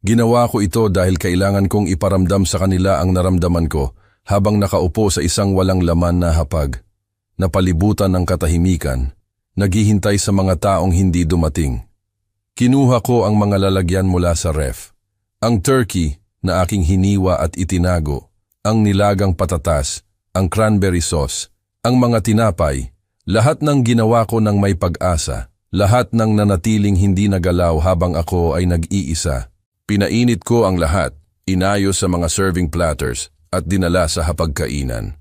Speaker 1: Ginawa ko ito dahil kailangan kong iparamdam sa kanila ang naramdaman ko habang nakaupo sa isang walang laman na hapag. Napalibutan ng katahimikan, naghihintay sa mga taong hindi dumating. Kinuha ko ang mga lalagyan mula sa ref. Ang turkey na aking hiniwa at itinago, ang nilagang patatas, ang cranberry sauce, ang mga tinapay, lahat ng ginawa ko ng may pag-asa, lahat ng nanatiling hindi nagalaw habang ako ay nag-iisa. Pinainit ko ang lahat, inayos sa mga serving platters at dinala sa hapagkainan.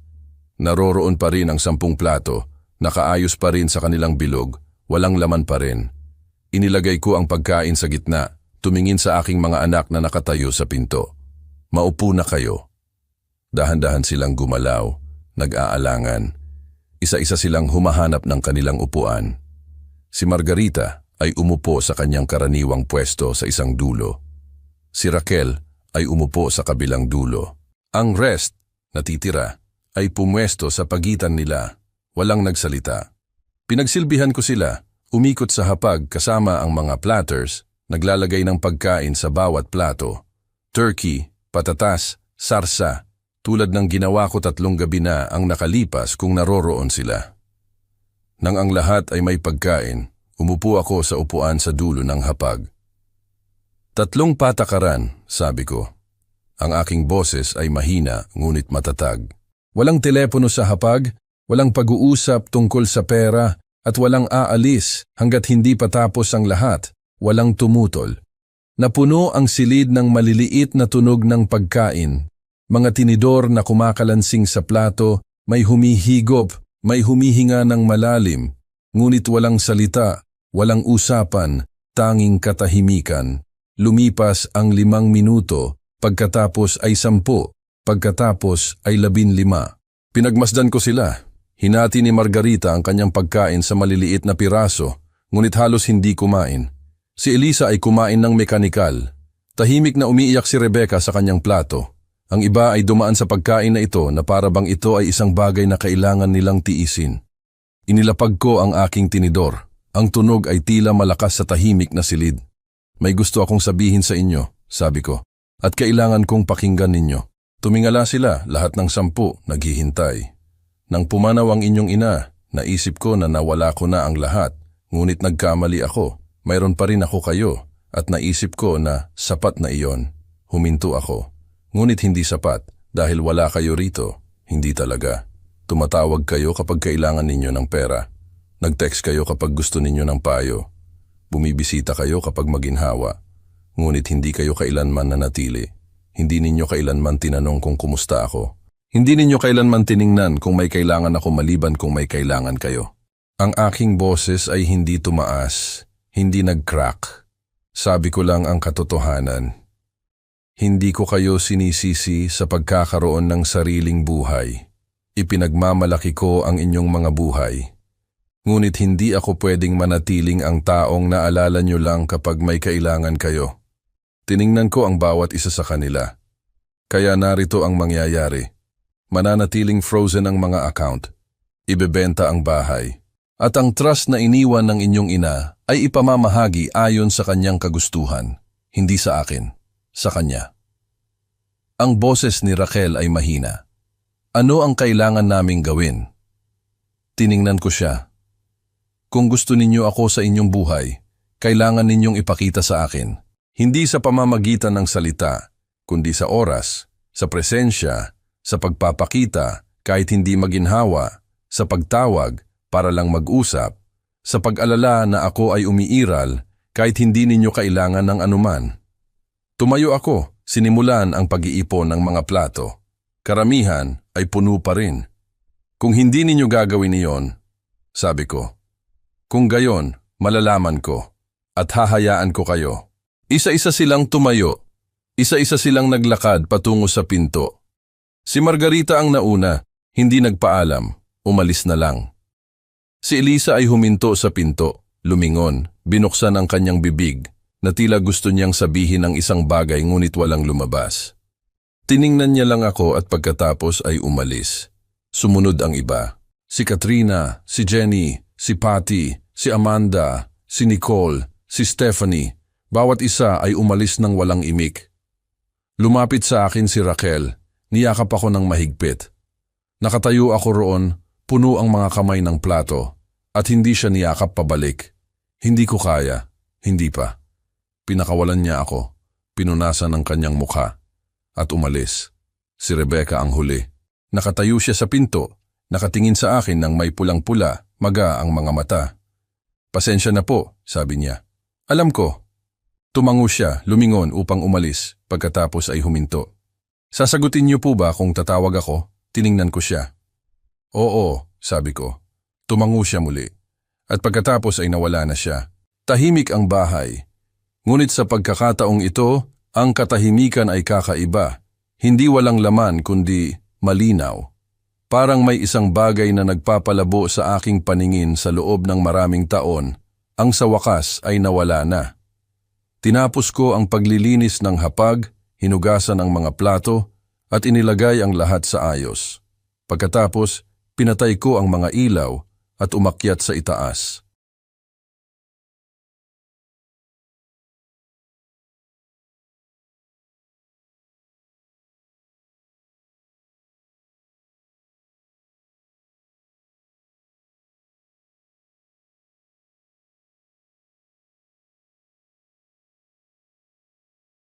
Speaker 1: Naroroon pa rin ang 10 plato, nakaayos pa rin sa kanilang bilog, walang laman pa rin. Inilagay ko ang pagkain sa gitna, tumingin sa aking mga anak na nakatayo sa pinto. "Maupo na kayo." Dahan-dahan silang gumalaw, nag-aalangan. Isa-isa silang humahanap ng kanilang upuan. Si Margarita ay umupo sa kanyang karaniwang pwesto sa isang dulo. Si Raquel ay umupo sa kabilang dulo. Ang rest, natitira, ay pumwesto sa pagitan nila, walang nagsalita. Pinagsilbihan ko sila, umikot sa hapag kasama ang mga platters, naglalagay ng pagkain sa bawat plato. Turkey, patatas, sarsa, tulad ng ginawa ko 3 gabi na ang nakalipas kung naroroon sila. Nang ang lahat ay may pagkain, umupo ako sa upuan sa dulo ng hapag. 3 patakaran, sabi ko. Ang aking boses ay mahina ngunit matatag. Walang telepono sa hapag, walang pag-uusap tungkol sa pera, at walang aalis hanggat hindi patapos ang lahat, walang tumutol. Napuno ang silid ng maliliit na tunog ng pagkain. Mga tinidor na kumakalansing sa plato, may humihigop, may humihinga ng malalim, ngunit walang salita, walang usapan, tanging katahimikan. Lumipas ang 5 minuto, pagkatapos ay 10, pagkatapos ay 15. Pinagmasdan ko sila. Hinati ni Margarita ang kanyang pagkain sa maliliit na piraso, ngunit halos hindi kumain. Si Elisa ay kumain ng mekanikal. Tahimik na umiiyak si Rebecca sa kanyang plato. Ang iba ay dumaan sa pagkain na ito na para bang ito ay isang bagay na kailangan nilang tiisin. Inilapag ko ang aking tinidor. Ang tunog ay tila malakas sa tahimik na silid. "May gusto akong sabihin sa inyo," sabi ko, "at kailangan kong pakinggan ninyo." Tumingala sila, lahat ng 10, naghihintay. Nang pumanaw ang inyong ina, naisip ko na nawala ko na ang lahat, ngunit nagkamali ako. Mayroon pa rin ako kayo, at naisip ko na sapat na iyon. Huminto ako. Ngunit hindi sapat, dahil wala kayo rito. Hindi talaga. Tumatawag kayo kapag kailangan ninyo ng pera. Nag-text kayo kapag gusto ninyo ng payo. Bumibisita kayo kapag maginhawa. Ngunit hindi kayo kailanman nanatili. Hindi ninyo kailanman tinanong kung kumusta ako. Hindi ninyo kailanman tiningnan kung may kailangan ako maliban kung may kailangan kayo. Ang aking boses ay hindi tumaas, hindi nag-crack. Sabi ko lang ang katotohanan. Hindi ko kayo sinisisi sa pagkakaroon ng sariling buhay. Ipinagmamalaki ko ang inyong mga buhay. Ngunit hindi ako pwedeng manatiling ang taong naalala nyo lang kapag may kailangan kayo. Tiningnan ko ang bawat isa sa kanila. Kaya narito ang mangyayari. Mananatiling frozen ang mga account. Ibebenta ang bahay. At ang trust na iniwan ng inyong ina ay ipamamahagi ayon sa kanyang kagustuhan. Hindi sa akin, sa kanya. Ang boses ni Raquel ay mahina. Ano ang kailangan naming gawin? Tiningnan ko siya. Kung gusto ninyo ako sa inyong buhay, kailangan ninyong ipakita sa akin. Hindi sa pamamagitan ng salita, kundi sa oras, sa presensya, sa pagpapakita, kahit hindi maginhawa, sa pagtawag para lang mag-usap, sa pag-alala na ako ay umiiral kahit hindi ninyo kailangan ng anuman. Tumayo ako, sinimulan ang pag-iipon ng mga plato. Karamihan ay puno pa rin. Kung hindi ninyo gagawin iyon, sabi ko, kung gayon, malalaman ko at hahayaan ko kayo. Isa-isa silang tumayo, isa-isa silang naglakad patungo sa pinto. Si Margarita ang nauna, hindi nagpaalam, umalis na lang. Si Elisa ay huminto sa pinto, lumingon, binuksan ang kanyang bibig, na tila gusto niyang sabihin ang isang bagay ngunit walang lumabas. Tiningnan niya lang ako at pagkatapos ay umalis. Sumunod ang iba. Si Katrina, si Jenny, si Patty, si Amanda, si Nicole, si Stephanie, bawat isa ay umalis ng walang imik. Lumapit sa akin si Raquel, niyakap ako ng mahigpit. Nakatayo ako roon, puno ang mga kamay ng plato, at hindi siya niyakap pabalik. Hindi ko kaya, hindi pa. Pinakawalan niya ako, pinunasan ang kanyang mukha, at umalis. Si Rebecca ang huli. Nakatayo siya sa pinto, nakatingin sa akin ng may pulang-pula, maga ang mga mata. Pasensya na po, sabi niya. Alam ko. Tumango siya, lumingon upang umalis, pagkatapos ay huminto. Sasagutin niyo po ba kung tatawag ako? Tiningnan ko siya. Oo, sabi ko. Tumango siya muli. At pagkatapos ay nawala na siya. Tahimik ang bahay. Ngunit sa pagkakataong ito, ang katahimikan ay kakaiba. Hindi walang laman kundi malinaw. Parang may isang bagay na nagpapalabo sa aking paningin sa loob ng maraming taon, ang sa wakas ay nawala na. Tinapos ko ang paglilinis ng hapag, hinugasan ang mga plato, at inilagay ang lahat sa ayos. Pagkatapos, pinatay ko ang mga ilaw at umakyat sa itaas.